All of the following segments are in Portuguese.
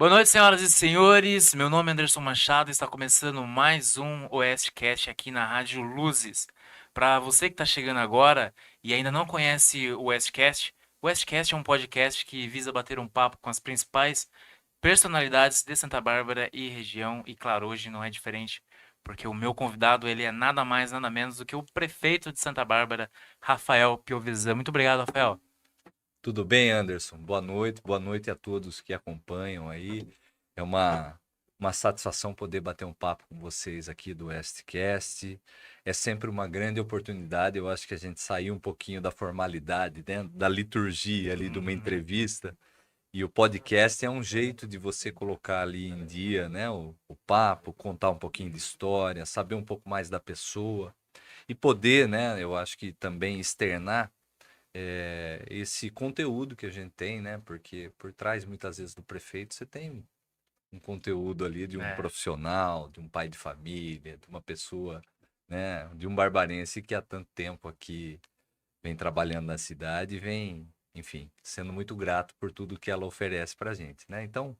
Boa noite, senhoras e senhores. Meu nome é Anderson Machado e está começando mais um OSCast aqui na Rádio Luzes. Para você que está chegando agora e ainda não conhece o OSCast é um podcast que visa bater um papo com as principais personalidades de Santa Bárbara e região. E claro, hoje não é diferente, porque o meu convidado ele é nada mais, nada menos do que o prefeito de Santa Bárbara, Rafael Piovesan. Muito obrigado, Rafael. Tudo bem, Anderson? Boa noite a todos que acompanham aí. É uma satisfação poder bater um papo com vocês aqui do Westcast. É sempre uma grande oportunidade. Eu acho que a gente saiu um pouquinho da formalidade, né? Da liturgia ali de uma entrevista. E o podcast é um jeito de você colocar ali em dia, né? O papo, contar um pouquinho de história, saber um pouco mais da pessoa e poder, né? Eu acho que também externar esse conteúdo que a gente tem, né? Porque por trás, muitas vezes, do prefeito, você tem um conteúdo ali de um É, profissional, de um pai de família, de uma pessoa, né? De um barbarense que há tanto tempo aqui vem trabalhando na cidade e vem, enfim, sendo muito grato por tudo que ela oferece para a gente, né? Então,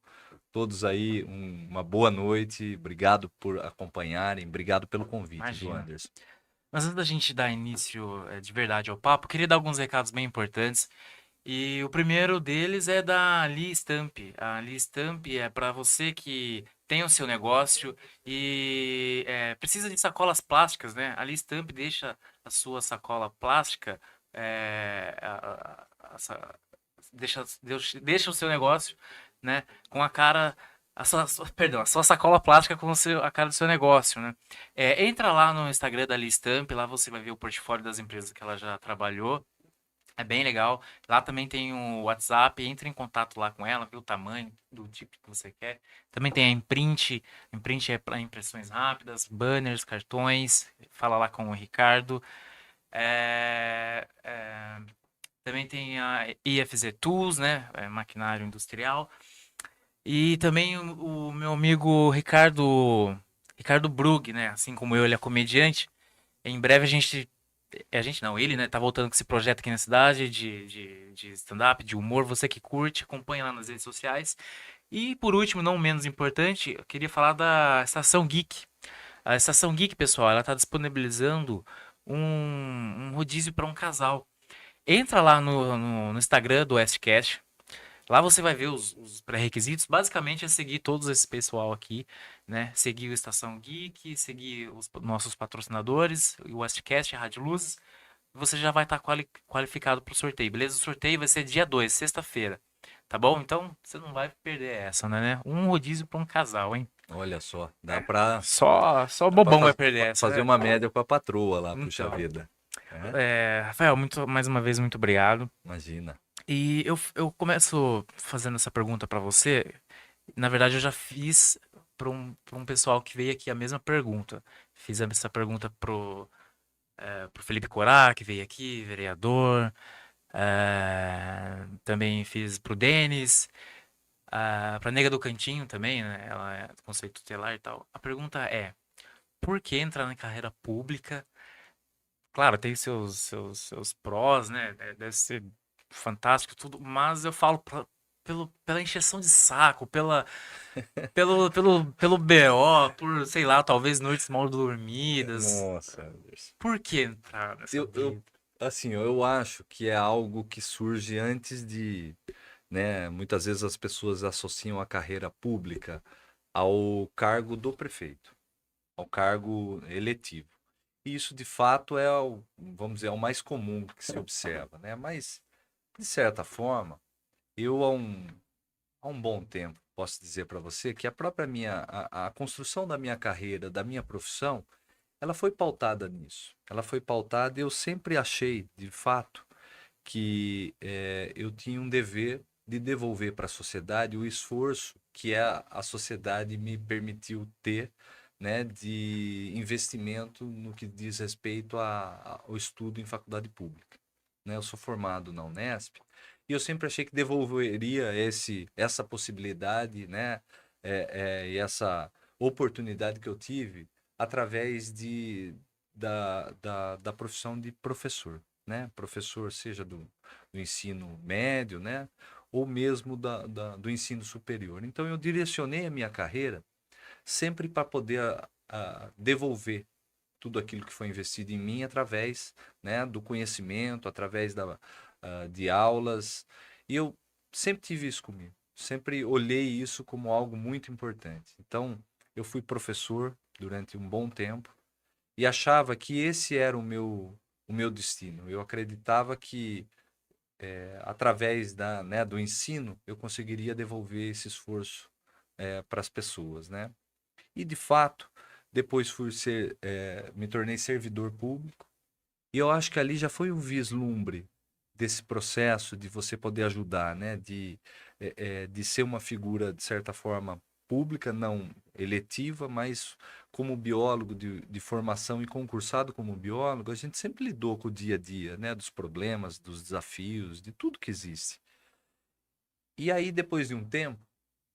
todos aí, uma boa noite, obrigado por acompanharem, obrigado pelo convite, viu, imagina. Anderson? Mas antes da gente dar início de verdade ao papo, queria dar alguns recados bem importantes. E o primeiro deles é da Lee Stamp. A Lee Stamp é para você que tem o seu negócio e precisa de sacolas plásticas, né? A Lee Stamp deixa a sua sacola plástica, é, deixa o seu negócio, né, com a cara, perdão, a sua sacola plástica com a cara do seu negócio, né? Entra lá no Instagram da Lee Stamp, lá você vai ver o portfólio das empresas que ela já trabalhou. É bem legal. Lá também tem o WhatsApp, entre em contato lá com ela, vê o tamanho do tipo que você quer. Também tem a Imprint, Imprint é para impressões rápidas, banners, cartões, fala lá com o Ricardo. É, é, Também tem a IFZ Tools, né, maquinário industrial. E também o meu amigo Ricardo Brug, né, assim como eu, ele é comediante. Em breve a gente não, ele, né, tá voltando com esse projeto aqui na cidade de stand-up, de humor. Você que curte, acompanha lá nas redes sociais. E por último, não menos importante, eu queria falar da Estação Geek. A Estação Geek, pessoal, ela tá disponibilizando um rodízio para um casal. Entra lá no Instagram do Westcast. Lá você vai ver os pré-requisitos. Basicamente é seguir todos esse pessoal aqui, né? Seguir o Estação Geek, seguir os nossos patrocinadores, o Westcast, a Rádio Luzes. Você já vai estar qualificado para o sorteio, beleza? O sorteio vai ser dia 2, sexta-feira. Tá bom? Então você não vai perder essa, né? Um rodízio para um casal, hein? Olha só, dá para Só Dá pra bobão vai perder essa, fazer né? uma média com a patroa lá, puxa Então, vida. É, Rafael, mais uma vez, muito obrigado. imagina. E eu começo fazendo essa pergunta para você. Na verdade, eu já fiz pra um pessoal que veio aqui a mesma pergunta. Fiz essa pergunta pro Felipe Corá, que veio aqui, vereador. Também fiz pro Denis. Pra Nega do Cantinho também, né? Ela é do conceito tutelar e tal. A pergunta é: por que entrar na carreira pública? Claro, tem seus prós, né? Deve ser fantástico tudo, mas eu falo pela encheção de saco, pelo BO, por, sei lá, talvez noites mal dormidas. Nossa, Anderson. Por que entrar nessa Eu, vida? assim, eu acho que é algo que surge antes né? Muitas vezes as pessoas associam a carreira pública ao cargo do prefeito, ao cargo eletivo. E isso, de fato, vamos dizer, é o mais comum que se observa, né? Mas, de certa forma, eu há um bom tempo, posso dizer para você que a própria a construção da minha carreira, da minha profissão, ela foi pautada nisso. Ela foi pautada e eu sempre achei, de fato, que eu tinha um dever de devolver para a sociedade o esforço que a sociedade me permitiu ter, né, de investimento no que diz respeito ao estudo em faculdade pública, né? Eu sou formado na Unesp e eu sempre achei que devolveria essa possibilidade, né, e essa oportunidade que eu tive através da profissão de professor, né? Professor seja do ensino médio, né? ou mesmo do ensino superior. Então, eu direcionei a minha carreira sempre para poder devolver tudo aquilo que foi investido em mim através, né, do conhecimento, através de aulas. E eu sempre tive isso comigo. Sempre olhei isso como algo muito importante. Então, eu fui professor durante um bom tempo e achava que esse era o meu destino. Eu acreditava que através né, do ensino eu conseguiria devolver esse esforço para as pessoas, né? E de fato, depois me tornei servidor público e eu acho que ali já foi um vislumbre desse processo de você poder ajudar, né? De ser uma figura, de certa forma, pública, não eletiva, mas como biólogo de formação e concursado como biólogo, a gente sempre lidou com o dia a dia, né? Dos problemas, dos desafios, de tudo que existe. E aí, depois de um tempo,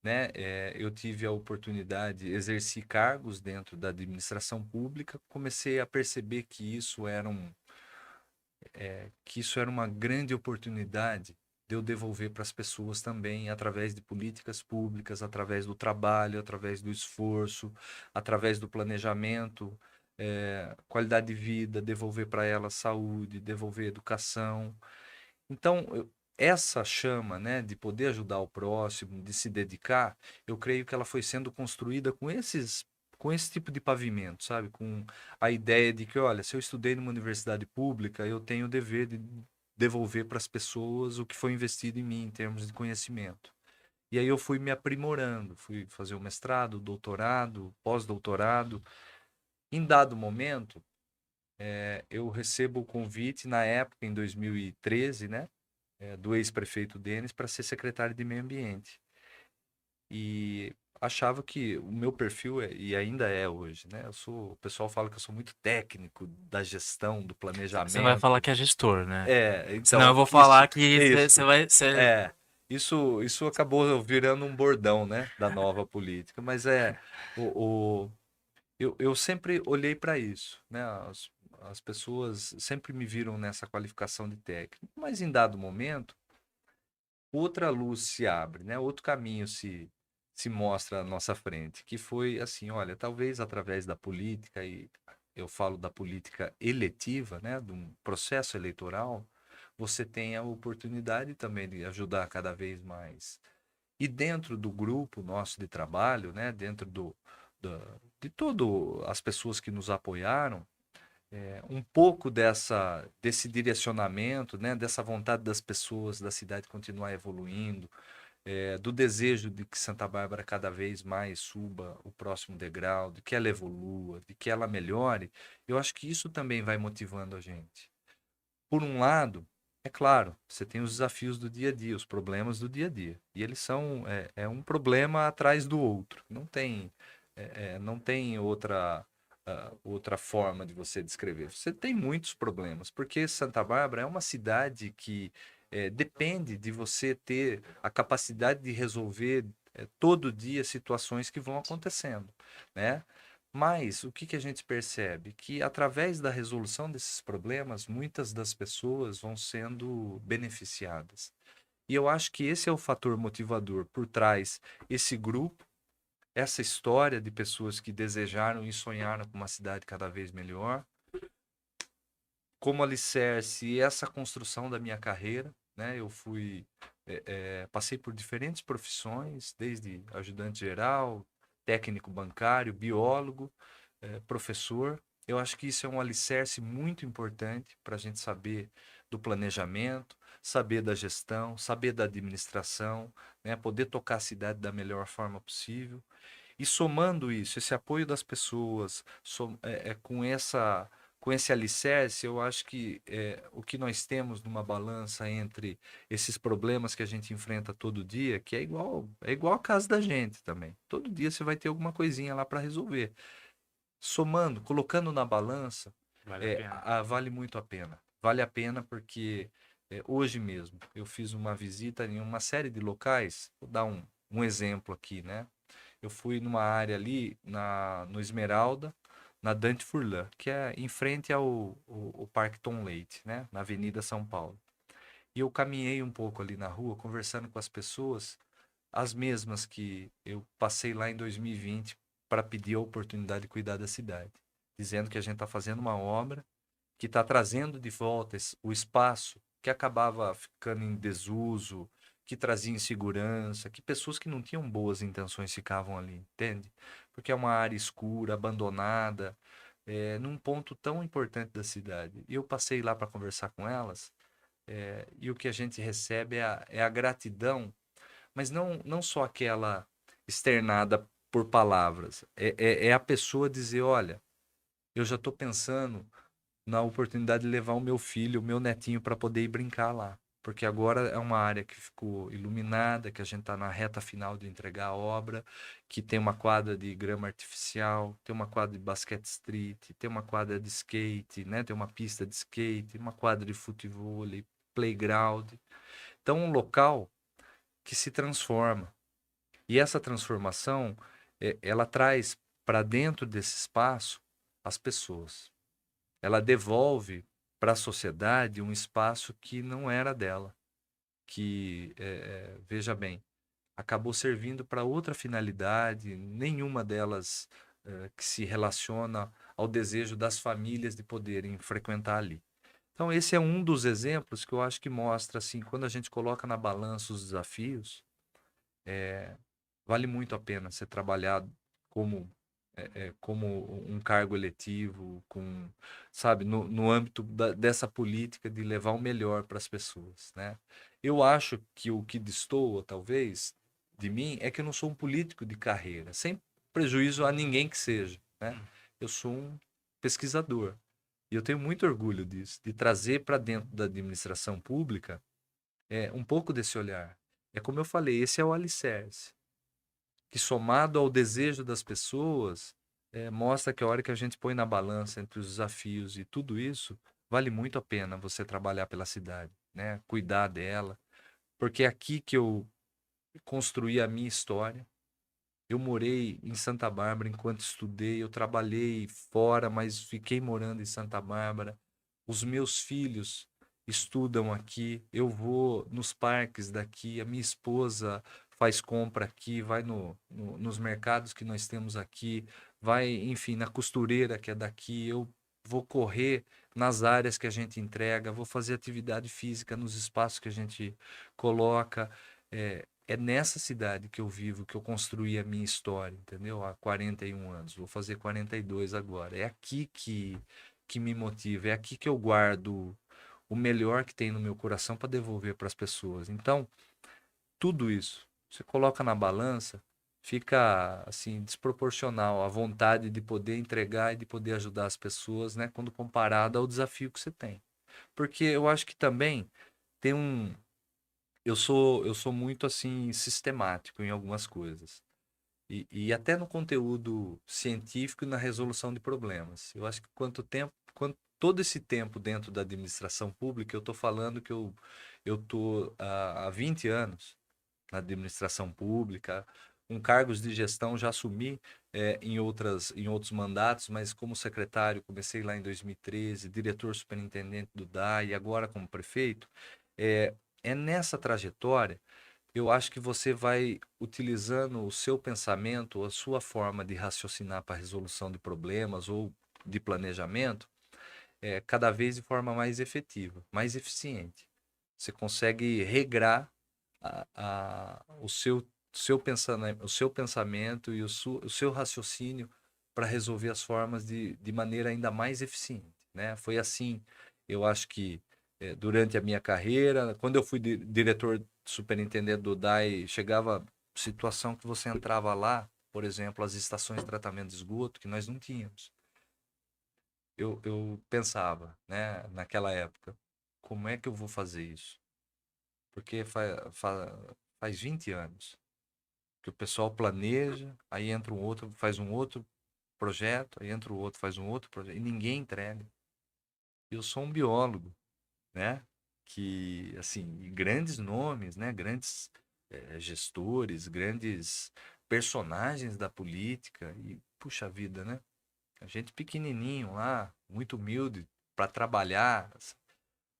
né, eu tive a oportunidade, exerci cargos dentro da administração pública, comecei a perceber que isso era uma grande oportunidade de eu devolver para as pessoas também, através de políticas públicas, através do trabalho, através do esforço, através do planejamento, qualidade de vida, devolver para elas saúde, devolver educação. Então, essa chama, né, de poder ajudar o próximo, de se dedicar, eu creio que ela foi sendo construída com esse tipo de pavimento, sabe? Com a ideia de que, olha, se eu estudei numa universidade pública, eu tenho o dever de devolver para as pessoas o que foi investido em mim em termos de conhecimento. E aí eu fui me aprimorando, fui fazer o mestrado, doutorado, pós-doutorado. Em dado momento, eu recebo o convite, na época, em 2013, né? Do ex-prefeito Denis para ser secretário de Meio Ambiente. E achava que o meu perfil, e ainda é hoje, né? O pessoal fala que eu sou muito técnico da gestão, do Você vai falar planejamento. que é gestor, né? Senão eu Então, vou falar que você isso, vai. é, isso acabou virando um bordão, né? Da nova política. Mas o, eu sempre olhei para isso, né? As pessoas sempre me viram nessa qualificação de técnico, mas em dado momento outra luz se abre, né? Outro caminho se mostra à nossa frente, que foi assim, olha, talvez através da política, e eu falo da política eletiva, né? De um processo eleitoral, você tenha a oportunidade também de ajudar cada vez mais. E dentro do grupo nosso de trabalho, né? Dentro da- de todo as pessoas que nos apoiaram, um pouco desse direcionamento, né, dessa vontade das pessoas da cidade continuar evoluindo, do desejo de que Santa Bárbara cada vez mais suba o próximo degrau, de que ela evolua, de que ela melhore, eu acho que isso também vai motivando a gente. Por um lado, é claro, você tem os desafios do dia a dia, os problemas do dia a dia, e eles são um problema atrás do outro, não tem outra forma de você descrever. Você tem muitos problemas, porque Santa Bárbara é uma cidade que depende de você ter a capacidade de resolver todo dia situações que vão acontecendo, né? Mas o que a gente percebe? Que através da resolução desses problemas, muitas das pessoas vão sendo beneficiadas. E eu acho que esse é o fator motivador por trás esse grupo, essa história de pessoas que desejaram e sonharam com uma cidade cada vez melhor, como alicerce essa construção da minha carreira, né? Eu passei por diferentes profissões, desde ajudante geral, técnico bancário, biólogo, professor. Eu acho que isso é um alicerce muito importante para a gente saber do planejamento, saber da gestão, saber da administração, né? Poder tocar a cidade da melhor forma possível. E somando isso, esse apoio das pessoas, com esse alicerce, eu acho que o que nós temos numa balança entre esses problemas que a gente enfrenta todo dia, que é igual a casa da gente também. Todo dia você vai ter alguma coisinha lá para resolver. Somando, colocando na balança, Vale a pena. vale muito a pena. Vale a pena porque hoje mesmo eu fiz uma visita em uma série de locais. Vou dar um exemplo aqui, né? Eu fui numa área ali no Esmeralda, na Dante Furlan, que é em frente ao Parque Tom Leite, né? Na Avenida São Paulo. E eu caminhei um pouco ali na rua, conversando com as pessoas, as mesmas que eu passei lá em 2020 para pedir a oportunidade de cuidar da cidade, dizendo que a gente está fazendo uma obra que está trazendo de volta o espaço que acabava ficando em desuso, que trazia insegurança, que pessoas que não tinham boas intenções ficavam ali, entende? Porque é uma área escura, abandonada, num ponto tão importante da cidade. E eu passei lá para conversar com elas, e o que a gente recebe é a gratidão, mas não só aquela externada por palavras, é a pessoa dizer, olha, eu já estou pensando na oportunidade de levar o meu filho, o meu netinho, para poder ir brincar lá. Porque agora é uma área que ficou iluminada, que a gente está na reta final de entregar a obra, que tem uma quadra de grama artificial, tem uma quadra de basquete street, tem uma quadra de skate, né? Tem uma pista de skate, uma quadra de futevôlei, playground. Então, um local que se transforma. E essa transformação, ela traz para dentro desse espaço as pessoas. Ela devolve para a sociedade um espaço que não era dela, que, veja bem, acabou servindo para outra finalidade, nenhuma delas que se relaciona ao desejo das famílias de poderem frequentar ali. Então, esse é um dos exemplos que eu acho que mostra, assim, quando a gente coloca na balança os desafios, vale muito a pena ser trabalhado como como um cargo eletivo, com, sabe, no âmbito dessa política de levar o melhor para as pessoas, né? Eu acho que o que destoa, talvez, de mim é que eu não sou um político de carreira, sem prejuízo a ninguém que seja, né? Eu sou um pesquisador. E eu tenho muito orgulho disso, de trazer para dentro da administração pública um pouco desse olhar. É como eu falei, esse é o alicerce que somado ao desejo das pessoas, mostra que a hora que a gente põe na balança entre os desafios e tudo isso, vale muito a pena você trabalhar pela cidade, né? Cuidar dela, porque é aqui que eu construí a minha história. Eu morei em Santa Bárbara enquanto estudei, eu trabalhei fora, mas fiquei morando em Santa Bárbara. Os meus filhos estudam aqui, eu vou nos parques daqui, a minha esposa faz compra aqui, vai nos mercados que nós temos aqui, vai, enfim, na costureira que é daqui, eu vou correr nas áreas que a gente entrega, vou fazer atividade física nos espaços que a gente coloca. É nessa cidade que eu vivo, que eu construí a minha história, entendeu? Há 41 anos, vou fazer 42 agora. É aqui que me motiva, é aqui que eu guardo o melhor que tem no meu coração para devolver para as pessoas. Então, tudo isso, você coloca na balança, fica assim desproporcional a vontade de poder entregar e de poder ajudar as pessoas, né, quando comparado ao desafio que você tem. Porque eu acho que também tem eu sou muito assim sistemático em algumas coisas. E até no conteúdo científico e na resolução de problemas. Eu acho que quanto todo esse tempo dentro da administração pública, eu estou falando que eu estou há 20 anos na administração pública, com cargos de gestão, já assumi em outros mandatos, mas como secretário, comecei lá em 2013, diretor superintendente do DAI e agora como prefeito. É, é nessa trajetória eu acho que você vai utilizando o seu pensamento, a sua forma de raciocinar para a resolução de problemas ou de planejamento, cada vez de forma mais efetiva, mais eficiente. Você consegue regrar o seu pensamento e o seu raciocínio para resolver as formas de maneira ainda mais eficiente, né? Foi assim, eu acho que durante a minha carreira, quando eu fui diretor superintendente do DAI, chegava situação que você entrava lá, por exemplo, as estações de tratamento de esgoto, que nós não tínhamos. Eu pensava, né, naquela época, como é que eu vou fazer isso? Porque faz 20 anos que o pessoal planeja, aí entra um outro, faz um outro projeto, aí entra o outro, faz um outro projeto, e ninguém entrega. Eu sou um biólogo, né? Que, assim, grandes nomes, né? Grandes gestores, grandes personagens da política, e puxa vida, né? A gente pequenininho lá, muito humilde para trabalhar.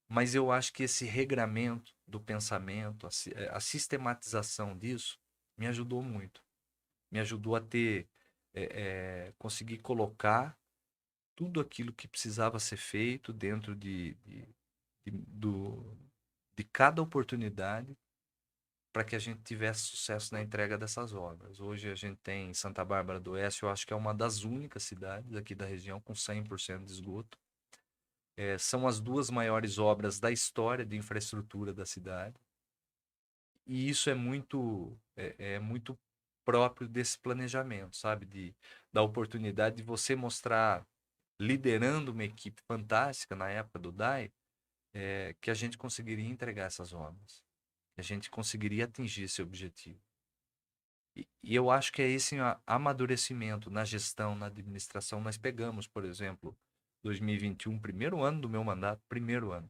Mas eu acho que esse regramento do pensamento, a sistematização disso, me ajudou muito. Me ajudou a ter, conseguir colocar tudo aquilo que precisava ser feito dentro do, de cada oportunidade para que a gente tivesse sucesso na entrega dessas obras. Hoje a gente tem Santa Bárbara do Oeste, eu acho que é uma das únicas cidades aqui da região com 100% de esgoto. São as duas maiores obras da história de infraestrutura da cidade. E isso é muito próprio desse planejamento, sabe? Da oportunidade de você mostrar, liderando uma equipe fantástica na época do DAI, que a gente conseguiria entregar essas obras, que a gente conseguiria atingir esse objetivo. E eu acho que é esse amadurecimento na gestão, na administração. Nós pegamos, por exemplo, 2021, primeiro ano do meu mandato, primeiro ano.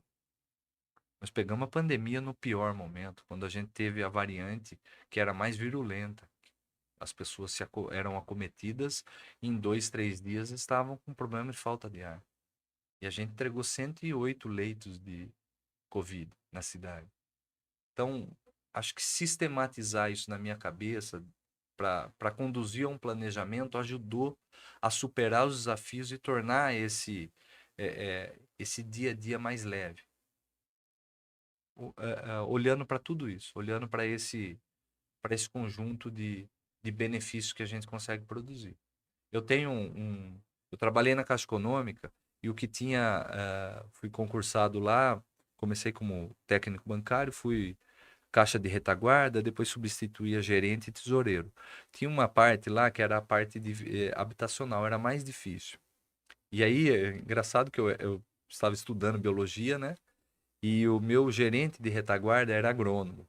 Nós pegamos a pandemia no pior momento, quando a gente teve a variante que era mais virulenta. As pessoas eram acometidas e em 2, 3 dias estavam com problema de falta de ar. E a gente entregou 108 leitos de Covid na cidade. Então, acho que sistematizar isso na minha cabeça para conduzir a um planejamento ajudou a superar os desafios e tornar esse dia a dia mais leve. Olhando para tudo isso, olhando para esse conjunto de benefícios que a gente consegue produzir. Eu tenho eu trabalhei na Caixa Econômica e o que tinha, fui concursado lá, comecei como técnico bancário, fui caixa de retaguarda, depois substituía gerente e tesoureiro. Tinha uma parte lá que era a parte habitacional, era mais difícil. E aí, é engraçado que eu estava estudando biologia, né? E o meu gerente de retaguarda era agrônomo.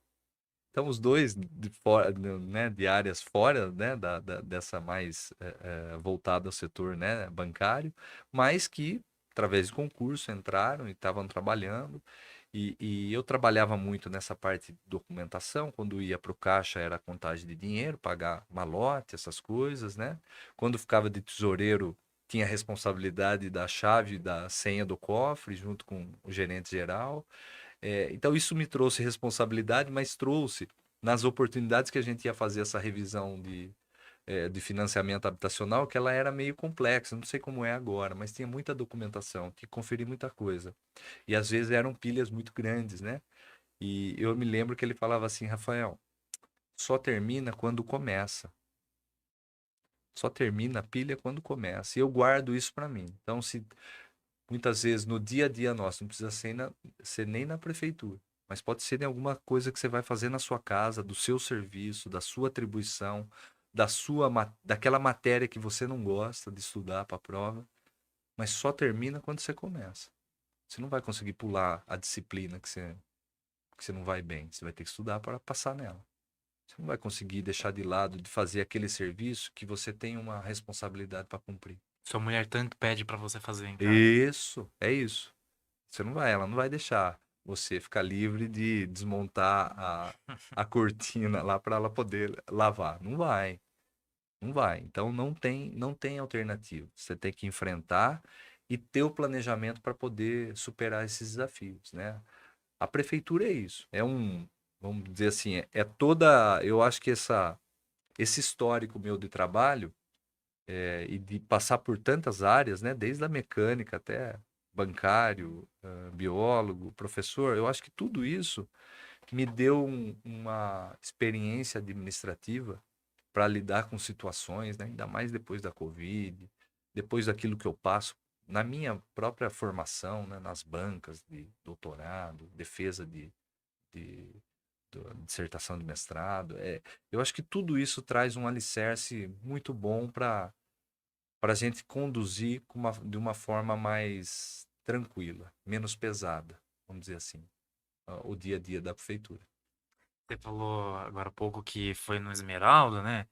Então, os dois de fora, né, de áreas fora, né, dessa mais voltada ao setor, né, bancário, mas que, através de concurso, entraram e estavam trabalhando. E eu trabalhava muito nessa parte de documentação. Quando ia para o caixa, era contagem de dinheiro, pagar malote, essas coisas, né? Quando ficava de tesoureiro, tinha a responsabilidade da chave, da senha do cofre, junto com o gerente geral. Então, isso me trouxe responsabilidade, mas trouxe, nas oportunidades que a gente ia fazer essa revisão de financiamento habitacional, que ela era meio complexa, não sei como é agora, mas tinha muita documentação, tinha que conferir muita coisa. E às vezes eram pilhas muito grandes, né? E eu me lembro que ele falava assim, Rafael, só termina quando começa. Só termina a pilha quando começa. E eu guardo isso para mim. Então, se muitas vezes no dia a dia nosso, não precisa ser nem na prefeitura, mas pode ser em alguma coisa que você vai fazer na sua casa, do seu serviço, da sua atribuição, daquela matéria que você não gosta de estudar para a prova, mas só termina quando você começa. Você não vai conseguir pular a disciplina que você não vai bem. Você vai ter que estudar para passar nela. Você não vai conseguir deixar de lado de fazer aquele serviço que você tem uma responsabilidade para cumprir. Sua mulher tanto pede pra você fazer em casa. Isso, é isso. Ela não vai deixar você ficar livre de desmontar a cortina lá para ela poder lavar. Não vai, não vai. Então não tem alternativa. Você tem que enfrentar e ter o planejamento para poder superar esses desafios, né? A prefeitura é isso. Vamos dizer assim, eu acho que esse histórico meu de trabalho e de passar por tantas áreas, né, desde a mecânica até bancário, biólogo, professor, eu acho que tudo isso me deu uma experiência administrativa para lidar com situações, né, ainda mais depois da Covid, depois daquilo que eu passo na minha própria formação, né, nas bancas de doutorado, defesa de, dissertação de mestrado. Eu acho que tudo isso traz um alicerce muito bom para a gente conduzir de uma forma mais tranquila, menos pesada, vamos dizer assim, o dia a dia da prefeitura. Você falou agora há pouco que foi no Esmeralda, né?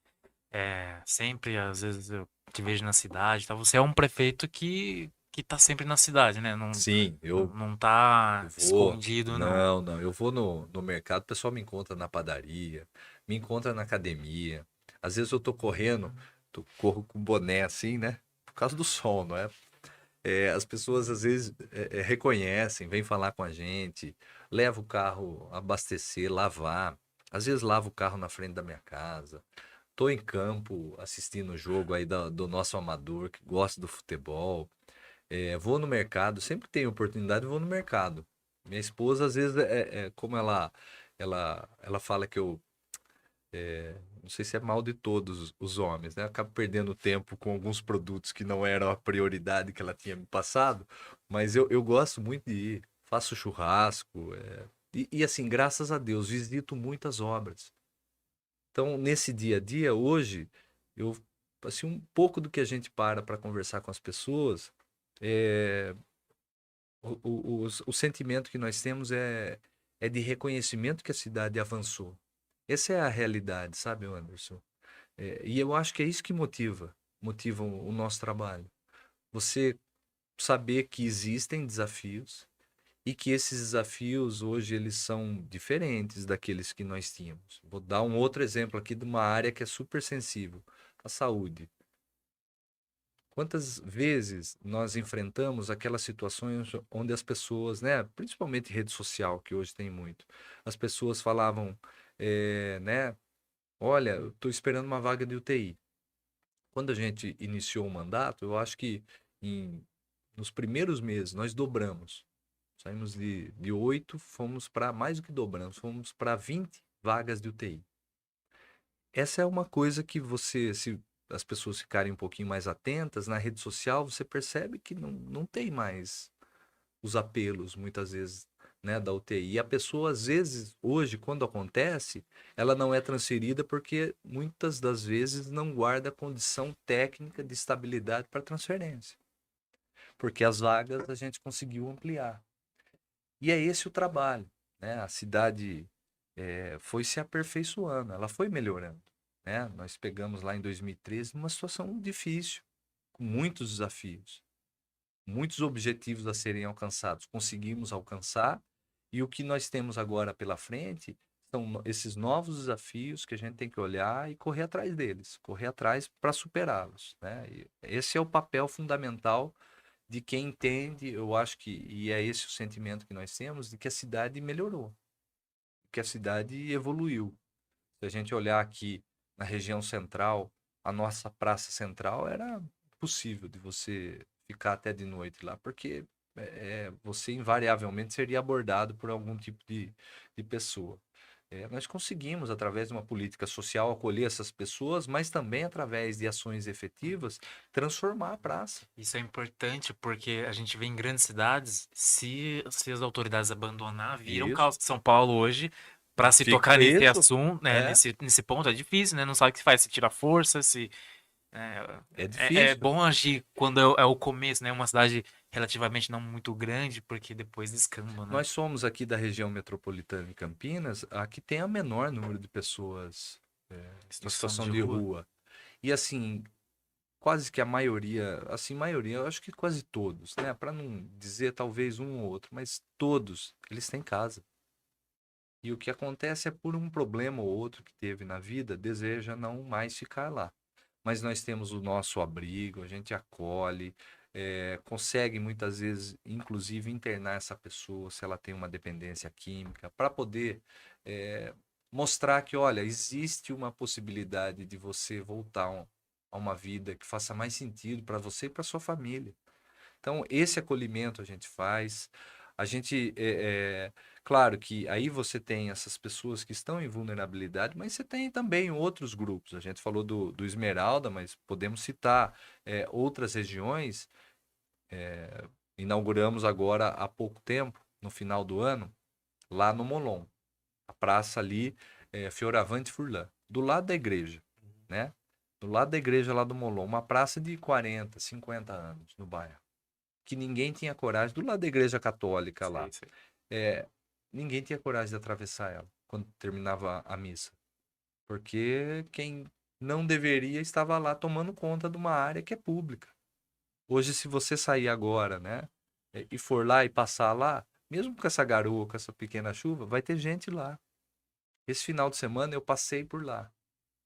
Sempre, às vezes, eu te vejo na cidade, tá? Você é um prefeito que tá sempre na cidade, né? Não, Sim, não tá eu vou. escondido, não. Não, não. Eu vou no mercado, o pessoal me encontra na padaria, me encontra na academia. Às vezes eu tô correndo, corro com boné assim, né? Por causa do sol, não é? As pessoas às vezes reconhecem, vêm falar com a gente, leva o carro abastecer, lavar. Às vezes lava o carro na frente da minha casa. Tô em campo assistindo o jogo aí do nosso amador que gosta do futebol. Vou no mercado, sempre que tenho oportunidade, vou no mercado. Minha esposa, às vezes, como ela fala que eu, não sei se é mal de todos os homens, né? Acabo perdendo tempo com alguns produtos que não eram a prioridade que ela tinha me passado, mas eu gosto muito de ir, faço churrasco, e assim, graças a Deus, visito muitas obras. Então, nesse dia a dia, hoje, eu, assim, um pouco do que a gente para conversar com as pessoas, é, o sentimento que nós temos é de reconhecimento que a cidade avançou. Essa é a realidade, sabe, Anderson? E eu acho que é isso que motiva o nosso trabalho. Você saber que existem desafios e que esses desafios hoje eles são diferentes daqueles que nós tínhamos. Vou dar um outro exemplo aqui de uma área que é super sensível, a saúde. Quantas vezes nós enfrentamos aquelas situações onde as pessoas, né, principalmente rede social, que hoje tem muito, as pessoas falavam, né, olha, eu estou esperando uma vaga de UTI. Quando a gente iniciou o mandato, eu acho que nos primeiros meses nós dobramos. Saímos de 8, fomos para mais do que dobramos, fomos para 20 vagas de UTI. Essa é uma coisa que você, se as pessoas ficarem um pouquinho mais atentas, na rede social você percebe que não tem mais os apelos, muitas vezes, né, da UTI. E a pessoa, às vezes, hoje, quando acontece, ela não é transferida porque muitas das vezes não guarda a condição técnica de estabilidade para transferência. Porque as vagas a gente conseguiu ampliar. E é esse o trabalho, né? A cidade foi se aperfeiçoando, ela foi melhorando, né? Nós pegamos lá em 2013 uma situação difícil, com muitos desafios, muitos objetivos a serem alcançados. Conseguimos alcançar e o que nós temos agora pela frente são esses novos desafios que a gente tem que olhar e correr atrás deles, correr atrás para superá-los, né? E esse é o papel fundamental de quem entende, eu acho que, e é esse o sentimento que nós temos, de que a cidade melhorou, que a cidade evoluiu. Se a gente olhar aqui na região central, a nossa praça central era possível de você ficar até de noite lá, porque você invariavelmente seria abordado por algum tipo de pessoa. Nós conseguimos, através de uma política social, acolher essas pessoas, mas também através de ações efetivas, transformar a praça. Isso é importante porque a gente vê em grandes cidades, se as autoridades abandonar, viram Isso. caos. São Paulo hoje, para se tocar Fica nesse isso. assunto, né, É, nesse ponto, é difícil, né? Não sabe o que faz, se tira força, se é é difícil. bom agir quando é o começo, né? Uma cidade relativamente não muito grande, porque depois descamba, né? Nós somos aqui da região metropolitana de Campinas, a que tem a menor número de pessoas em Situação situação de de rua. rua. E assim, quase que a maioria, assim, maioria, eu acho que quase todos, né? Para não dizer talvez um ou outro, mas todos, eles têm casa. E o que acontece é por um problema ou outro que teve na vida, deseja não mais ficar lá. Mas nós temos o nosso abrigo, a gente acolhe, consegue muitas vezes, inclusive, internar essa pessoa se ela tem uma dependência química, para poder mostrar que, olha, existe uma possibilidade de você voltar a uma vida que faça mais sentido para você e para sua família. Então, esse acolhimento a gente faz. A gente, claro que aí você tem essas pessoas que estão em vulnerabilidade, mas você tem também outros grupos. A gente falou do Esmeralda, mas podemos citar outras regiões. Inauguramos agora há pouco tempo, no final do ano, lá no Molon, a praça ali, Fioravante Furlan, do lado da igreja, né? Do lado da igreja lá do Molon, uma praça de 40, 50 anos no bairro que ninguém tinha coragem, do lado da igreja católica Sei, lá, sei. é, ninguém tinha coragem de atravessar ela quando terminava a missa. Porque quem não deveria estava lá tomando conta de uma área que é pública. Hoje, se você sair agora, né, e for lá e passar lá, mesmo com essa garoa, com essa pequena chuva, vai ter gente lá. Esse final de semana eu passei por lá.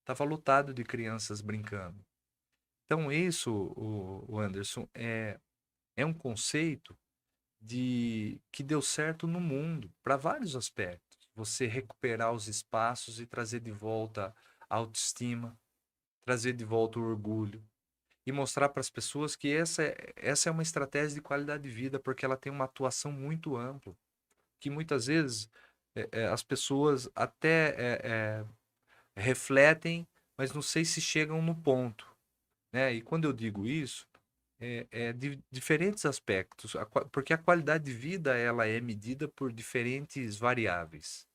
Tava lotado de crianças brincando. Então, isso, o Anderson, é um conceito que deu certo no mundo, para vários aspectos. Você recuperar os espaços e trazer de volta a autoestima, trazer de volta o orgulho e mostrar para as pessoas que essa é uma estratégia de qualidade de vida, porque ela tem uma atuação muito ampla, que muitas vezes as pessoas até refletem, mas não sei se chegam no ponto, né? E quando eu digo isso, é de diferentes aspectos, porque a qualidade de vida ela é medida por diferentes variáveis.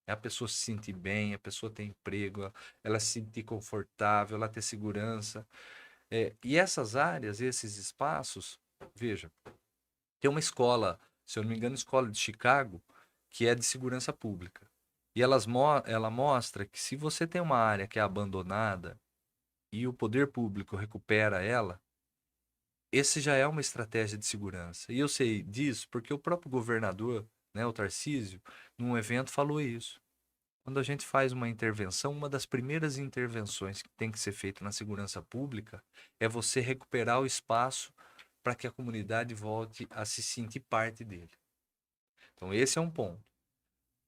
É a pessoa se sentir bem, a pessoa ter emprego, ela se sentir confortável, ela ter segurança. E essas áreas, esses espaços, veja, tem uma escola, se eu não me engano, escola de Chicago, que é de segurança pública. E ela mostra que se você tem uma área que é abandonada e o poder público recupera ela, esse já é uma estratégia de segurança. E eu sei disso porque o próprio governador, né, o Tarcísio, num evento falou isso. Quando a gente faz uma intervenção, uma das primeiras intervenções que tem que ser feita na segurança pública é você recuperar o espaço para que a comunidade volte a se sentir parte dele. Então, esse é um ponto.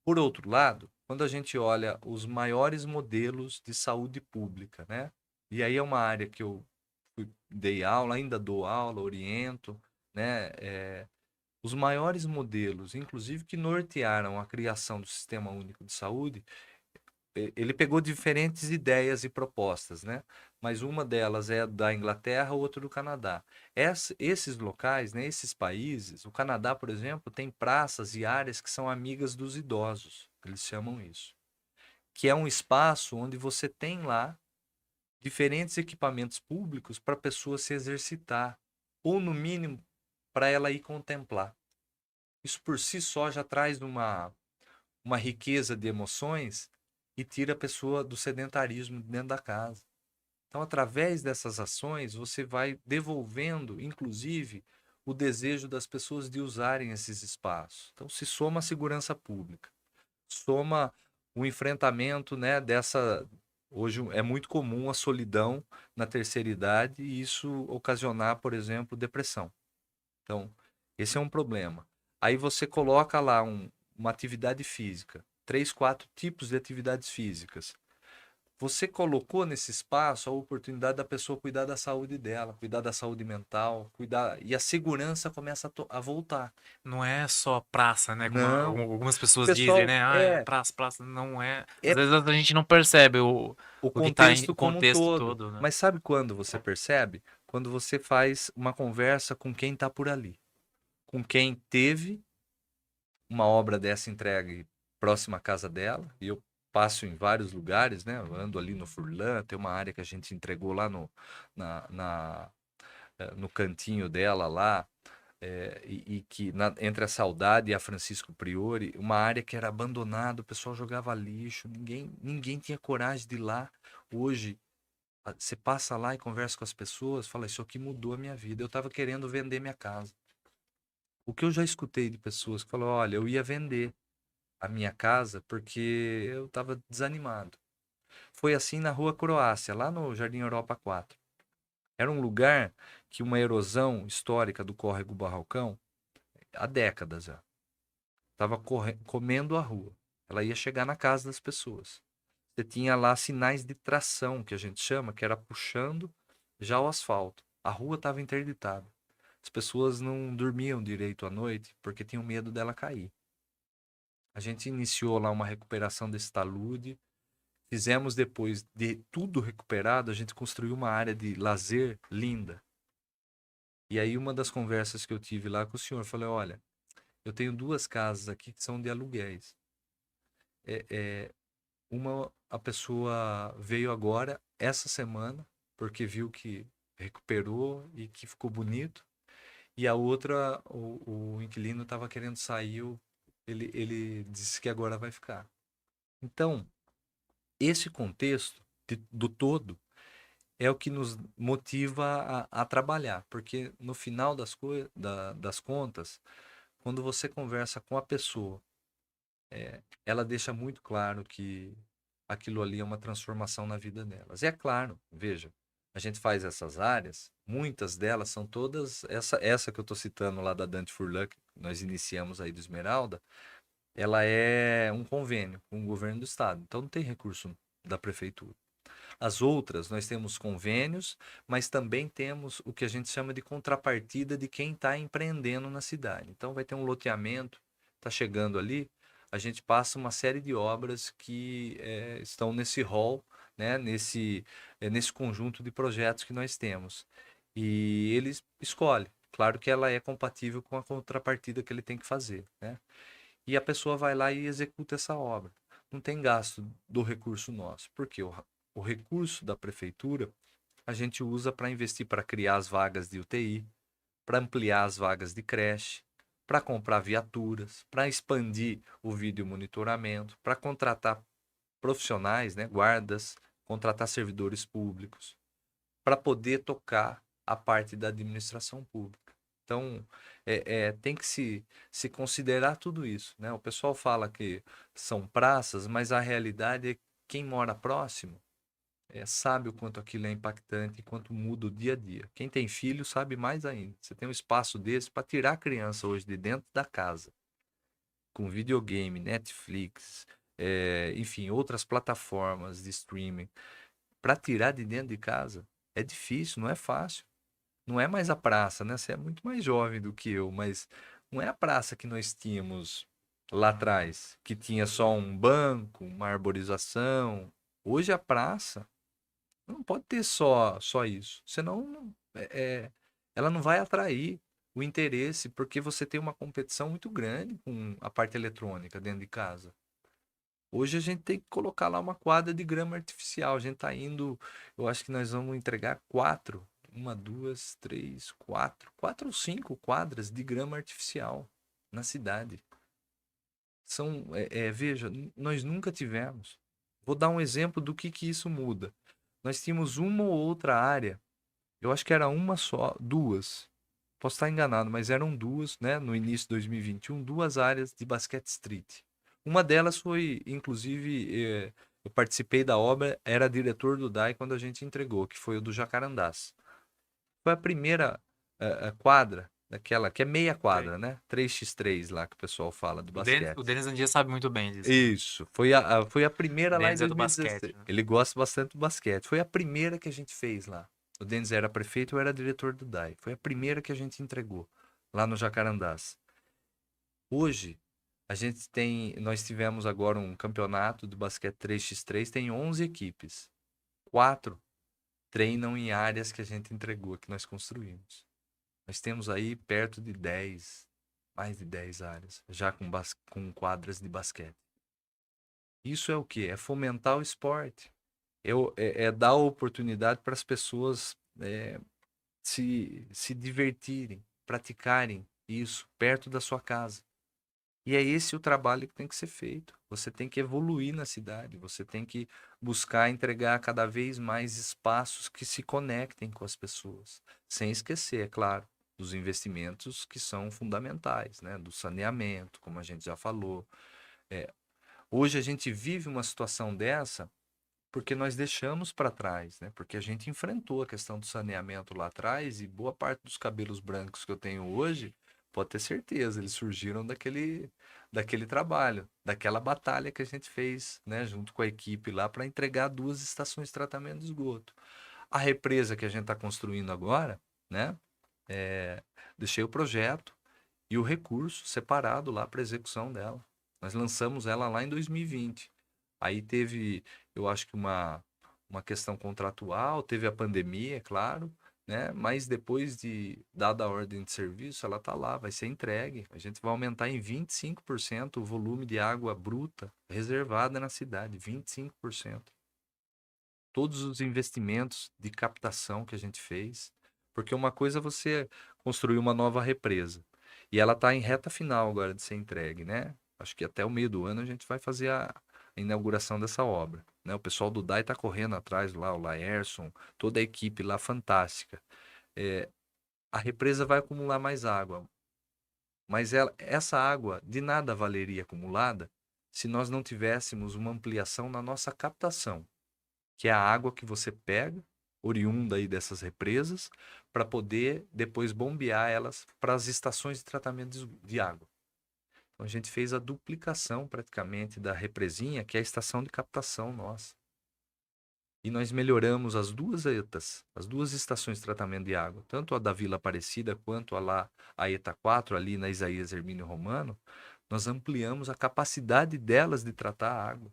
Por outro lado, quando a gente olha os maiores modelos de saúde pública, né? E aí é uma área que eu dei aula, ainda dou aula, oriento, né? Os maiores modelos, inclusive que nortearam a criação do Sistema Único de Saúde, ele pegou diferentes ideias e propostas, né? Mas uma delas é da Inglaterra, outra do Canadá. Esses locais, né, esses países, o Canadá, por exemplo, tem praças e áreas que são amigas dos idosos, eles chamam isso. Que é um espaço onde você tem lá diferentes equipamentos públicos para a pessoa se exercitar, ou no mínimo para ela ir contemplar. Isso por si só já traz uma riqueza de emoções e tira a pessoa do sedentarismo dentro da casa. Então, através dessas ações, você vai devolvendo, inclusive, o desejo das pessoas de usarem esses espaços. Então, se soma a segurança pública, soma o enfrentamento, né, dessa. Hoje é muito comum a solidão na terceira idade e isso ocasionar, por exemplo, depressão. Então, esse é um problema. Aí você coloca lá uma atividade física, 3, 4 tipos de atividades físicas. Você colocou nesse espaço a oportunidade da pessoa cuidar da saúde dela, cuidar da saúde mental, cuidar e a segurança começa a voltar. Não é só praça, né? Como Não, algumas pessoas dizem, pessoal, né? Ah, é praça, praça. Não é. Às é vezes a gente não percebe o o que tá em contexto o como um contexto todo. todo, né? Mas sabe quando você percebe? Quando você faz uma conversa com quem está por ali, com quem teve uma obra dessa entregue próxima à casa dela, e eu passo em vários lugares, né? Eu ando ali no Furlan, tem uma área que a gente entregou lá no cantinho dela lá, e que entre a Saudade e a Francisco Priori, uma área que era abandonada, o pessoal jogava lixo, ninguém tinha coragem de ir lá. Hoje, você passa lá e conversa com as pessoas, fala, isso aqui mudou a minha vida. Eu estava querendo vender minha casa. O que eu já escutei de pessoas que falaram, olha, eu ia vender a minha casa porque eu estava desanimado. Foi assim na Rua Croácia, lá no Jardim Europa 4. Era um lugar que uma erosão histórica do córrego Barrocão, há décadas já, estava comendo a rua. Ela ia chegar na casa das pessoas. Você tinha lá sinais de tração, que a gente chama, que era puxando já o asfalto. A rua estava interditada. As pessoas não dormiam direito à noite porque tinham medo dela cair. A gente iniciou lá uma recuperação desse talude. Fizemos depois de tudo recuperado, a gente construiu uma área de lazer linda. E aí uma das conversas que eu tive lá com o senhor, eu falei, olha, eu tenho 2 casas aqui que são de aluguéis. É, é, a pessoa veio agora, essa semana, porque viu que recuperou e que ficou bonito. E a outra, o inquilino estava querendo sair, ele disse que agora vai ficar. Então, esse contexto do todo é o que nos motiva a trabalhar, porque no final das contas, quando você conversa com a pessoa, ela deixa muito claro que aquilo ali é uma transformação na vida delas. E é claro, veja, a gente faz essas áreas, muitas delas são todas, essa que eu estou citando lá da Dante Furlan, que nós iniciamos aí do Esmeralda, ela é um convênio com o governo do estado, então não tem recurso da prefeitura. As outras, nós temos convênios, mas também temos o que a gente chama de contrapartida de quem está empreendendo na cidade. Então, vai ter um loteamento, está chegando ali, a gente passa uma série de obras que estão nesse rol, né, nesse conjunto de projetos que nós temos. E ele escolhe. Claro que ela é compatível com a contrapartida que ele tem que fazer, né? E a pessoa vai lá e executa essa obra. Não tem gasto do recurso nosso, porque o recurso da prefeitura a gente usa para investir para criar as vagas de UTI, para ampliar as vagas de creche, para comprar viaturas, para expandir o vídeo monitoramento, para contratar profissionais, né, guardas, contratar servidores públicos, para poder tocar a parte da administração pública. Então, tem que se considerar tudo isso, né? O pessoal fala que são praças, mas a realidade é que quem mora próximo sabe o quanto aquilo é impactante e quanto muda o dia a dia. Quem tem filho sabe mais ainda. Você tem um espaço desse para tirar a criança hoje de dentro da casa, com videogame, Netflix, enfim, outras plataformas de streaming, para tirar de dentro de casa é difícil, não é fácil. Não é mais a praça, né? Você é muito mais jovem do que eu, mas não é a praça que nós tínhamos lá atrás, que tinha só um banco, uma arborização. Hoje a praça não pode ter só isso, senão ela não vai atrair o interesse, porque você tem uma competição muito grande com a parte eletrônica dentro de casa. Hoje a gente tem que colocar lá uma quadra de grama artificial. A gente tá indo, eu acho que nós vamos entregar quatro, uma, duas, três, quatro ou cinco quadras de grama artificial na cidade. Veja, nós nunca tivemos. Vou dar um exemplo do que isso muda. Nós tínhamos uma ou outra área, eu acho que era uma só, duas. Posso estar enganado, mas eram duas, né, no início de 2021, duas áreas de basquete street. Uma delas foi, inclusive, eu participei da obra, era diretor do DAI quando a gente entregou, que foi o do Jacarandás. Foi a primeira quadra, daquela que é meia Sei. quadra, né? 3x3 lá que o pessoal fala do O basquete. Denis Andia sabe muito bem disso, né? Isso, foi a O primeira lá em Denis é do 2016. basquete, né? Ele gosta bastante do basquete. Foi a primeira que a gente fez lá. O Denis era prefeito, eu era diretor do DAI. Foi a primeira que a gente entregou lá no Jacarandás. Hoje, nós tivemos agora um campeonato de basquete 3x3, tem 11 equipes. 4 treinam em áreas que a gente entregou, que nós construímos. Nós temos aí perto de 10, mais de 10 áreas, já com quadras de basquete. Isso é o que? É fomentar o esporte. É dar oportunidade para as pessoas se divertirem, praticarem isso perto da sua casa. E é esse o trabalho que tem que ser feito. Você tem que evoluir na cidade, você tem que buscar entregar cada vez mais espaços que se conectem com as pessoas. Sem esquecer, é claro, dos investimentos que são fundamentais, né? Do saneamento, como a gente já falou. Hoje a gente vive uma situação dessa porque nós deixamos para trás, né? Porque a gente enfrentou a questão do saneamento lá atrás e boa parte dos cabelos brancos que eu tenho hoje, pode ter certeza, eles surgiram daquele trabalho, daquela batalha que a gente fez, né, junto com a equipe lá para entregar 2 estações de tratamento de esgoto. A represa que a gente está construindo agora, né? Deixei o projeto e o recurso separado lá para execução dela. Nós lançamos ela lá em 2020. Aí teve, eu acho que uma questão contratual, teve a pandemia, é claro, né? Mas depois de dada a ordem de serviço, ela está lá, vai ser entregue. A gente vai aumentar em 25% o volume de água bruta reservada na cidade, 25%. Todos os investimentos de captação que a gente fez, porque uma coisa é você construir uma nova represa, e ela está em reta final agora de ser entregue, né? Acho que até o meio do ano a gente vai fazer a inauguração dessa obra, né? O pessoal do DAI está correndo atrás lá, o Laerson, toda a equipe lá fantástica. A represa vai acumular mais água, mas essa água de nada valeria acumulada se nós não tivéssemos uma ampliação na nossa captação, que é a água que você pega oriunda aí dessas represas, para poder depois bombear elas para as estações de tratamento de água. Então a gente fez a duplicação praticamente da represinha, que é a estação de captação nossa. E nós melhoramos as duas ETAs, as duas estações de tratamento de água, tanto a da Vila Aparecida quanto a ETA 4, ali na Isaías Hermínio Romano. Nós ampliamos a capacidade delas de tratar a água.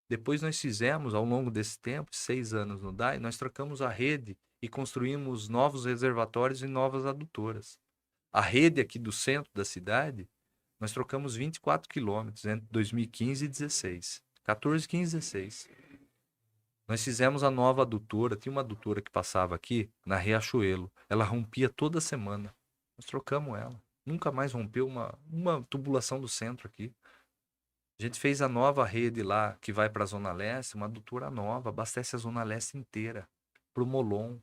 Depois nós fizemos, ao longo desse tempo, 6 anos no DAI, nós trocamos a rede e construímos novos reservatórios e novas adutoras. A rede aqui do centro da cidade, nós trocamos 24 quilômetros entre 2015 e 2016. 14, 15 e 16. Nós fizemos a nova adutora, tinha uma adutora que passava aqui, na Riachuelo. Ela rompia toda semana. Nós trocamos ela. Nunca mais rompeu uma tubulação do centro aqui. A gente fez a nova rede lá, que vai para a Zona Leste, uma adutora nova, abastece a Zona Leste inteira, para o Molon.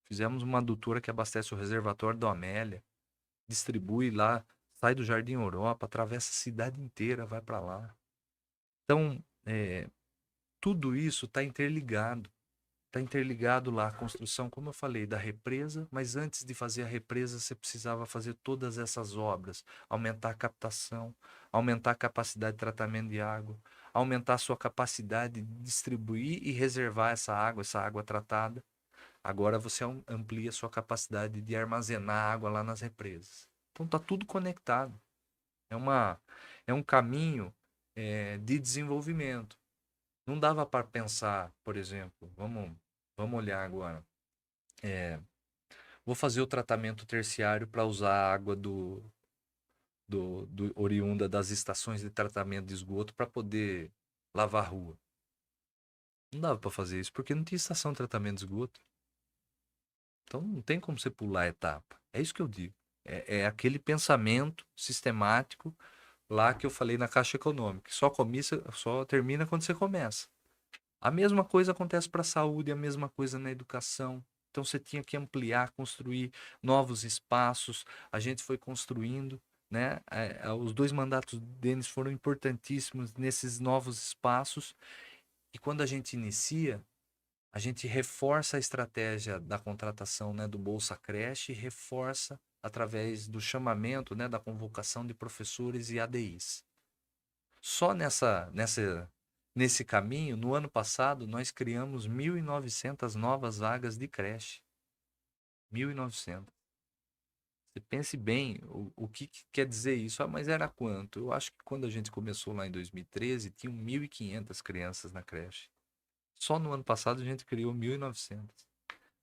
Fizemos uma adutora que abastece o reservatório do Amélia, distribui lá, sai do Jardim Europa, atravessa a cidade inteira, vai para lá. Então, tudo isso está interligado. Está interligado lá a construção, como eu falei, da represa, mas antes de fazer a represa, você precisava fazer todas essas obras, aumentar a captação, aumentar a capacidade de tratamento de água, aumentar a sua capacidade de distribuir e reservar essa água tratada. Agora você amplia a sua capacidade de armazenar água lá nas represas. Então está tudo conectado. É um caminho de desenvolvimento. Não dava para pensar, por exemplo, vamos olhar agora. Vou fazer o tratamento terciário para usar a água do oriunda das estações de tratamento de esgoto para poder lavar a rua. Não dava para fazer isso porque não tinha estação de tratamento de esgoto. Então não tem como você pular a etapa. É isso que eu digo. É aquele pensamento sistemático lá que eu falei na Caixa Econômica. Só termina quando você começa. A mesma coisa acontece para a saúde, a mesma coisa na educação. Então você tinha que ampliar, construir novos espaços. A gente foi construindo, né? Os 2 mandatos deles foram importantíssimos nesses novos espaços. E quando a gente inicia, a gente reforça a estratégia da contratação, né, do Bolsa Creche e reforça através do chamamento, né, da convocação de professores e ADIs. Só nesse caminho, no ano passado, nós criamos 1.900 novas vagas de creche. 1.900. Você pense bem o que quer dizer isso. Ah, mas era quanto? Eu acho que quando a gente começou lá em 2013, tinham 1.500 crianças na creche. Só no ano passado a gente criou 1.900.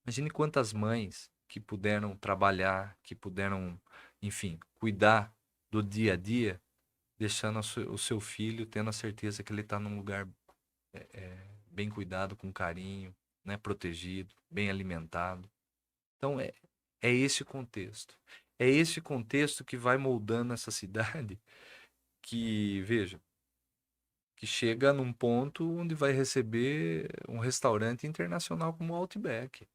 Imagine quantas mães que puderam trabalhar, que puderam, enfim, cuidar do dia a dia, deixando o seu filho tendo a certeza que ele está num lugar bem cuidado, com carinho, né, protegido, bem alimentado. Então é esse contexto. É esse contexto que vai moldando essa cidade que, veja, que chega num ponto onde vai receber um restaurante internacional como o Outback.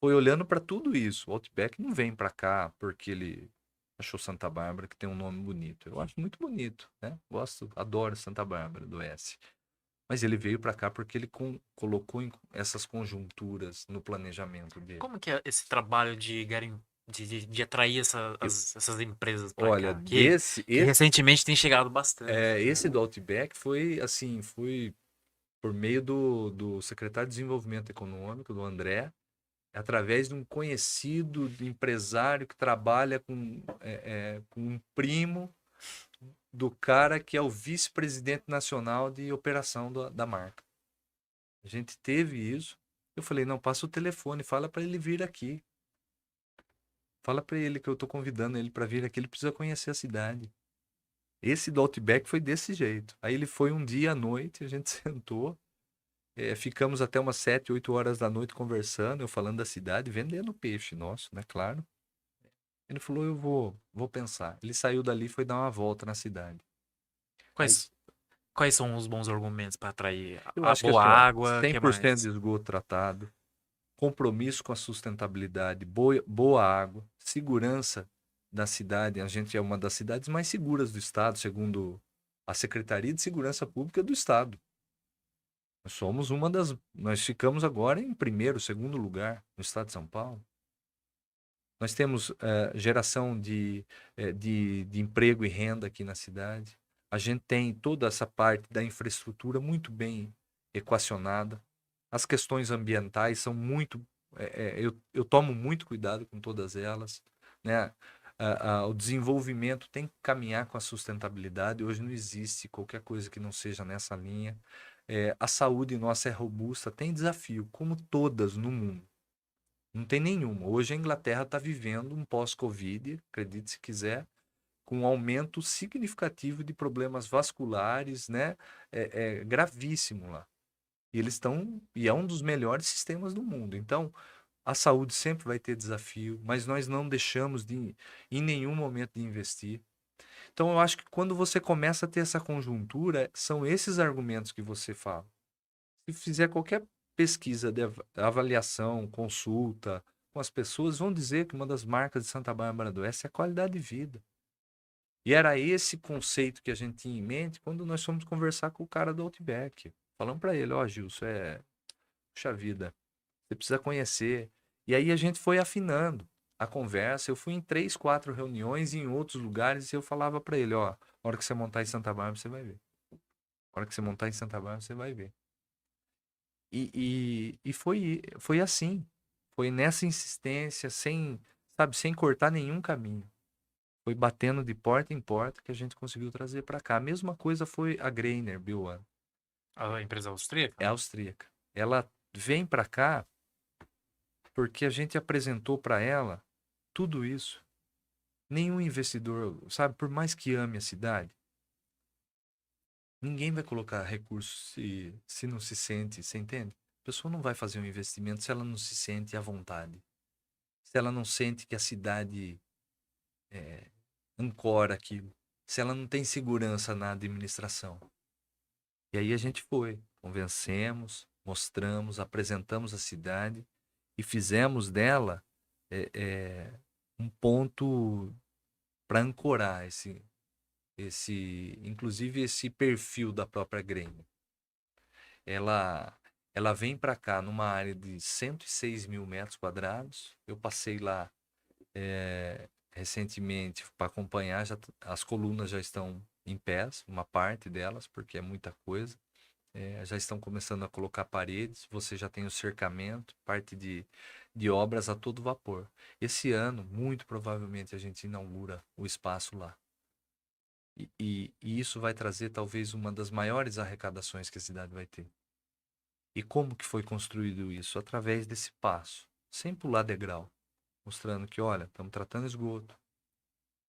Foi olhando para tudo isso. O Outback não vem para cá porque ele achou Santa Bárbara que tem um nome bonito. Eu acho muito bonito, né? Gosto, adoro Santa Bárbara do Oeste. Mas ele veio para cá porque ele colocou essas conjunturas no planejamento dele. Como que é esse trabalho de atrair essas empresas para Olha, cá? Que recentemente tem chegado bastante. esse do Outback foi assim, foi por meio do secretário de Desenvolvimento Econômico, do André, através de um conhecido empresário que trabalha com um primo do cara que é o vice-presidente nacional de operação da marca. A gente teve isso. Eu falei, não, passa o telefone, fala para ele vir aqui. Fala para ele que eu tô convidando ele para vir aqui, ele precisa conhecer a cidade. Esse do Outback foi desse jeito. Aí ele foi um dia à noite, a gente sentou, ficamos até umas 7, 8 horas da noite conversando, eu falando da cidade, vendendo peixe nosso, né? Claro. Ele falou, eu vou pensar. Ele saiu dali e foi dar uma volta na cidade. Quais são os bons argumentos para atrair Eu a acho que boa assim, ó, água? Que 100% mais? de esgoto tratado, compromisso com a sustentabilidade, boa água, segurança da cidade. A gente é uma das cidades mais seguras do estado, segundo a Secretaria de Segurança Pública do Estado. Nós ficamos agora em primeiro, segundo lugar no estado de São Paulo. Nós temos geração de emprego e renda aqui na cidade. A gente tem toda essa parte da infraestrutura muito bem equacionada. As questões ambientais são muito. Eu tomo muito cuidado com todas elas, né? O desenvolvimento tem que caminhar com a sustentabilidade. Hoje não existe qualquer coisa que não seja nessa linha. A saúde nossa é robusta, tem desafio, como todas no mundo. Não tem nenhuma. Hoje a Inglaterra está vivendo um pós-Covid, acredite se quiser, com um aumento significativo de problemas vasculares, né? Gravíssimo lá. E eles estão, e é um dos melhores sistemas do mundo. Então, a saúde sempre vai ter desafio, mas nós não deixamos em nenhum momento de investir. Então, eu acho que quando você começa a ter essa conjuntura, são esses argumentos que você fala. Se fizer qualquer pesquisa de avaliação, consulta com as pessoas, vão dizer que uma das marcas de Santa Bárbara do Oeste é a qualidade de vida. E era esse conceito que a gente tinha em mente quando nós fomos conversar com o cara do Outback. Falamos para ele, ó, Gilson, puxa vida, você precisa conhecer. E aí a gente foi afinando a conversa. Eu fui em 3, 4 reuniões e em outros lugares e eu falava para ele, ó, a hora que você montar em Santa Bárbara, você vai ver. A hora que você montar em Santa Bárbara, você vai ver. E foi assim. Foi nessa insistência, sabe, sem cortar nenhum caminho. Foi batendo de porta em porta que a gente conseguiu trazer para cá. A mesma coisa foi a Greiner Bioan, A empresa austríaca, é né? austríaca. Ela vem para cá porque a gente apresentou para ela tudo isso. Nenhum investidor, sabe, por mais que ame a cidade, ninguém vai colocar recursos se não se sente, você entende? A pessoa não vai fazer um investimento se ela não se sente à vontade. Se ela não sente que a cidade ancora aquilo. Se ela não tem segurança na administração. E aí a gente foi, convencemos, mostramos, apresentamos a cidade e fizemos dela um ponto para ancorar inclusive esse perfil da própria Grêmio. Ela, ela vem para cá numa área de 106 mil metros quadrados. Eu passei lá recentemente para acompanhar, as colunas já estão em pés, uma parte delas, porque é muita coisa. Já estão começando a colocar paredes, você já tem o cercamento, parte de obras a todo vapor. Esse ano, muito provavelmente, a gente inaugura o espaço lá. E isso vai trazer talvez uma das maiores arrecadações que a cidade vai ter. E como que foi construído isso? Através desse passo, sem pular degrau, mostrando que, olha, estamos tratando esgoto,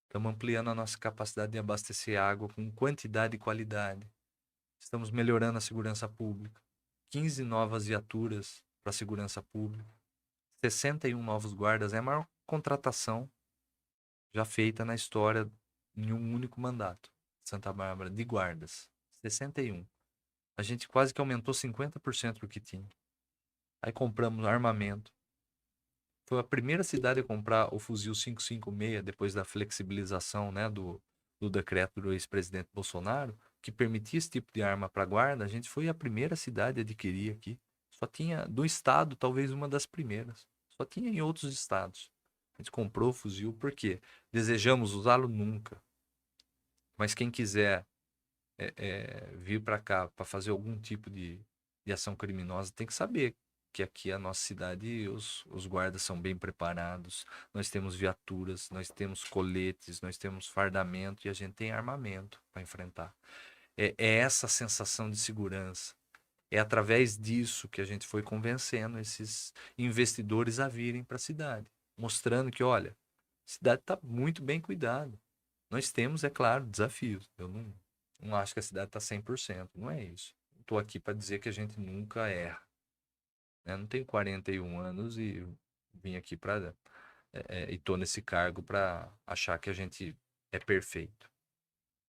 estamos ampliando a nossa capacidade de abastecer água com quantidade e qualidade. Estamos melhorando a segurança pública. 15 novas viaturas para a segurança pública. 61 novos guardas. É a maior contratação já feita na história em um único mandato. Santa Bárbara, de guardas. 61. A gente quase que aumentou 50% do que tinha. Aí compramos armamento. Foi a primeira cidade a comprar o fuzil 556 depois da flexibilização, né, do decreto do ex-presidente Bolsonaro, que permitia esse tipo de arma para guarda. A gente foi a primeira cidade a adquirir aqui. Só tinha do estado, talvez uma das primeiras. Só tinha em outros estados. A gente comprou o fuzil porque desejamos usá-lo nunca. Mas quem quiser vir para cá para fazer algum tipo de ação criminosa tem que saber que aqui a nossa cidade, os guardas são bem preparados, nós temos viaturas, nós temos coletes, nós temos fardamento e a gente tem armamento para enfrentar. É essa sensação de segurança. É através disso que a gente foi convencendo esses investidores a virem para a cidade, mostrando que, olha, a cidade está muito bem cuidada. Nós temos, é claro, desafios. Eu não acho que a cidade está 100%, não é isso. Estou aqui para dizer que a gente nunca erra. Né? Não tenho 41 anos e vim aqui para e estou nesse cargo para achar que a gente é perfeito.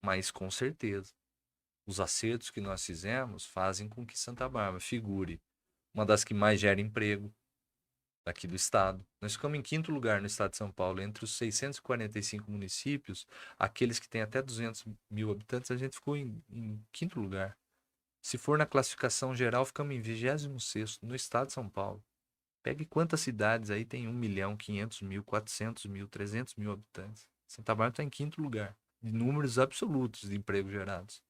Mas com certeza, os acertos que nós fizemos fazem com que Santa Bárbara figure uma das que mais gera emprego aqui do estado. Nós ficamos em quinto lugar no estado de São Paulo. Entre os 645 municípios, aqueles que têm até 200 mil habitantes, a gente ficou em quinto lugar. Se for na classificação geral, ficamos em 26º no estado de São Paulo. Pegue quantas cidades aí tem 1.000.000, 500.000, 400.000, 300.000 habitantes. Santa Bárbara está em quinto lugar, de números absolutos de empregos gerados.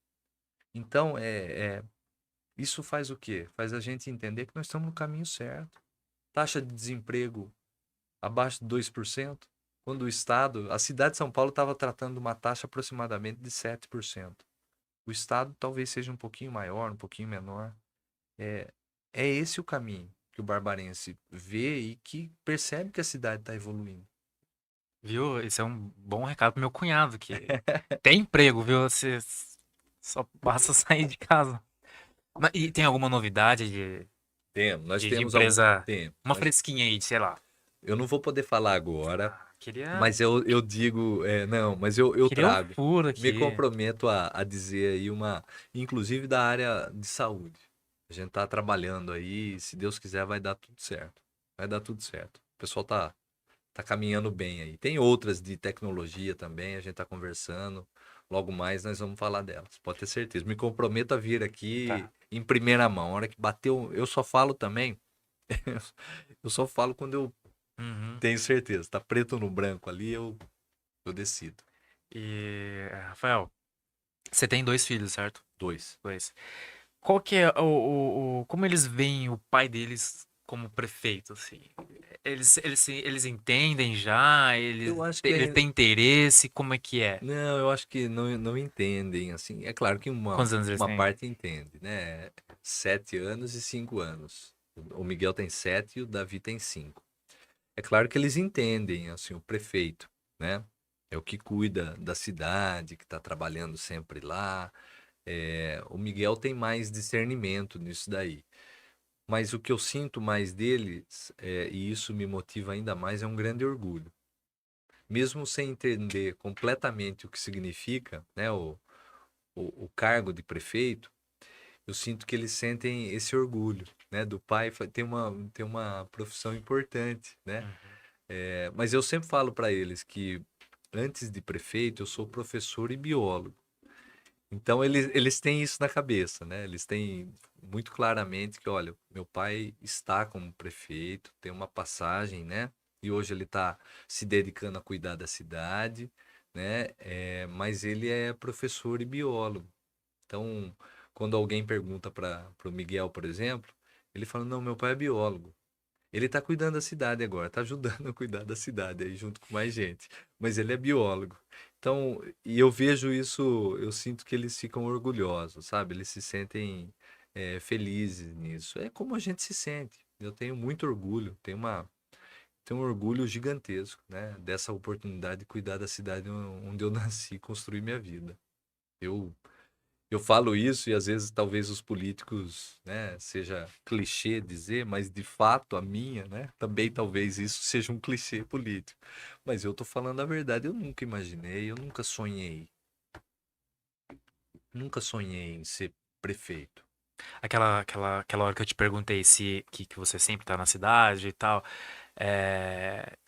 Então, isso faz o quê? Faz a gente entender que nós estamos no caminho certo. Taxa de desemprego abaixo de 2%, quando o Estado, a cidade de São Paulo estava tratando uma taxa aproximadamente de 7%. O Estado talvez seja um pouquinho maior, um pouquinho menor. É, é esse o caminho que o barbarense vê e que percebe que a cidade está evoluindo. Viu? Esse é um bom recado pro meu cunhado, que tem emprego, viu? Você só basta sair de casa. E tem alguma novidade Temos, nós de temos algum empresa, tempo. uma fresquinha aí, sei lá. Eu não vou poder falar agora, Queria, mas eu digo, não, mas eu queria um trago. furo Me aqui. comprometo a dizer aí inclusive da área de saúde. A gente tá trabalhando aí, se Deus quiser vai dar tudo certo. Vai dar tudo certo. O pessoal tá caminhando bem aí. Tem outras de tecnologia também, a gente tá conversando. Logo mais nós vamos falar delas, pode ter certeza. Me comprometo a vir aqui Tá. em primeira mão. A hora que bateu, eu só falo também. Eu só falo quando eu Uhum. tenho certeza. Tá preto no branco ali, eu decido. E, Rafael, você tem dois filhos, certo? Dois. Dois. Qual que é como eles veem o pai deles como prefeito, assim? Eles entendem já? Eu acho que Eles têm interesse? Como é que é? não, eu acho que não entendem, assim. É claro que Quantos anos eles uma têm? parte entende, né? 7 anos e 5 anos. O Miguel tem 7 e o Davi tem 5. É claro que eles entendem, assim, o prefeito, né? É o que cuida da cidade, que está trabalhando sempre lá. O Miguel tem mais discernimento nisso daí. Mas o que eu sinto mais deles, e isso me motiva ainda mais, é um grande orgulho. Mesmo sem entender completamente o que significa, né, o cargo de prefeito, eu sinto que eles sentem esse orgulho, né, do pai tem uma profissão importante, né? Uhum. Mas eu sempre falo para eles que antes de prefeito eu sou professor e biólogo. Então eles têm isso na cabeça, né? Eles têm muito claramente que, olha, meu pai está como prefeito, tem uma passagem, né? E hoje ele está se dedicando a cuidar da cidade, né? Mas ele é professor e biólogo. Então, quando alguém pergunta para o Miguel, por exemplo, ele fala: não, meu pai é biólogo. Ele está cuidando da cidade agora, está ajudando a cuidar da cidade aí junto com mais gente. Mas ele é biólogo. Então, e eu vejo isso, eu sinto que eles ficam orgulhosos, sabe? Eles se sentem felizes nisso. É como a gente se sente. Eu tenho muito orgulho, tenho um orgulho gigantesco, né? Dessa oportunidade de cuidar da cidade onde eu nasci, e construir minha vida. Eu eu falo isso e às vezes talvez os políticos, né, seja clichê dizer, mas de fato a minha, né, também talvez isso seja um clichê político. Mas eu tô falando a verdade, eu nunca imaginei, eu nunca sonhei em ser prefeito. Aquela hora que eu te perguntei se que você sempre tá na cidade e tal.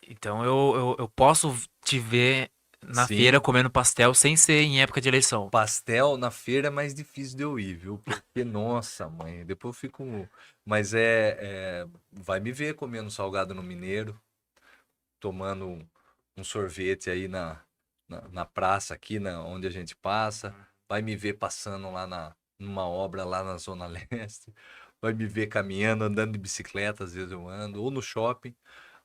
Então eu posso te ver na feira Sim, comendo pastel sem ser em época de eleição. pastel na feira é mais difícil de eu ir, viu? Porque, nossa, mãe, depois eu fico. Mas vai me ver comendo salgado no Mineiro, tomando um sorvete aí na praça aqui, onde a gente passa. Vai me ver passando lá numa obra lá na Zona Leste. Vai me ver caminhando, andando de bicicleta, às vezes eu ando, ou no shopping.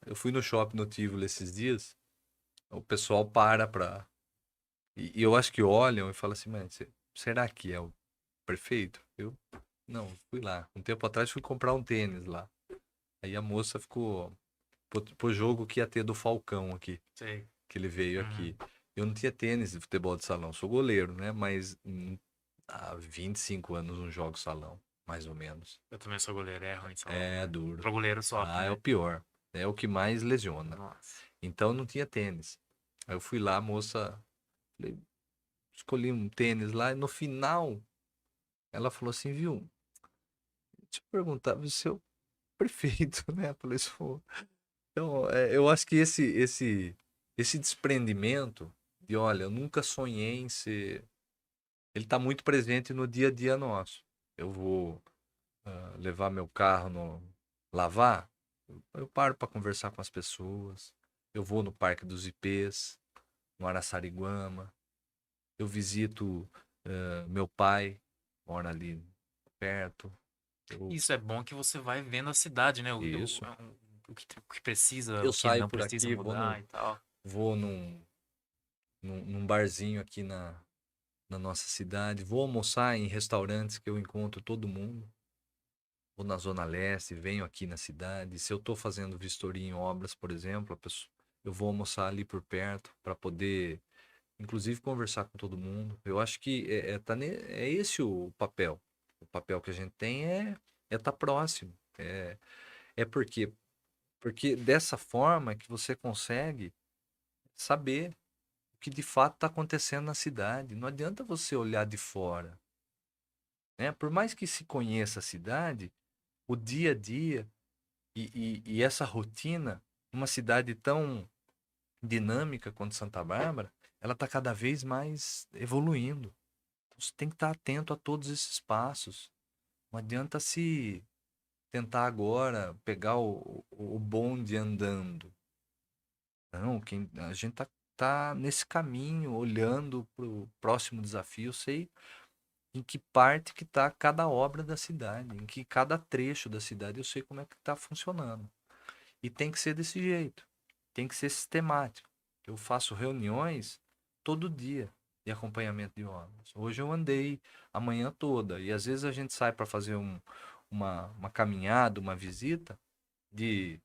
Eu fui no shopping no Tivoli esses dias. O pessoal para pra. E eu acho que olham e falam assim, mas será que é o prefeito? Eu não, fui lá. Um tempo atrás fui comprar um tênis lá. Aí a moça ficou pro jogo que ia ter do Falcão aqui, Sei. que ele veio Uhum. aqui. Eu não tinha tênis de futebol de salão, sou goleiro, né? Mas há 25 anos não jogo salão, mais ou menos. Eu também sou goleiro, é ruim salão. É duro. Pro goleiro sofre, Ah, é o né? pior. É o que mais lesiona. Nossa. Então não tinha tênis. Aí eu fui lá, a moça, falei, escolhi um tênis lá e no final ela falou assim, viu? Deixa eu perguntar, você é o prefeito, né? Eu falei, sou. Então, eu acho que esse desprendimento de, olha, eu nunca sonhei em ser. Ele está muito presente no dia a dia nosso. eu vou levar meu carro no lavar, eu paro para conversar com as pessoas. Eu vou no Parque dos Ipês, no Araçariguama. Eu visito meu pai, mora ali perto. Eu, Isso é bom que você vai vendo a cidade, né? isso. O que precisa, Eu o que saio não por precisa aqui, mudar e tal. vou num barzinho aqui na nossa cidade. Vou almoçar em restaurantes que eu encontro todo mundo. Vou na Zona Leste, venho aqui na cidade. Se eu estou fazendo vistoria em obras, por exemplo, eu vou almoçar ali por perto para poder, inclusive, conversar com todo mundo. Eu acho que é esse o papel. O papel que a gente tem é estar próximo. É porque dessa forma é que você consegue saber o que de fato está acontecendo na cidade. Não adianta você olhar de fora, né? Por mais que se conheça a cidade, o dia a dia e essa rotina, uma cidade tão dinâmica quanto Santa Bárbara, ela está cada vez mais evoluindo. Então, você tem que estar atento a todos esses passos. Não adianta se tentar agora pegar o bonde andando. Não, a gente tá nesse caminho, olhando para o próximo desafio. Eu sei em que parte que está cada obra da cidade, em que cada trecho da cidade eu sei como é que está funcionando. E tem que ser desse jeito, tem que ser sistemático. Eu faço reuniões todo dia de acompanhamento de obras. Hoje eu andei a manhã toda e às vezes a gente sai para fazer uma caminhada, uma visita de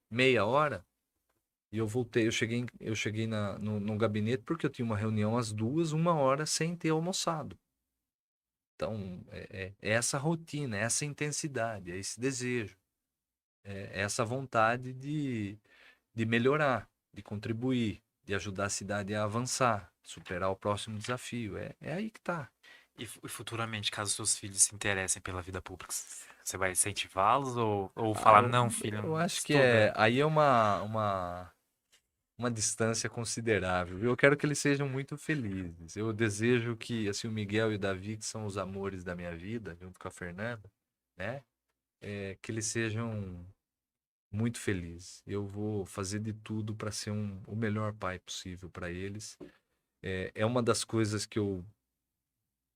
meia hora e eu voltei, eu cheguei no gabinete porque eu tinha uma reunião às 2, uma hora sem ter almoçado. Então, é essa rotina, é essa intensidade, é esse desejo, é essa vontade de melhorar, de contribuir, de ajudar a cidade a avançar, superar o próximo desafio. É aí que tá. E futuramente, caso seus filhos se interessem pela vida pública, você vai incentivá-los ou Ah, falar, não, filho, eu acho que estuda? aí é uma distância considerável. Eu quero que eles sejam muito felizes. Eu desejo que assim o Miguel e o Davi, que são os amores da minha vida, junto com a Fernanda, né? Que eles sejam muito felizes. Eu vou fazer de tudo para ser o melhor pai possível para eles. É uma das coisas que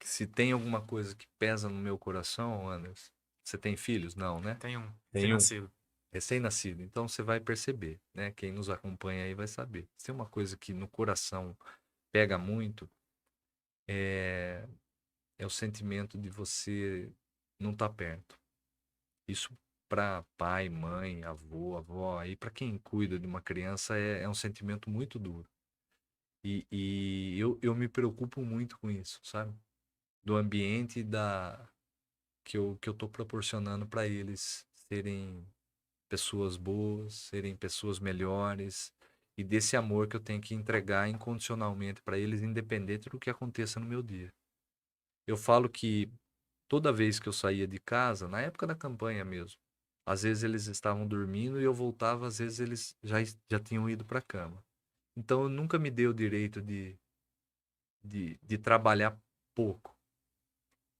se tem alguma coisa que pesa no meu coração, Anderson. Você tem filhos? Não, né? Tem um Tem um recém-nascido. recém-nascido. Então você vai perceber, né? Quem nos acompanha aí vai saber. Se tem uma coisa que no coração pega muito, é, é o sentimento de você não estar perto. Isso para pai, mãe, avô, avó, aí para quem cuida de uma criança é um sentimento muito duro. E eu me preocupo muito com isso, sabe? Do ambiente que eu tô proporcionando para eles serem pessoas boas, serem pessoas melhores e desse amor que eu tenho que entregar incondicionalmente para eles, independente do que aconteça no meu dia. Eu falo que toda vez que eu saía de casa, na época da campanha mesmo, às vezes eles estavam dormindo e eu voltava, às vezes eles já tinham ido para a cama. Então eu nunca me dei o direito de trabalhar pouco,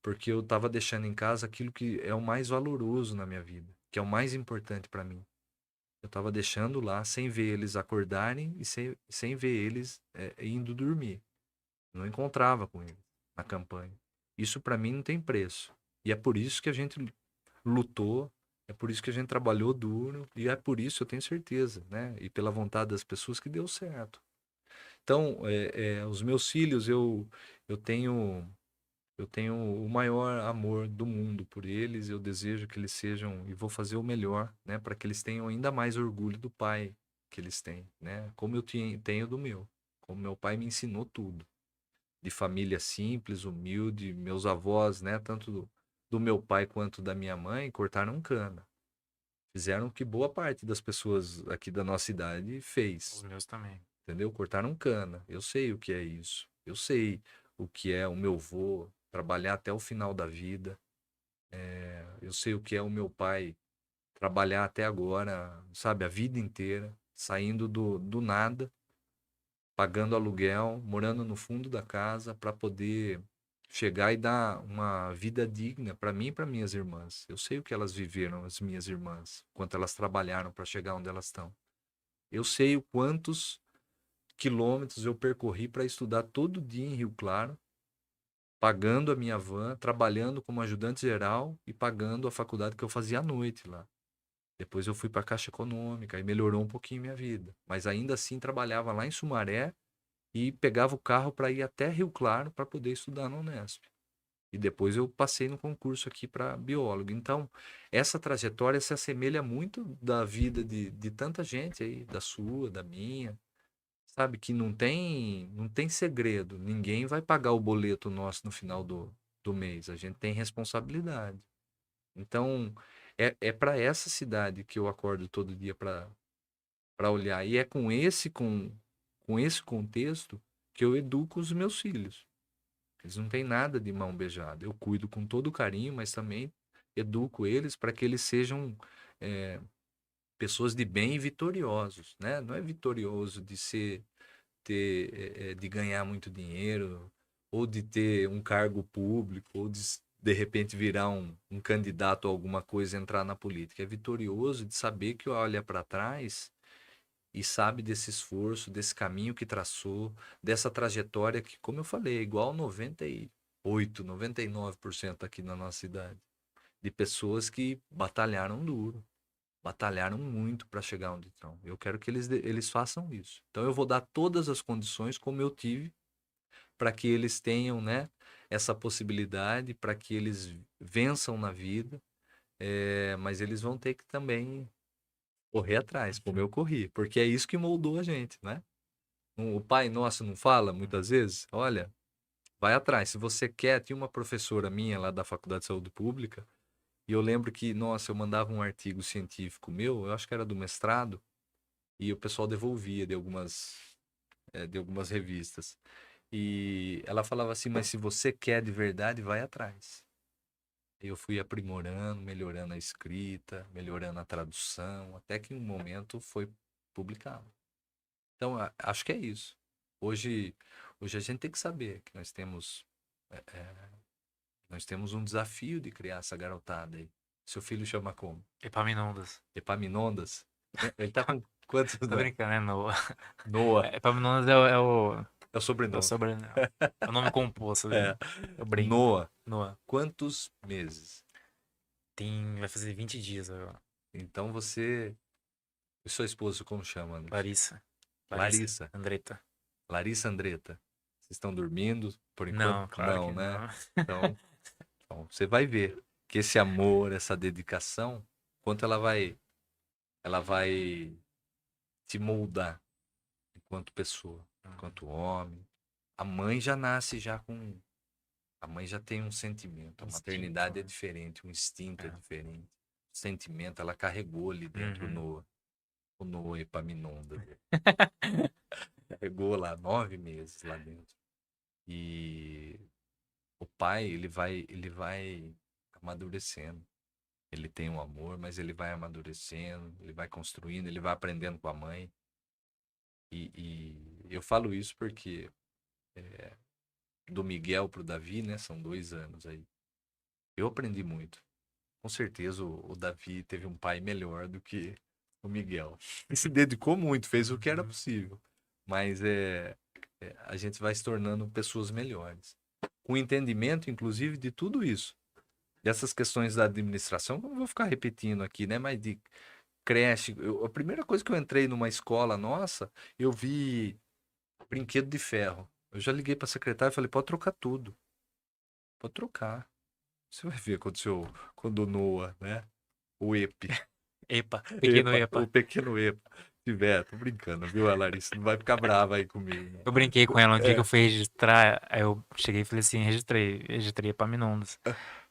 porque eu estava deixando em casa aquilo que é o mais valoroso na minha vida, que é o mais importante para mim. Eu estava deixando lá sem ver eles acordarem e sem ver eles indo dormir. Não encontrava com eles na campanha. Isso para mim não tem preço. E é por isso que a gente lutou, é por isso que a gente trabalhou duro e é por isso eu tenho certeza, né? E pela vontade das pessoas que deu certo. Então, os meus filhos, eu tenho eu tenho o maior amor do mundo por eles. Eu desejo que eles sejam e vou fazer o melhor, né, para que eles tenham ainda mais orgulho do pai que eles têm, né? Como eu tenho do meu. Como meu pai me ensinou tudo, de família simples, humilde, meus avós, né, tanto do meu pai quanto da minha mãe, cortaram cana. Fizeram o que boa parte das pessoas aqui da nossa idade Os fez, meus também. entendeu? Cortaram cana. Eu sei o que é isso. Eu sei o que é o meu vô trabalhar até o final da vida. Eu sei o que é o meu pai trabalhar até agora, sabe, a vida inteira, saindo do nada, pagando aluguel, morando no fundo da casa para poder chegar e dar uma vida digna para mim e para minhas irmãs. Eu sei o que elas viveram, as minhas irmãs, quanto elas trabalharam para chegar onde elas estão. Eu sei o quantos quilômetros eu percorri para estudar todo dia em Rio Claro, pagando a minha van, trabalhando como ajudante geral e pagando a faculdade que eu fazia à noite lá. Depois eu fui para a Caixa Econômica e melhorou um pouquinho minha vida. Mas ainda assim trabalhava lá em Sumaré e pegava o carro para ir até Rio Claro para poder estudar na Unesp. E depois eu passei no concurso aqui para biólogo. Então, essa trajetória se assemelha muito da vida de tanta gente aí, da sua, da minha. Sabe que não tem segredo. Ninguém vai pagar o boleto nosso no final do mês. A gente tem responsabilidade. Então, é para essa cidade que eu acordo todo dia para olhar. E é com esse contexto que eu educo os meus filhos. Eles não têm nada de mão beijada. Eu cuido com todo carinho, mas também educo eles para que eles sejam é, pessoas de bem e vitoriosos, né? Não é vitorioso de de ganhar muito dinheiro, ou de ter um cargo público, ou de repente virar um candidato a alguma coisa, entrar na política. É vitorioso de saber que olha para trás e sabe desse esforço, desse caminho que traçou, dessa trajetória que, como eu falei, é igual 98, 99% aqui na nossa cidade, de pessoas que batalharam duro, batalharam muito para chegar onde estão. Eu quero que eles façam isso. Então eu vou dar todas as condições como eu tive para que eles tenham, né, essa possibilidade, para que eles vençam na vida, mas eles vão ter que também correr atrás, como eu corri, porque é isso que moldou a gente, né? O Pai Nosso não fala muitas vezes? Olha, vai atrás. Se você quer, tinha uma professora minha lá da Faculdade de Saúde Pública, e eu lembro que, nossa, eu mandava um artigo científico meu, eu acho que era do mestrado, e o pessoal devolvia de algumas revistas. E ela falava assim, mas se você quer de verdade, vai atrás. Eu fui aprimorando, melhorando a escrita, melhorando a tradução, até que um momento foi publicado. Então, acho que é isso. Hoje, hoje a gente tem que saber que nós temos um desafio de criar essa garotada aí. Seu filho chama como? Epaminondas. Epaminondas? Ele tá com quantos Tô anos? brincando, é Noah. Noah, Epaminondas é o é o sobrenome. sobrenome. É o nome composto dele. É. Eu brinco. Noah, Noah. quantos meses? Vai fazer 20 dias agora. Então você. E sua esposa, como chama, né? Larissa. Larissa. Larissa. Andretta. Larissa Andretta. Vocês estão dormindo? Por enquanto, Não, claro não, que né? não. Então, você vai ver que esse amor, essa dedicação, quanto ela vai te moldar enquanto pessoa, enquanto homem. A mãe já nasce já com. A mãe já tem um sentimento. A Instinto, maternidade é né? diferente, o instinto é É. diferente. O sentimento, ela carregou ali dentro Uhum. no Epaminondas. Carregou lá 9 meses lá dentro. E o pai, ele vai amadurecendo. Ele tem um amor, mas ele vai amadurecendo, ele vai construindo, ele vai aprendendo com a mãe. E eu falo isso porque do Miguel pro Davi, né? São 2 anos aí. Eu aprendi muito. Com certeza o Davi teve um pai melhor do que o Miguel. E se dedicou muito, fez o que era Uhum. possível. Mas a gente vai se tornando pessoas melhores. Com entendimento, inclusive, de tudo isso. Dessas questões da administração, eu não vou ficar repetindo aqui, né? Mas de creche. A primeira coisa que eu entrei numa escola nossa, eu vi brinquedo de ferro. Eu já liguei para a secretária e falei, pode trocar tudo. Pode trocar. Você vai ver o que aconteceu quando o Noah, né? O EPI. Epa, pequeno Epa, o Epa. pequeno Epa. Tiver, tô brincando, viu, a Larissa? Não vai ficar brava aí comigo, não. Eu brinquei com ela no dia que eu É, fui registrar. Aí eu cheguei e falei assim: registrei Epaminondas.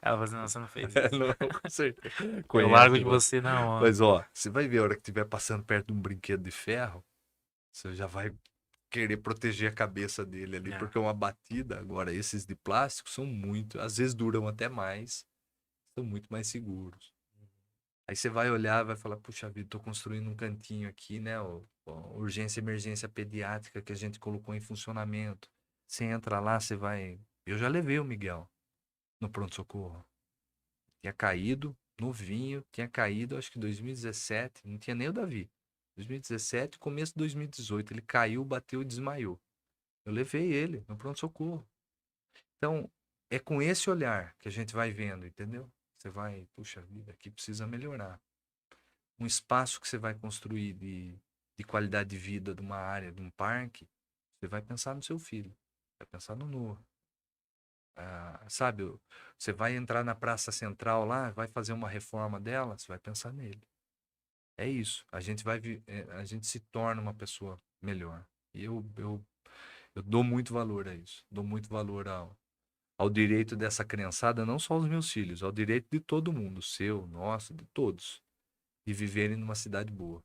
Ela falou assim: não, você não fez isso. não, com certeza. Eu largo Conhece de você. você na hora. Mas, ó, você vai ver a hora que estiver passando perto de um brinquedo de ferro, você já vai querer proteger a cabeça dele ali, É. porque uma batida, agora, esses de plástico são muito, às vezes duram até mais, são muito mais seguros. Aí você vai olhar e vai falar, puxa vida, tô construindo um cantinho aqui, né? Urgência e emergência pediátrica que a gente colocou em funcionamento. Você entra lá, você vai Eu já levei o Miguel no pronto-socorro. Tinha caído, novinho, tinha caído, acho que em 2017, não tinha nem o Davi. 2017, começo de 2018, ele caiu, bateu e desmaiou. Eu levei ele no pronto-socorro. Então, é com esse olhar que a gente vai vendo, entendeu? Você vai, puxa vida, aqui precisa melhorar. Um espaço que você vai construir de qualidade de vida de uma área, de um parque, você vai pensar no seu filho, vai pensar no Noah. Sabe, você vai entrar na Praça Central lá, vai fazer uma reforma dela, você vai pensar nele. É isso. A gente se torna uma pessoa melhor. E eu dou muito valor a isso. Dou muito valor ao direito dessa criançada, não só os meus filhos, ao direito de todo mundo, seu, nosso, de todos, de viverem numa cidade boa,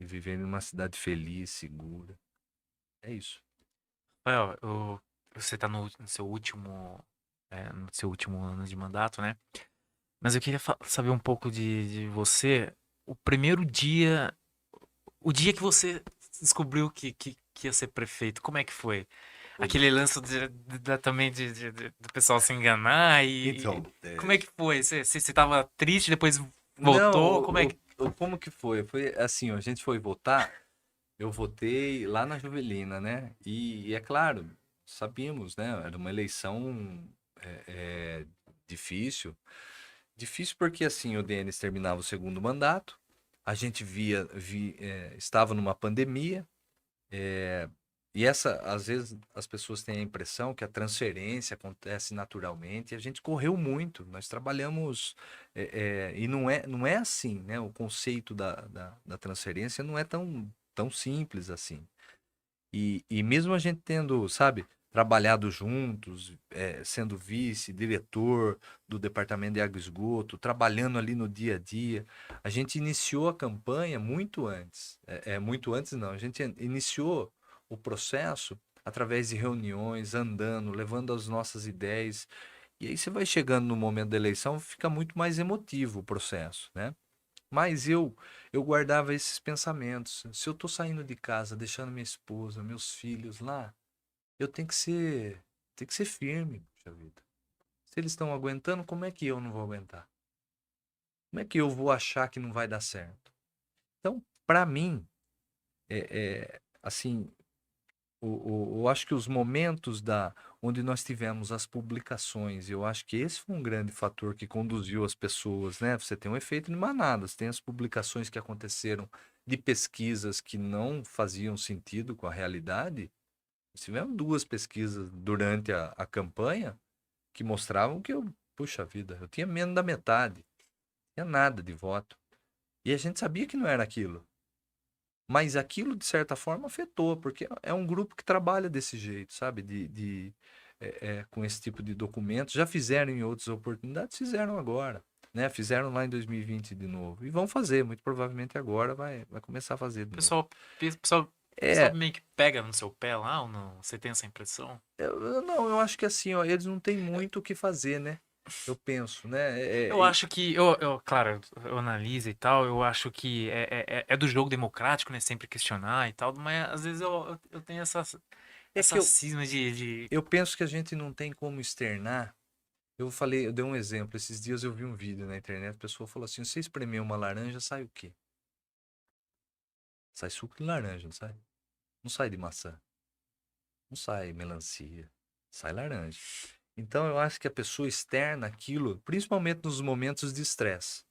de viverem numa cidade feliz, segura. É isso. Rafael, você tá no seu último ano de mandato, né? Mas eu queria saber um pouco de você. O primeiro dia, o dia que você descobriu que ia ser prefeito, como é que foi? Aquele lance também do pessoal se enganar Então, como é que foi? Você tava triste, depois não, voltou? Como é que... como que foi? Foi assim, ó, a gente foi votar, eu votei lá na Jovelina, né? E é claro, sabíamos, né? Era uma eleição difícil. Difícil porque assim, o Denis terminava o segundo mandato, a gente estava numa pandemia, e às vezes as pessoas têm a impressão que a transferência acontece naturalmente, e a gente correu muito, nós trabalhamos, e não é assim, né? O conceito da transferência não é tão simples assim. E mesmo a gente tendo, sabe, trabalhado juntos, sendo vice, diretor do Departamento de Água e Esgoto, trabalhando ali no dia a dia, a gente iniciou a campanha muito antes. Muito antes não, a gente iniciou o processo através de reuniões, andando, levando as nossas ideias. E aí você vai chegando no momento da eleição, fica muito mais emotivo o processo, né? Mas eu guardava esses pensamentos. Se eu tô saindo de casa, deixando minha esposa, meus filhos lá, eu tenho que ser firme, puxa vida. Se eles estão aguentando, como é que eu não vou aguentar? Como é que eu vou achar que não vai dar certo? Então, para mim, assim, eu acho que os momentos onde nós tivemos as publicações, eu acho que esse foi um grande fator que conduziu as pessoas, né? Você tem um efeito de manada, você tem as publicações que aconteceram de pesquisas que não faziam sentido com a realidade. Nós tivemos duas pesquisas durante a campanha que mostravam que puxa vida, eu tinha menos da metade, não tinha nada de voto. E a gente sabia que não era aquilo. Mas aquilo, de certa forma, afetou, porque é um grupo que trabalha desse jeito, sabe? Com esse tipo de documentos. Já fizeram em outras oportunidades, fizeram agora. Né? Fizeram lá em 2020 de novo. E vão fazer, muito provavelmente agora vai começar a fazer O de novo. pessoal É, meio que pega no seu pé lá ou não? Você tem essa impressão? não, eu acho que assim, ó, eles não têm muito o que fazer, né? Eu penso, né? Eu acho que, claro, eu analiso e tal, eu acho que é do jogo democrático, né? Sempre questionar e tal, mas às vezes eu tenho É que essa cisma de... eu penso que a gente não tem como externar. Eu dei um exemplo. Esses dias eu vi um vídeo na internet, a pessoa falou assim: você espremer uma laranja, sai o quê? Sai suco de laranja, não sai? Não sai de maçã, não sai melancia, sai laranja. Então eu acho que a pessoa externa aquilo, principalmente nos momentos de estresse.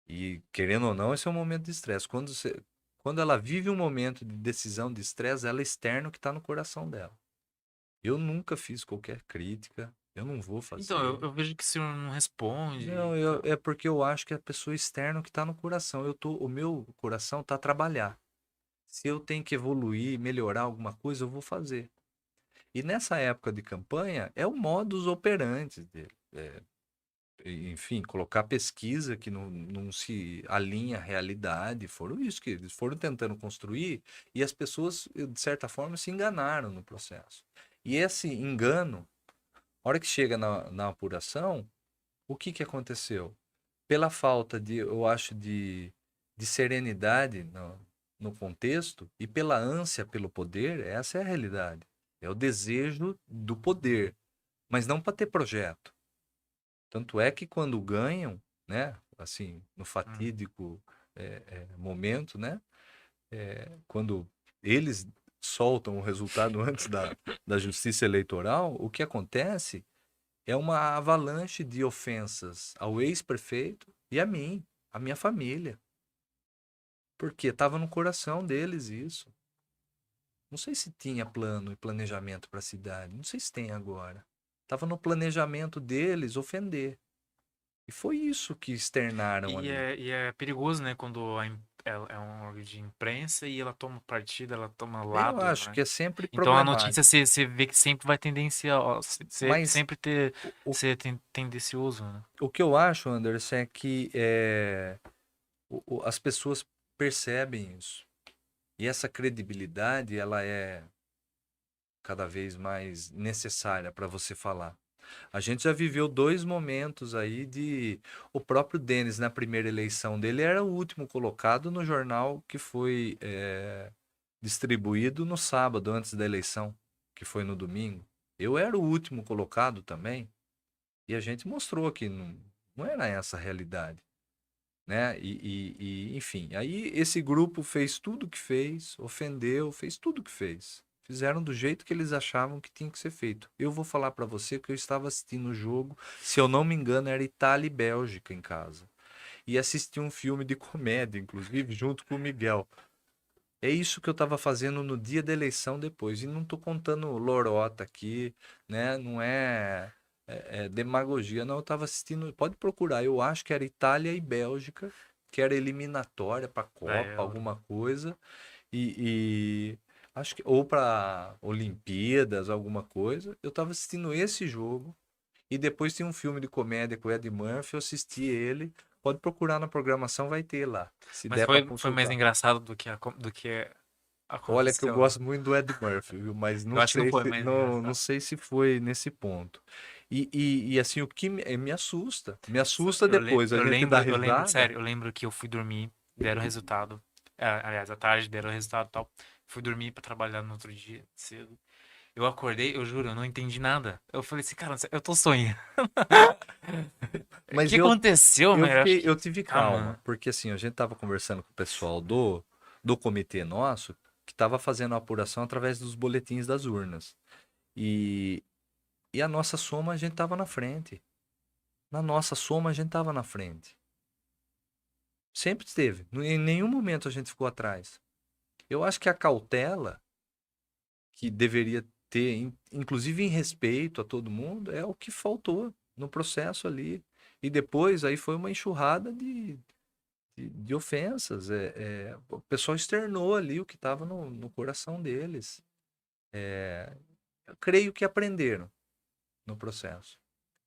E querendo ou não, esse é um momento de estresse. Quando ela vive um momento de decisão de estresse, ela externa o que está no coração dela. Eu nunca fiz qualquer crítica, eu não vou Então, fazer. eu vejo que o senhor não responde e Não, tal. é porque eu acho que a pessoa externa o que está no coração. O meu coração está a trabalhar. Se eu tenho que evoluir, melhorar alguma coisa, eu vou fazer. E nessa época de campanha, é o modus operandi dele. Enfim, colocar pesquisa que não se alinha à realidade. Foram isso que eles foram tentando construir e as pessoas, de certa forma, se enganaram no processo. E esse engano, a hora que chega na apuração, o que que aconteceu? Pela falta eu acho, de serenidade no contexto e pela ânsia pelo poder, essa é a realidade. É o desejo do poder. mas não para ter projeto. Tanto é que quando ganham, né, assim, no Hum. fatídico momento, né, quando eles soltam o resultado antes da justiça eleitoral, o que acontece é uma avalanche de ofensas ao ex-prefeito e a mim, a minha família, porque estava no coração deles isso. Não sei se tinha plano e planejamento para a cidade, não sei se tem agora. Estava no planejamento deles ofender. E foi isso que externaram ali. E é perigoso, né, quando ela é um órgão de imprensa e ela toma partido, ela toma Eu lados, acho né? que é sempre Então a notícia problemático. você vê que sempre vai tendenciar, ó, Mas sempre ter o, o, ser tendencioso, né? o que eu acho, Anderson, é que as pessoas percebem isso. E essa credibilidade, ela é cada vez mais necessária para você falar. A gente já viveu dois momentos aí de. O próprio Denis, na primeira eleição dele, era o último colocado no jornal que foi distribuído no sábado, antes da eleição, que foi no domingo. Eu era o último colocado também, e a gente mostrou que não era essa a realidade. Né? Enfim, aí esse grupo fez tudo o que fez, ofendeu, fez tudo o que fez. Fizeram do jeito que eles achavam que tinha que ser feito. Eu vou falar para você que eu estava assistindo o jogo, se eu não me engano, era Itália e Bélgica em casa. E assisti um filme de comédia, inclusive, junto com o Miguel. É isso que eu estava fazendo no dia da eleição depois. E não estou contando lorota aqui, né? Não é demagogia, não. Eu estava assistindo. Pode procurar. Eu acho que era Itália e Bélgica, que era eliminatória para a Da Copa, Euro. alguma coisa. Acho que ou para Olimpíadas, alguma coisa. Eu estava assistindo esse jogo. E depois tem um filme de comédia com o Ed Murphy. Eu assisti ele. Pode procurar na programação, vai ter lá. Se Mas der para foi mais consultar. engraçado do que Olha que eu aconteceu, né? gosto muito do Ed Murphy, viu? Mas Eu acho que não foi mais não engraçado. sei se foi nesse ponto. Assim, o que me assusta depois, a gente dá Eu lembro, risada. sério, eu lembro que eu fui dormir, deram o resultado. Aliás, à tarde deram o resultado e tal. Fui dormir pra trabalhar no outro dia, cedo. Eu acordei, eu juro, eu não entendi nada. Eu falei assim, cara, eu tô sonhando. O que Mas aconteceu, mano? Eu acho eu que. tive Ah, calma, mano. porque assim, a gente tava conversando com o pessoal do comitê nosso, que tava fazendo a apuração através dos boletins das urnas. E, e a nossa soma a gente tava na frente. Na nossa soma a gente tava na frente. Sempre esteve. Em nenhum momento a gente ficou atrás. Eu acho que a cautela que deveria ter, inclusive em respeito a todo mundo, é o que faltou no processo ali. E depois aí foi uma enxurrada de ofensas. O pessoal externou ali o que estava no coração deles. Eu creio que aprenderam no processo.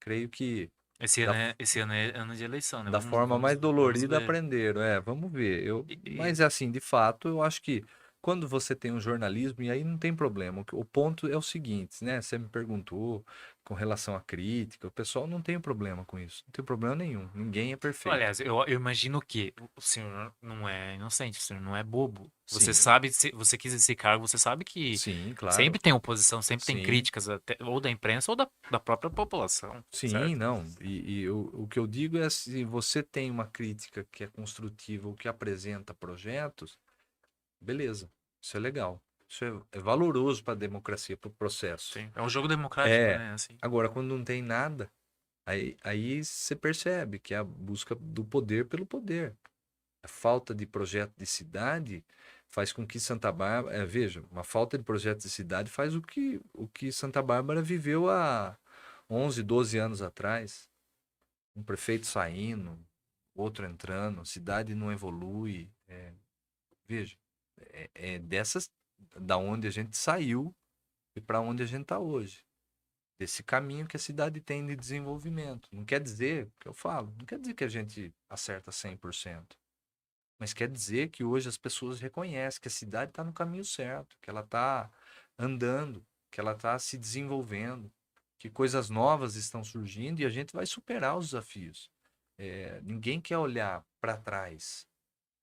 Creio que da, Esse ano é ano de eleição, né? da forma mais Vamos dolorida ver. aprenderam. Vamos ver. E, Mas assim, de fato, eu acho que quando você tem um jornalismo, e aí não tem problema. O ponto é o seguinte, né? Você me perguntou com relação à crítica, o pessoal não tem problema com isso. Não tem problema nenhum. Ninguém é perfeito. aliás, eu imagino que o senhor não é inocente, o senhor não é bobo. Você Sim, sabe, se você quis esse cargo, você sabe que sim, claro. sempre tem oposição, sempre tem Sim, críticas, ou da imprensa ou da própria população, sim, certo? não. O que eu digo é se você tem uma crítica que é construtiva ou que apresenta projetos, beleza. Isso é legal. Isso é valoroso para a democracia, para o processo. Sim. É um jogo democrático, É. né? Assim. Agora, quando não tem nada, aí você percebe que é a busca do poder pelo poder. A falta de projeto de cidade faz com que Santa Bárbara. Veja, uma falta de projeto de cidade faz o que Santa Bárbara viveu há 11, 12 anos atrás. Um prefeito saindo, outro entrando, a cidade não evolui. Veja, é dessas da onde a gente saiu e para onde a gente está hoje. Desse caminho que a cidade tem de desenvolvimento. Não quer dizer, que eu falo, não quer dizer que a gente acerta 100%, mas quer dizer que hoje as pessoas reconhecem que a cidade está no caminho certo, que ela está andando, que ela está se desenvolvendo, que coisas novas estão surgindo e a gente vai superar os desafios. Ninguém quer olhar para trás,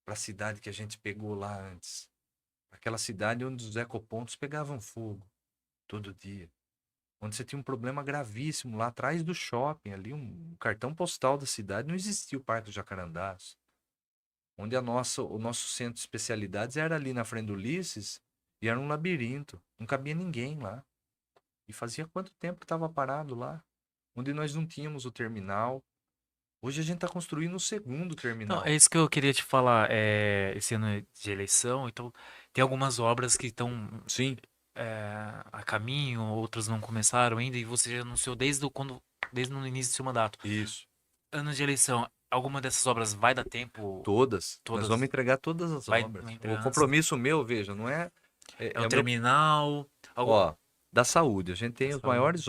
para a cidade que a gente pegou lá antes, aquela cidade onde os ecopontos pegavam fogo todo dia. onde você tinha um problema gravíssimo lá atrás do shopping, ali um cartão postal da cidade, não existia o Parque do Jacarandás, onde o nosso centro de especialidades era ali na frente do Ulisses e era um labirinto, não cabia ninguém lá. E fazia quanto tempo que estava parado lá, onde nós não tínhamos o terminal. Hoje a gente está construindo o segundo Não, é terminal. isso que eu queria te falar. Esse ano de eleição, então tem algumas obras que estão Sim, a caminho, outras não começaram ainda, e você já anunciou desde o início do seu mandato. isso. Ano de eleição, alguma dessas obras vai dar tempo? Todas. Nós vamos Todas entregar todas as vai obras. O entregar antes? compromisso meu, veja, não é. É É, um é o meu. terminal? Algo Ó, da saúde. A gente da tem os saúde? maiores.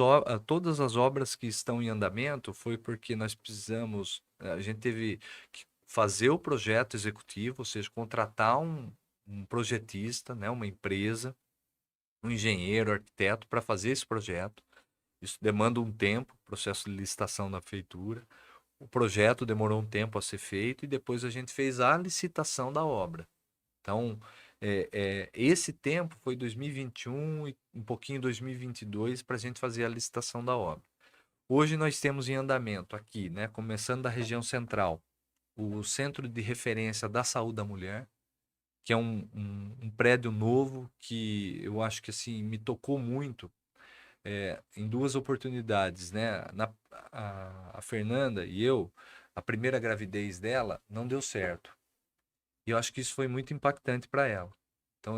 Todas as obras que estão em andamento foi porque nós precisamos. A gente teve que fazer o projeto executivo, ou seja, contratar um projetista, né, uma empresa, um engenheiro, arquiteto, para fazer esse projeto. Isso demanda um tempo, processo de licitação da prefeitura. O projeto demorou um tempo a ser feito e depois a gente fez a licitação da obra. Então, esse tempo foi 2021 e um pouquinho 2022 para a gente fazer a licitação da obra. Hoje nós temos em andamento aqui, né, começando da região central, o Centro de Referência da Saúde da Mulher, que é um prédio novo que eu acho que assim me tocou muito em duas oportunidades, né? A Fernanda e eu, a primeira gravidez dela não deu certo. E eu acho que isso foi muito impactante para ela. Então,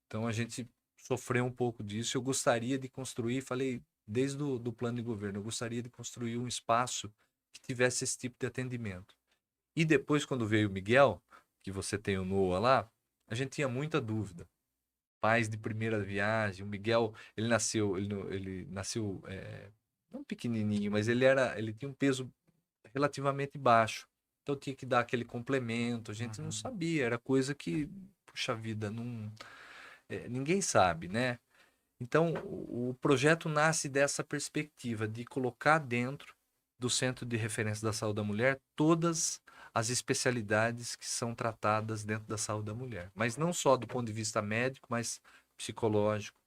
então a gente sofreu um pouco disso. Eu gostaria de construir, falei desde do plano de governo, eu gostaria de construir um espaço que tivesse esse tipo de atendimento. E depois, quando veio o Miguel, que você tem o Noah lá, a gente tinha muita dúvida. Pais de primeira viagem, o Miguel, ele nasceu não pequenininho, mas ele tinha um peso relativamente baixo. Então tinha que dar aquele complemento, a gente não Uhum. sabia, era coisa que, puxa vida, não, ninguém sabe, né? Então o projeto nasce dessa perspectiva de colocar dentro do Centro de Referência da Saúde da Mulher todas as especialidades que são tratadas dentro da saúde da mulher, mas não só do ponto de vista médico, mas psicológico,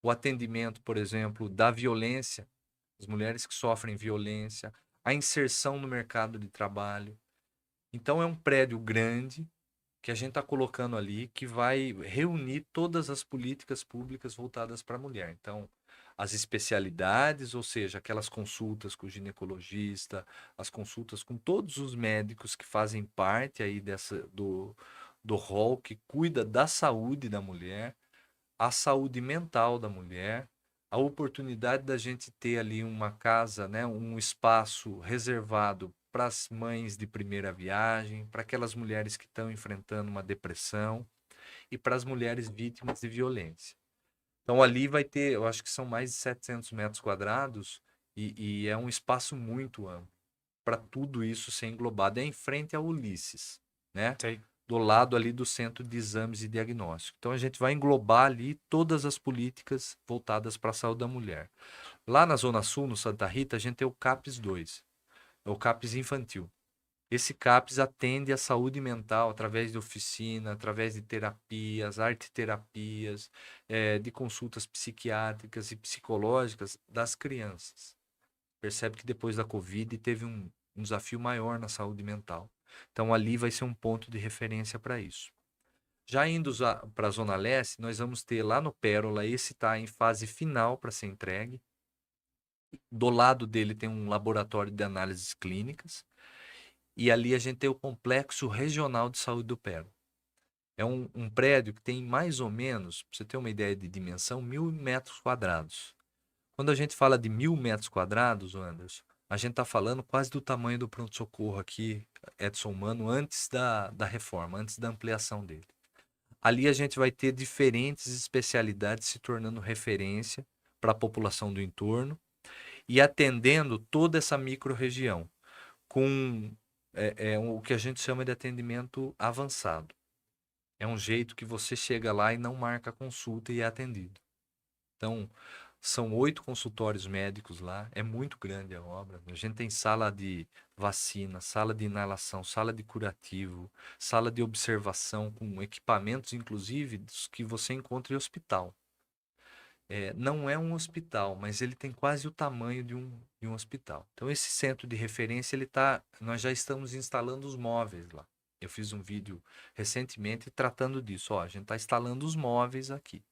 o atendimento, por exemplo, da violência, as mulheres que sofrem violência, a inserção no mercado de trabalho. Então é um prédio grande que a gente está colocando ali que vai reunir todas as políticas públicas voltadas para a mulher. Então, as especialidades, ou seja, aquelas consultas com o ginecologista, as consultas com todos os médicos que fazem parte aí do rol que cuida da saúde da mulher, a saúde mental da mulher, a oportunidade da gente ter ali uma casa, né, um espaço reservado para as mães de primeira viagem, para aquelas mulheres que estão enfrentando uma depressão e para as mulheres vítimas de violência. Então ali vai ter, eu acho que são mais de 700 metros quadrados e é um espaço muito amplo para tudo isso ser englobado. É em frente ao Ulisses, né? Sei. Do lado ali do Centro de Exames e Diagnóstico. Então a gente vai englobar ali todas as políticas voltadas para a saúde da mulher. Lá na Zona Sul, no Santa Rita, a gente tem o CAPS 2, é o CAPS infantil. Esse CAPS atende a saúde mental através de oficina, através de terapias, arte-terapias, de consultas psiquiátricas e psicológicas das crianças. Percebe que depois da Covid teve um desafio maior na saúde mental. Então ali vai ser um ponto de referência para isso. Já indo para a Zona Leste, nós vamos ter lá no Pérola, esse está em fase final para ser entregue. Do lado dele tem um laboratório de análises clínicas. E ali a gente tem o Complexo Regional de Saúde do Pérola. É um prédio que tem mais ou menos, para você ter uma ideia de dimensão, 1.000 metros quadrados. Quando a gente fala de 1.000 metros quadrados, Anderson, a gente está falando quase do tamanho do pronto-socorro aqui, Edson Mano, antes da reforma, antes da ampliação dele. Ali a gente vai ter diferentes especialidades se tornando referência para a população do entorno e atendendo toda essa micro-região com o que a gente chama de atendimento avançado. É um jeito que você chega lá e não marca consulta e é atendido. Então, são 8 consultórios médicos lá, é muito grande a obra. A gente tem sala de vacina, sala de inalação, sala de curativo, sala de observação com equipamentos, inclusive, dos que você encontra em hospital. não é um hospital, mas ele tem quase o tamanho de um hospital. Então, esse centro de referência, nós já estamos instalando os móveis lá. Eu fiz um vídeo recentemente tratando disso. Ó, a gente está instalando os móveis aqui.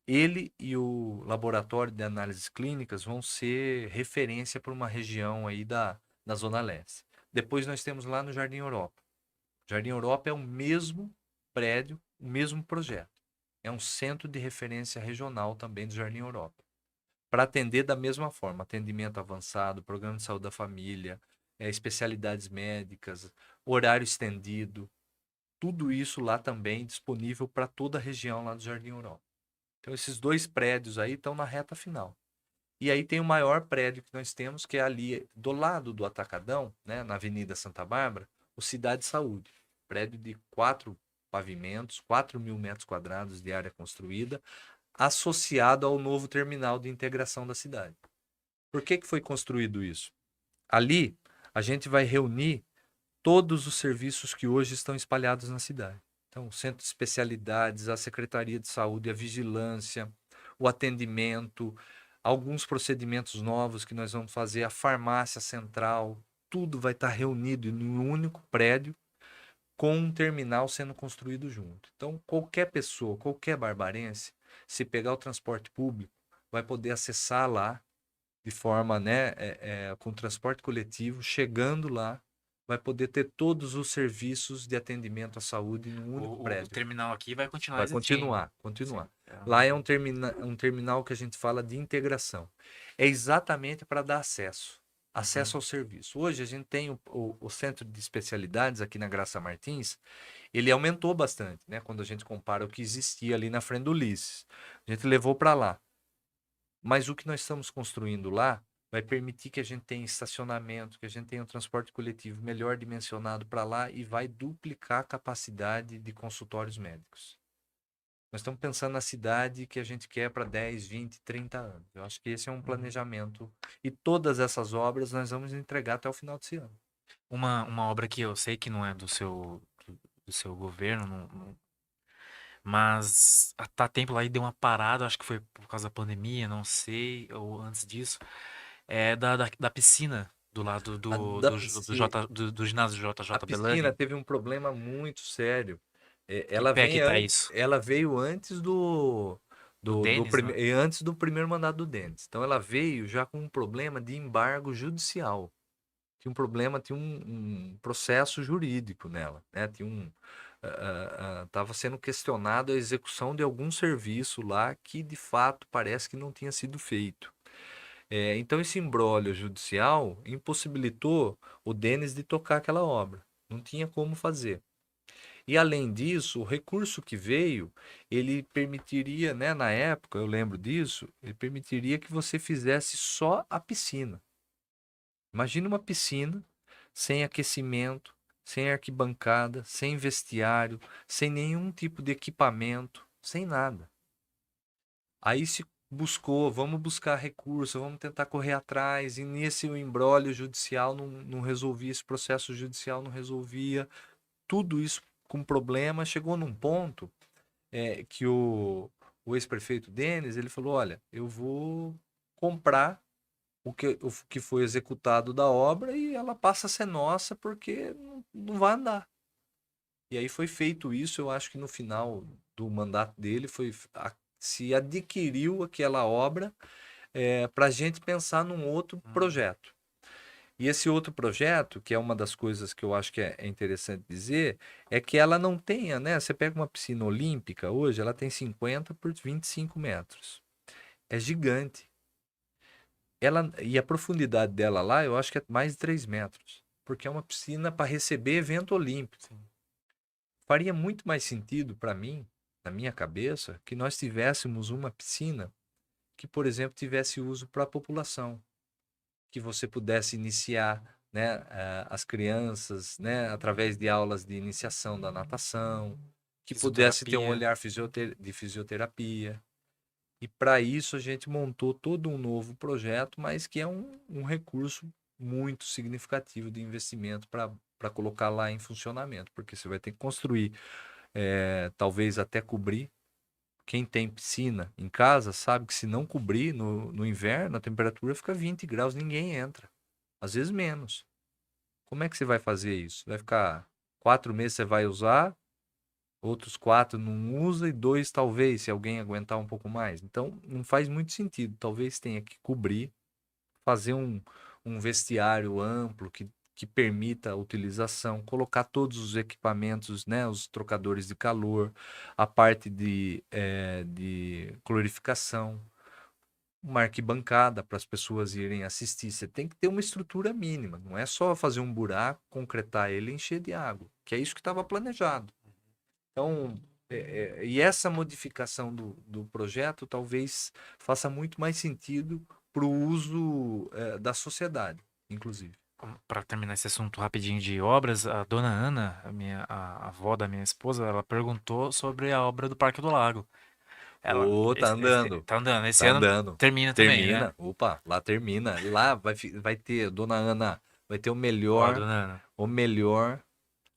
Ele e o laboratório de análises clínicas vão ser referência para uma região aí da Zona Leste. Depois nós temos lá no Jardim Europa. Jardim Europa é o mesmo prédio, o mesmo projeto. É um centro de referência regional também do Jardim Europa. Para atender da mesma forma, atendimento avançado, programa de saúde da família, especialidades médicas, horário estendido, tudo isso lá também disponível para toda a região lá do Jardim Europa. Então esses dois prédios aí estão na reta final. E aí tem o maior prédio que nós temos, que é ali do lado do Atacadão, né, na Avenida Santa Bárbara, o Cidade Saúde. Prédio de 4 pavimentos, 4.000 metros quadrados de área construída, associado ao novo terminal de integração da cidade. Por que foi construído isso? Ali a gente vai reunir todos os serviços que hoje estão espalhados na cidade. Então, o centro de especialidades, a Secretaria de Saúde, a vigilância, o atendimento, alguns procedimentos novos que nós vamos fazer, a farmácia central, tudo vai estar reunido em um único prédio com um terminal sendo construído junto. Então, qualquer pessoa, qualquer barbarense, se pegar o transporte público, vai poder acessar lá de forma, né, com transporte coletivo, chegando lá, vai poder ter todos os serviços de atendimento à saúde em um único O prédio. terminal aqui vai continuar Vai existindo. continuar. Sim. Lá é um terminal que a gente fala de integração. É exatamente para dar acesso ao serviço. Hoje a gente tem o centro de especialidades aqui na Graça Martins, ele aumentou bastante, né? Quando a gente compara o que existia ali na frente do Ulisses. A gente levou para lá. Mas o que nós estamos construindo lá vai permitir que a gente tenha estacionamento, que a gente tenha um transporte coletivo melhor dimensionado para lá e vai duplicar a capacidade de consultórios médicos. Nós estamos pensando na cidade que a gente quer para 10, 20, 30 anos. Eu acho que esse é um planejamento. E todas essas obras nós vamos entregar até o final desse ano. Uma obra que eu sei que não é do seu governo, mas tá tempo lá e deu uma parada, acho que foi por causa da pandemia, não sei, ou antes disso, é da piscina do lado A, da piscina, do ginásio a JJ piscina Belani. teve um problema muito sério. Que pé que tá isso? Ela veio antes Do Denis, né? antes do primeiro mandato do Dentes. Então ela veio já com um problema de embargo judicial. Tinha um problema, tinha um processo jurídico nela, né? Estava sendo questionado a execução de algum serviço lá que de fato parece que não tinha sido feito. Então esse imbróglio judicial impossibilitou o Denis de tocar aquela obra. Não tinha como fazer. E além disso, o recurso que veio, ele permitiria, né, na época, eu lembro disso, ele permitiria que você fizesse só a piscina. Imagina uma piscina sem aquecimento, sem arquibancada, sem vestiário, sem nenhum tipo de equipamento, sem nada. Aí se buscou, vamos buscar recurso, vamos tentar correr atrás, e nesse o imbróglio judicial não resolvia, esse processo judicial não resolvia, tudo isso com problema, chegou num ponto que o ex-prefeito Denis, ele falou, olha, eu vou comprar o que foi executado da obra e ela passa a ser nossa porque não vai andar. E aí foi feito isso, eu acho que no final do mandato dele se adquiriu aquela obra para a gente pensar num outro projeto. E esse outro projeto, que é uma das coisas que eu acho que é interessante dizer, é que ela não tenha, né? Você pega uma piscina olímpica hoje, ela tem 50 por 25 metros. É gigante. E a profundidade dela lá, eu acho que é mais de 3 metros. Porque é uma piscina para receber evento olímpico. Sim. Faria muito mais sentido para mim, na minha cabeça, que nós tivéssemos uma piscina que, por exemplo, tivesse uso para a população. Que você pudesse iniciar, né, as crianças, né, através de aulas de iniciação da natação, que pudesse ter um Fisioterapia. olhar de fisioterapia. E para isso a gente montou todo um novo projeto, mas que é um recurso muito significativo de investimento para colocar lá em funcionamento, porque você vai ter que construir, talvez até cobrir quem tem piscina em casa sabe que se não cobrir no inverno, a temperatura fica 20 graus, ninguém entra. Às vezes menos. Como é que você vai fazer isso? Vai ficar 4 meses você vai usar, outros 4 não usa e 2 talvez, se alguém aguentar um pouco mais. Então, não faz muito sentido. Talvez tenha que cobrir, fazer um vestiário amplo que permita a utilização, colocar todos os equipamentos, né, os trocadores de calor, a parte de clorificação, uma arquibancada para as pessoas irem assistir. Você tem que ter uma estrutura mínima, não é só fazer um buraco, concretar ele e encher de água, que é isso que estava planejado. Então, e essa modificação do projeto talvez faça muito mais sentido para o uso da sociedade, inclusive. Para terminar esse assunto rapidinho de obras, a dona Ana, a avó da minha esposa, ela perguntou sobre a obra do Parque do Lago. Ela, Ô, tá andando, tá andando. Esse tá ano andando. termina também, né? Termina, opa, lá termina. Lá vai ter, dona Ana, vai ter Ó, dona Ana. o melhor,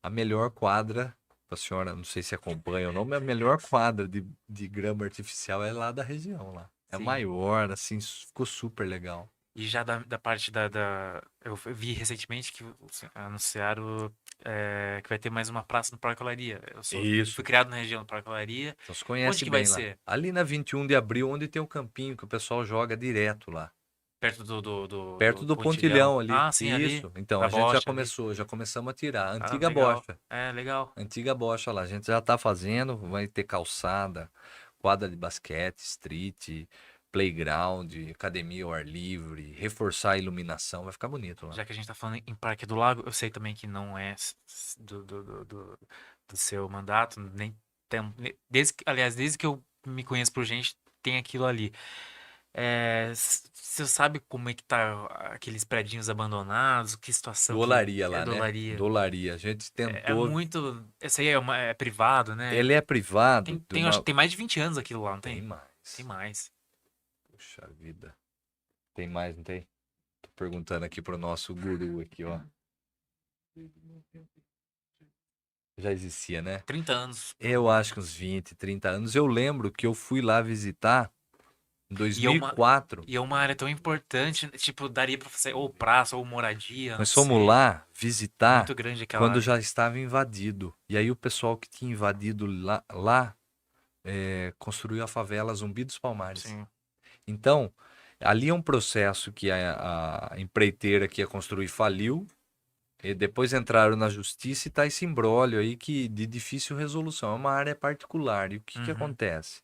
a melhor quadra, a senhora, não sei se acompanha o nome, a melhor quadra de grama artificial é lá da região, lá. É Sim. maior, assim, ficou super legal. E já da parte eu vi recentemente que anunciaram que vai ter mais uma praça no Parque Olaria. Fui Isso. criado na região do Parque Olaria. Então se Onde conhece que vai bem lá. ser? Ali na 21 de abril, onde tem o campinho que o pessoal joga direto lá. Perto Perto do do Pontilhão. pontilhão ali. Ah, sim, ali. Isso. Então, Da a gente Bocha ali. já começamos a tirar. Ah, Antiga legal. bocha. É, legal. Antiga bocha lá. A gente já tá fazendo, vai ter calçada, quadra de basquete, street, playground, academia ao ar livre, reforçar a iluminação, vai ficar bonito lá. Já que a gente tá falando em Parque do Lago, eu sei também que não é do seu mandato, nem tem, aliás, desde que eu me conheço por gente, tem aquilo ali. Você sabe como é que tá aqueles predinhos abandonados? Que situação que Dolaria é lá, né? dolaria? Dolaria. A gente É tentou. muito. Esse aí é privado, né? Ele é privado de Acho uma. que tem mais de 20 anos aquilo lá, não Tem tem? Tem mais. mais. Puxa vida. Tem mais, não tem? Tô perguntando aqui pro nosso guru aqui, ó. Já existia, né? 30 anos. Eu acho que uns 20, 30 anos. Eu lembro que eu fui lá visitar em E é uma, 2004. e é uma área tão importante, tipo, daria pra fazer ou praça ou moradia, não Nós fomos sei. lá visitar Muito grande aquela quando área. já estava invadido. E aí o pessoal que tinha invadido lá construiu a favela Zumbi dos Palmares. Sim. Então, ali é um processo que a empreiteira que ia construir faliu. E depois entraram na justiça e tá esse imbróglio aí de difícil resolução. É uma área particular. E o que Uhum. acontece?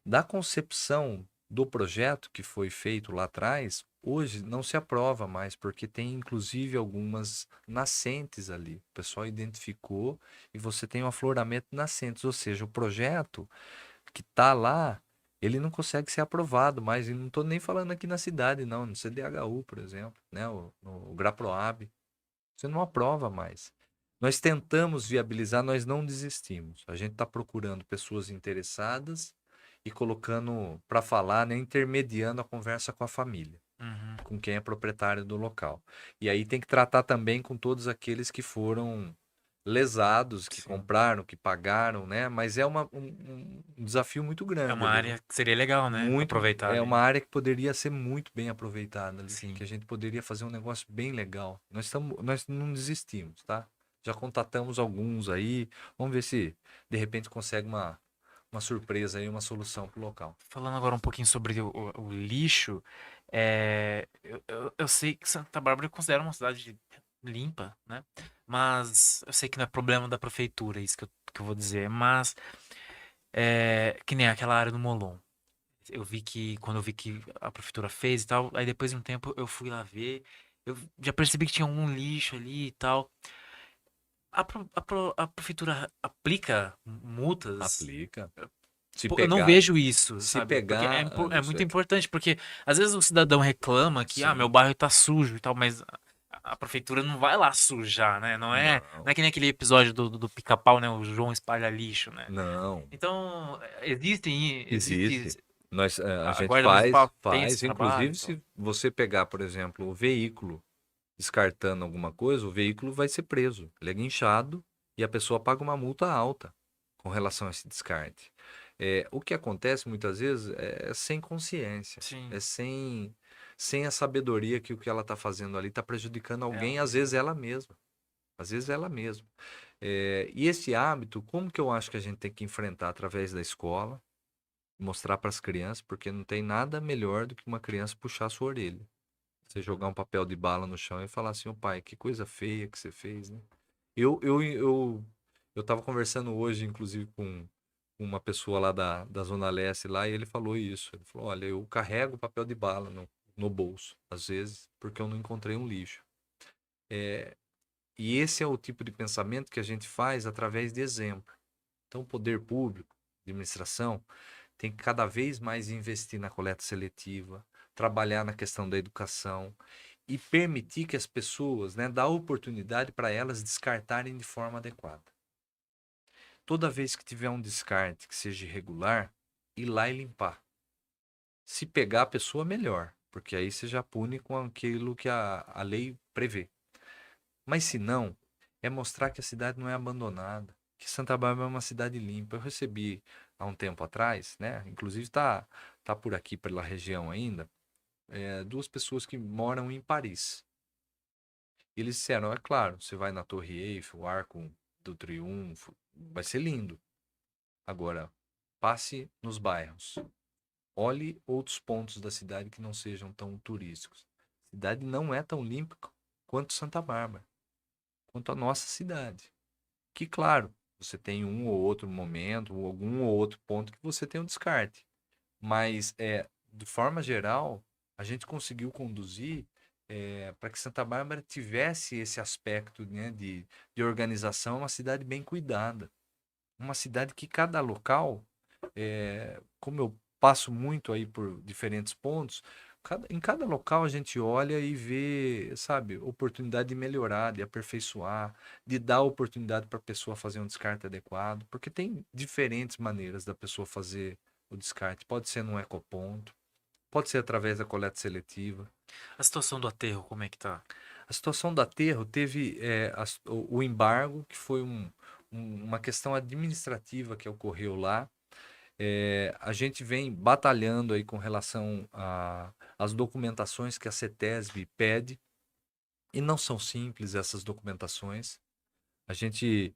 Da concepção do projeto que foi feito lá atrás, hoje não se aprova mais, porque tem inclusive algumas nascentes ali. O pessoal identificou e você tem um afloramento de nascentes, ou seja, o projeto que está lá, ele não consegue ser aprovado mais. E não estou nem falando aqui na cidade, não, no CDHU, por exemplo, né? No GRAPROAB. Você não aprova mais. Nós tentamos viabilizar, nós não desistimos. A gente está procurando pessoas interessadas e colocando para falar, né, intermediando a conversa com a família, Uhum. com quem é proprietário do local. E aí tem que tratar também com todos aqueles que foram lesados, que Sim. compraram, que pagaram, né? Mas é um desafio muito É grande uma ali, área que seria legal, né? muito, Aproveitar é ali. uma área que poderia ser muito bem aproveitada ali, Sim. que a gente poderia fazer um negócio bem legal. Nós não desistimos, tá? Já contatamos alguns aí, vamos ver se de repente consegue uma surpresa aí, uma solução pro local. Falando agora um pouquinho sobre o lixo, eu sei que Santa Bárbara eu considero uma cidade limpa, né? Mas eu sei que não é problema da prefeitura, isso que eu vou dizer. Mas que nem aquela área do Molon. Quando eu vi que a prefeitura fez e tal, aí depois de um tempo eu fui lá ver, eu já percebi que tinha algum lixo ali e tal. A prefeitura aplica multas? Aplica. Se Pô, eu não pegar, vejo isso, se sabe? Porque pegar, é Anderson, muito importante, porque às vezes o cidadão reclama que, meu sim, bairro tá sujo e tal, mas a prefeitura não vai lá sujar, né? Não não, é que nem aquele episódio do Pica-Pau, né? O João espalha lixo, né? não. Então, Existe. existe, A a gente Guarda Municipal tem esse faz. trabalho, Inclusive, então. se você pegar, por exemplo, o veículo descartando alguma coisa, o veículo vai ser preso. Ele é guinchado e a pessoa paga uma multa alta com relação a esse descarte. O que acontece muitas vezes é sem consciência, Sim, é sem a sabedoria que o que ela está fazendo ali está prejudicando ela alguém, às vezes mesma. ela mesma. Às vezes ela mesma. E esse hábito, como que eu acho que a gente tem que enfrentar através da escola, mostrar para as crianças, porque não tem nada melhor do que uma criança puxar a sua orelha. Você jogar um papel de bala no chão e falar assim, ô pai, que coisa feia que você fez, né? Eu tava conversando hoje, inclusive, com uma pessoa lá da Zona Leste lá, e ele falou isso. Ele falou, olha, eu carrego papel de bala no bolso, às vezes, porque eu não encontrei um lixo. E esse é o tipo de pensamento que a gente faz através de exemplo. Então, o poder público, administração, tem que cada vez mais investir na coleta seletiva, trabalhar na questão da educação e permitir que as pessoas, né, dar oportunidade para elas descartarem de forma adequada. Toda vez que tiver um descarte que seja irregular, ir lá e limpar. Se pegar a pessoa, melhor, porque aí você já pune com aquilo que a lei prevê. Mas se não, é mostrar que a cidade não é abandonada, que Santa Bárbara é uma cidade limpa. Eu recebi há um tempo atrás, né? Inclusive tá por aqui pela região ainda, duas pessoas que moram em Paris. Eles disseram, é claro, você vai na Torre Eiffel, o Arco do Triunfo, vai ser lindo. Agora, passe nos bairros. Olhe outros pontos da cidade que não sejam tão turísticos. A cidade não é tão limpa quanto Santa Bárbara, quanto a nossa cidade. Que, claro, você tem um ou outro momento, ou algum ou outro ponto que você tem um descarte. Mas, de forma geral, a gente conseguiu conduzir para que Santa Bárbara tivesse esse aspecto, né, de organização, uma cidade bem cuidada. Uma cidade que cada local, como eu passo muito aí por diferentes pontos, em cada local a gente olha e vê, sabe, oportunidade de melhorar, de aperfeiçoar, de dar oportunidade para a pessoa fazer um descarte adequado, porque tem diferentes maneiras da pessoa fazer o descarte. Pode ser num ecoponto, pode ser através da coleta seletiva. A situação do aterro, como é que tá? A situação do aterro teve o embargo, que foi uma questão administrativa que ocorreu lá. A gente vem batalhando aí com relação às documentações que a CETESB pede, e não são simples essas documentações. A gente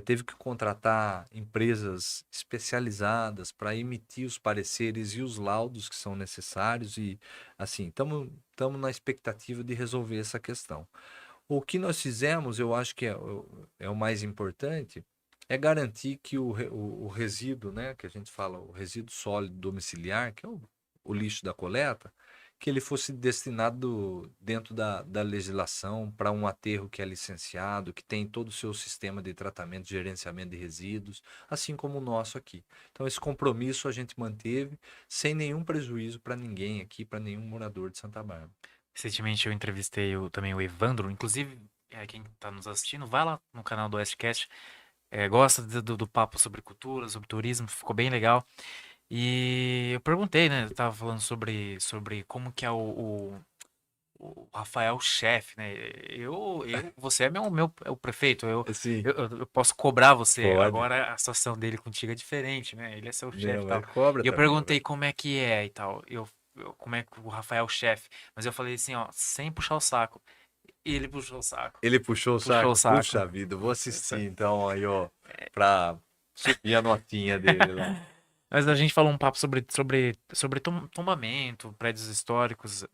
teve que contratar empresas especializadas para emitir os pareceres e os laudos que são necessários, e assim, estamos na expectativa de resolver essa questão. O que nós fizemos, eu acho que é o mais importante, é garantir que o resíduo, né, que a gente fala, o resíduo sólido domiciliar, que é o lixo da coleta, que ele fosse destinado dentro da legislação para um aterro que é licenciado, que tem todo o seu sistema de tratamento, gerenciamento de resíduos, assim como o nosso aqui. Então, esse compromisso a gente manteve sem nenhum prejuízo para ninguém aqui, para nenhum morador de Santa Bárbara. Recentemente eu entrevistei também o Evandro, inclusive, quem tá nos assistindo, vai lá no canal do Westcast, gosta do papo sobre cultura, sobre turismo, ficou bem legal. E eu perguntei, né, eu tava falando sobre como que é o Rafael chefe, né? Você é é o prefeito, Sim, eu posso cobrar você. pode. Agora a situação dele contigo é diferente, né? Ele é seu chefe Não, e mas tal. cobra E eu também, perguntei ué. como é que é e tal. Como é que o Rafael chefe. Mas eu falei assim, ó, sem puxar o saco. E ele puxou o saco. Ele puxou o Puxou o saco? saco. Puxa vida, vou assistir então aí, ó, pra subir a notinha dele lá. Mas a gente falou um papo sobre tombamento, prédios históricos.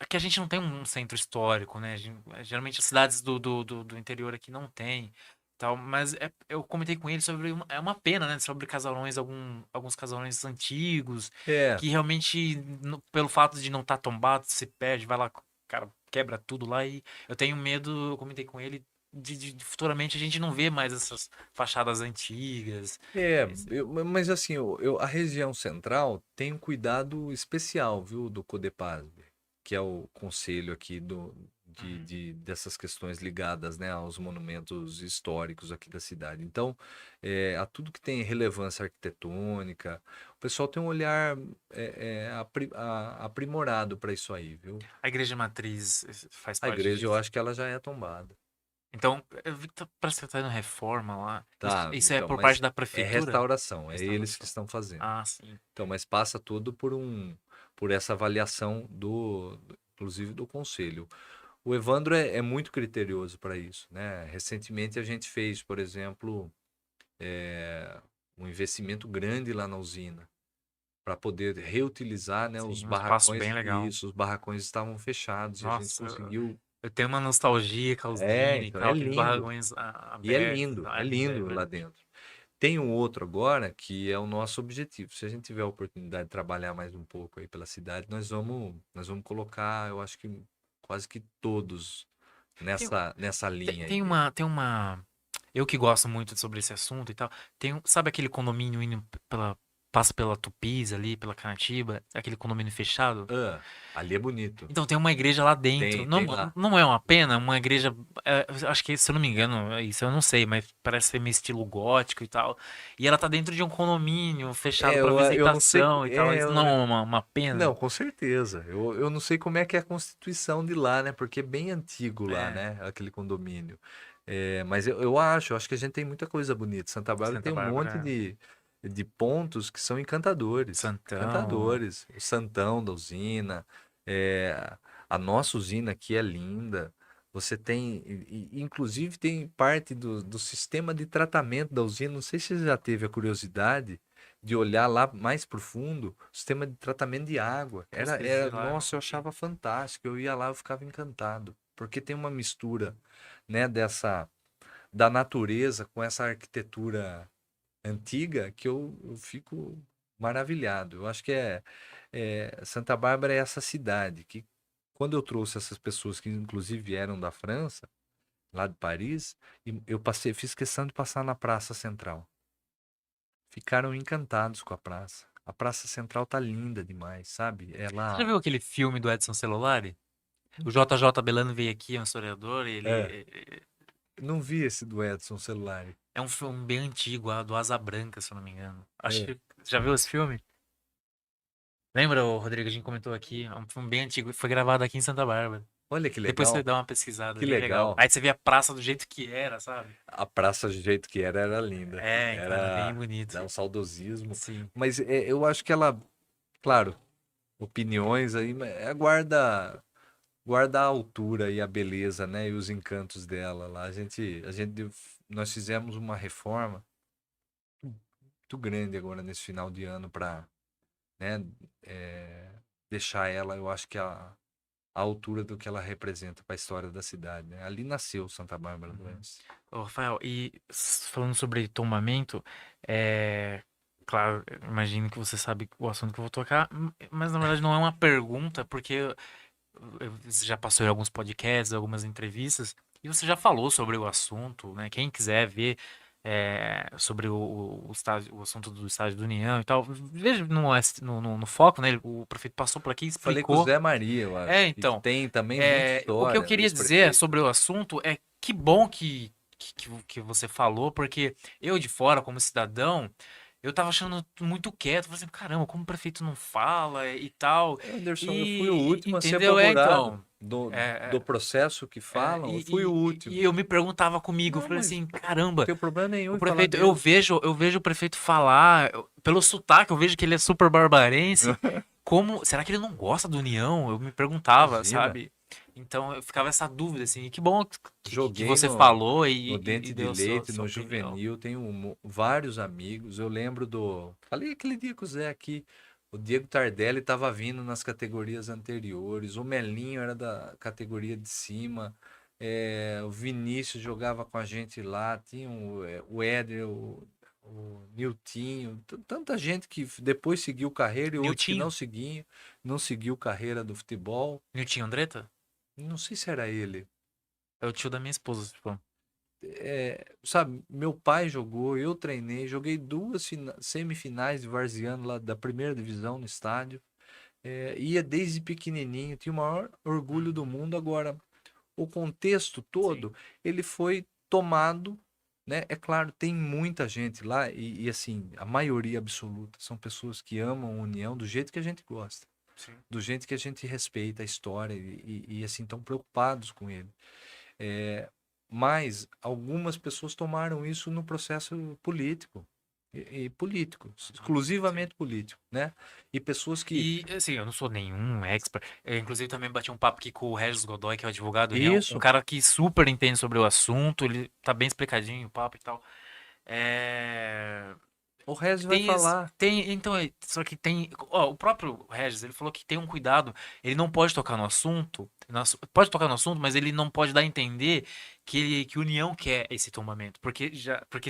Que a gente não tem um centro histórico, né? Geralmente as cidades do interior aqui não tem. Tal, mas eu comentei com ele sobre. É uma pena, né? Sobre casarões, alguns casarões antigos, É, que realmente, pelo fato de não estar tombado, se perde, vai lá, cara, quebra tudo lá. E eu tenho medo, eu comentei com ele, de futuramente a gente não ver mais essas fachadas antigas. mas assim, a região central tem um cuidado especial, viu, do CODEPASB, que é o conselho aqui Uhum. dessas questões ligadas, né, aos monumentos históricos aqui da cidade. Então, a tudo que tem relevância arquitetônica, o pessoal tem um olhar aprimorado para isso aí, viu? A igreja matriz faz A parte igreja, eu disso. acho que ela já é tombada. Então, eu vi que parece que tá tendo reforma lá. Isso, Tá, isso é então, por parte mas da é prefeitura? restauração, é eles que Restauração. estão fazendo. Ah, sim. Então, mas passa tudo por essa avaliação inclusive do conselho. O Evandro é muito criterioso para isso, né? Recentemente a gente fez, por exemplo, um investimento grande lá na usina para poder reutilizar, né, os Sim, um espaço barracões. bem legal. Isso, os barracões estavam fechados e a gente Nossa, conseguiu. eu tenho uma nostalgia com a usina e Então tal, aqueles barragões e abertos. é Ah, lindo, é lindo lá verdade. dentro. Tem um outro agora que é o nosso objetivo. Se a gente tiver a oportunidade de trabalhar mais um pouco aí pela cidade, nós vamos colocar, eu acho que quase que todos Tem, nessa linha aí. tem uma. Eu que gosto muito sobre esse assunto e tal. Sabe aquele condomínio indo passa pela Tupis ali, pela Canatiba, aquele condomínio fechado? Ah, ali é bonito. Então tem uma igreja lá dentro. Tem lá. Não é uma pena, uma igreja. Acho que, se eu não me engano, isso eu não sei, mas parece ser meio estilo gótico e tal. E ela tá dentro de um condomínio fechado pra Eu não sei. visitação e tal. Isso não é uma pena? Não, com certeza. Eu não sei como é que é a constituição de lá, né? Porque é bem antigo lá, É, né? Aquele condomínio. Mas eu acho que a gente tem muita coisa bonita. Santa Bárbara Santa tem um monte Bárbara, de pontos que são encantadores. Santão. Encantadores. O Santão da usina, é, a nossa usina aqui é linda. Você tem, inclusive, tem parte do sistema de tratamento da usina. Não sei se você já teve a curiosidade de olhar lá mais profundo, o sistema de tratamento de água. Você vê lá, eu Nossa, eu não vi. achava fantástico. Eu ia lá, eu ficava encantado, porque tem uma mistura, né, da natureza com essa arquitetura antiga que eu fico maravilhado. Eu acho que Santa Bárbara é essa cidade que quando eu trouxe essas pessoas que inclusive vieram da França, lá de Paris, e fiz questão de passar na Praça Central. Ficaram encantados com a praça. A Praça Central tá linda demais, sabe? Você já Ela viu aquele filme do Edson Celulari? O JJ Belano veio aqui, é um historiador, é, ele não vi esse do Edson Celular. é um filme bem antigo, do Asa Branca, se eu não me engano. Acho É. que já viu esse filme? Lembra, o Rodrigo, a gente comentou aqui, é um filme bem antigo, foi gravado aqui em Santa Bárbara. Olha que Depois você legal, dá uma pesquisada, que bem legal. legal. Aí você vê a praça do jeito que era, sabe? A praça do jeito que era linda. É, então era bem Era bonito. dá um saudosismo, Sim. mas eu acho que ela, claro, opiniões aí, mas guarda a altura e a beleza, né, e os encantos dela lá. Nós fizemos uma reforma muito grande agora nesse final de ano para, né, deixar ela, eu acho que a altura do que ela representa para a história da cidade, né? Ali nasceu Santa Bárbara do Uhum. Oeste. Ô, Rafael, e falando sobre tombamento, é. Claro, eu imagino que você sabe o assunto que eu vou tocar, mas na verdade não é uma pergunta, porque você já passou em alguns podcasts, algumas entrevistas, e você já falou sobre o assunto, né? Quem quiser ver sobre o assunto do estádio da União e tal, veja no foco, né? O prefeito passou por aqui e Falei com o explicou. Zé Maria, eu É, acho, que então, tem também muita o que eu história, o queria dizer ex-prefeito. sobre o assunto é que bom que você falou, porque eu de fora, como cidadão, eu tava achando muito quieto, falei assim, caramba, como o prefeito não fala e tal. Anderson, eu fui o E último a ser entendeu? apavorado Então. do processo que falam, eu fui o E último. eu me perguntava comigo, eu Não, falei mas assim, não caramba, tem problema nenhum o em falar prefeito, Deus. eu vejo o prefeito falar, pelo sotaque, eu vejo que ele é super barbarense. Como, será que ele não gosta do União? Eu me perguntava, Imagina, sabe? Então eu ficava essa dúvida, assim, e que bom que joguei você falou no e Dente de deu Leite, sua no opinião. Juvenil, tenho vários amigos. Eu lembro Falei aquele dia com o Zé aqui. O Diego Tardelli estava vindo nas categorias anteriores. O Melinho era da categoria de cima. O Vinícius jogava com a gente lá. Tinha o Éder, o Niltinho. Tanta gente que depois seguiu carreira e outros que Niltinho? não seguiu carreira do futebol. Niltinho Andretta? Não sei se era ele. É o tio da minha esposa, tipo. Sabe, meu pai jogou, eu treinei, joguei duas semifinais de Varziano lá da primeira divisão no estádio. Ia desde pequenininho, tinha o maior orgulho do Uhum. mundo. Agora, o contexto Sim, todo, ele foi tomado, né? É claro, tem muita gente lá assim, a maioria absoluta são pessoas que amam a União do jeito que a gente gosta, sim. do jeito que a gente respeita a história assim, estão preocupados com ele. Mas algumas pessoas tomaram isso no processo político. E político, Sim. exclusivamente político, né? E pessoas que. E, assim, eu não sou nenhum expert. Eu, inclusive, também bati um papo aqui com o Regis Godoy, que é o advogado União. Um Isso, cara que super entende sobre o assunto. Ele tá bem explicadinho o papo e tal. É... o Regis vai Tem, falar. então, só que tem, ó, o próprio Regis, ele falou que tem um cuidado, ele não pode tocar no assunto, pode tocar no assunto, mas ele não pode dar a entender que a União quer esse tombamento, porque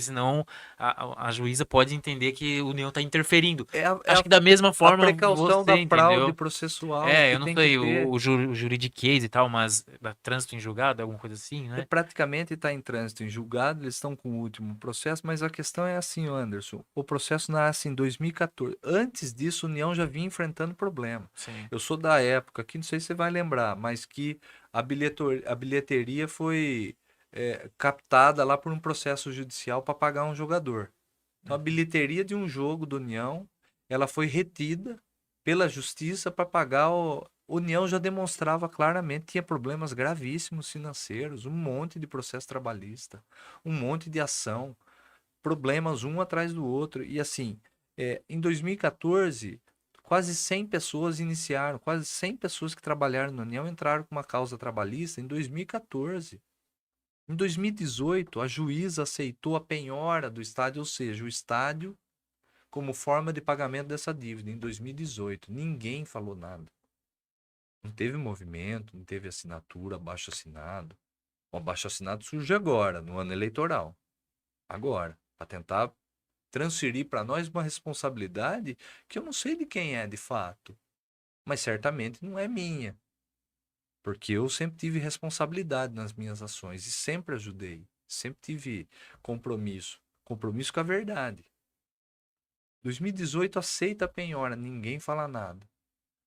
senão a juíza pode entender que a União está interferindo. É a, é Acho a, que da mesma a forma precaução você da fraude entendeu. processual É, que eu não tem que sei ter. o juridiquês e tal, mas da trânsito em julgado, alguma coisa assim, É né? praticamente está em trânsito em julgado, eles estão com o último processo, mas a questão é assim, ô Anderson, o processo nasce em 2014. Antes disso, a União já vinha enfrentando problema. Sim. Eu sou da época, que não sei se você vai lembrar, mas que a bilheteria foi captada lá por um processo judicial para pagar um jogador. Então, a Uhum. bilheteria de um jogo do União, ela foi retida pela justiça para pagar o. A União já demonstrava claramente que tinha problemas gravíssimos financeiros, um monte de processo trabalhista, um monte de ação, problemas um atrás do outro. E assim, em 2014, quase 100 pessoas iniciaram, quase 100 pessoas que trabalharam na União entraram com uma causa trabalhista em 2014. Em 2018, a juíza aceitou a penhora do estádio, ou seja, o estádio como forma de pagamento dessa dívida. Em 2018, ninguém falou nada. Não teve movimento, não teve assinatura, abaixo assinado. O abaixo assinado surge agora, no ano eleitoral. Agora, para tentar transferir para nós uma responsabilidade que eu não sei de quem é de fato, mas certamente não é minha, porque eu sempre tive responsabilidade nas minhas ações e sempre ajudei, sempre tive compromisso com a verdade. 2018 aceita a penhora, ninguém fala nada.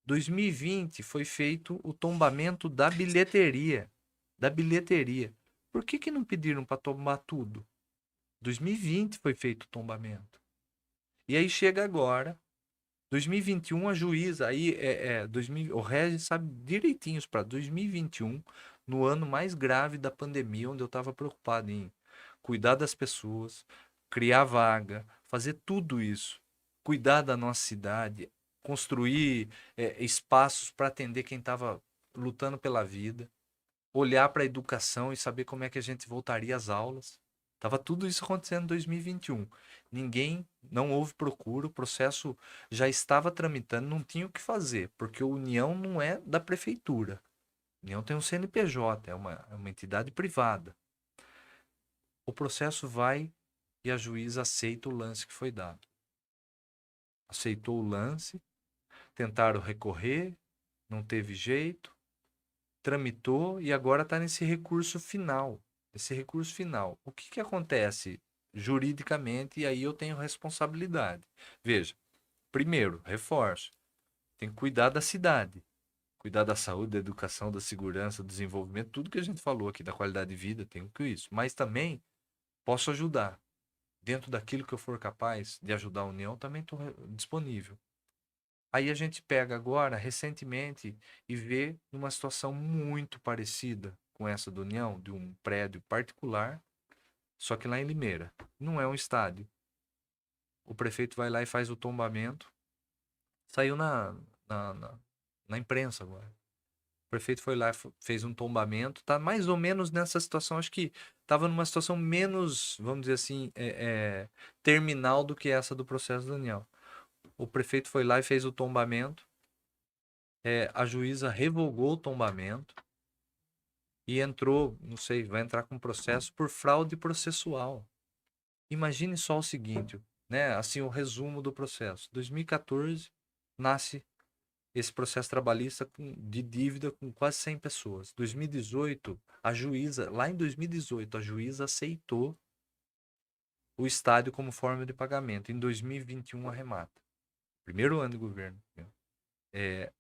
2020 foi feito o tombamento da bilheteria, da bilheteria. Por que não pediram para tombar tudo? 2020 foi feito o tombamento. E aí chega agora, 2021 a juíza, aí 2000, o Regis sabe direitinho para 2021, no ano mais grave da pandemia, onde eu estava preocupado em cuidar das pessoas, criar vaga, fazer tudo isso, cuidar da nossa cidade, construir espaços para atender quem estava lutando pela vida, olhar para a educação e saber como é que a gente voltaria às aulas. Tava tudo isso acontecendo em 2021. Ninguém, não houve procura, o processo já estava tramitando, não tinha o que fazer, porque a União não é da prefeitura. A União tem um CNPJ, é uma entidade privada. O processo vai e a juíza aceita o lance que foi dado. Aceitou o lance, tentaram recorrer, não teve jeito, tramitou e agora está nesse recurso final. Esse recurso final. O que acontece juridicamente e aí eu tenho responsabilidade. Veja, primeiro, reforço, tem que cuidar da cidade, cuidar da saúde, da educação, da segurança, do desenvolvimento, tudo que a gente falou aqui, da qualidade de vida, tenho que isso. Mas também posso ajudar. Dentro daquilo que eu for capaz de ajudar a União, também estou disponível. Aí a gente pega agora, recentemente, e vê uma situação muito parecida com essa do União, de um prédio particular, só que lá em Limeira. Não é um estádio. O prefeito vai lá e faz o tombamento. Saiu na, na, na imprensa agora. O prefeito foi lá, fez um tombamento. Tá mais ou menos nessa situação. Acho que estava numa situação menos, vamos dizer assim, terminal do que essa do processo do União. O prefeito foi lá e fez o tombamento. A juíza revogou o tombamento e entrou, não sei, vai entrar com processo por fraude processual. Imagine só o seguinte, né? Assim, o resumo do processo. 2014 nasce esse processo trabalhista de dívida com quase 100 pessoas. 2018, a juíza, lá em 2018, a juíza aceitou o estádio como forma de pagamento. Em 2021 arremata. Primeiro ano de governo. É,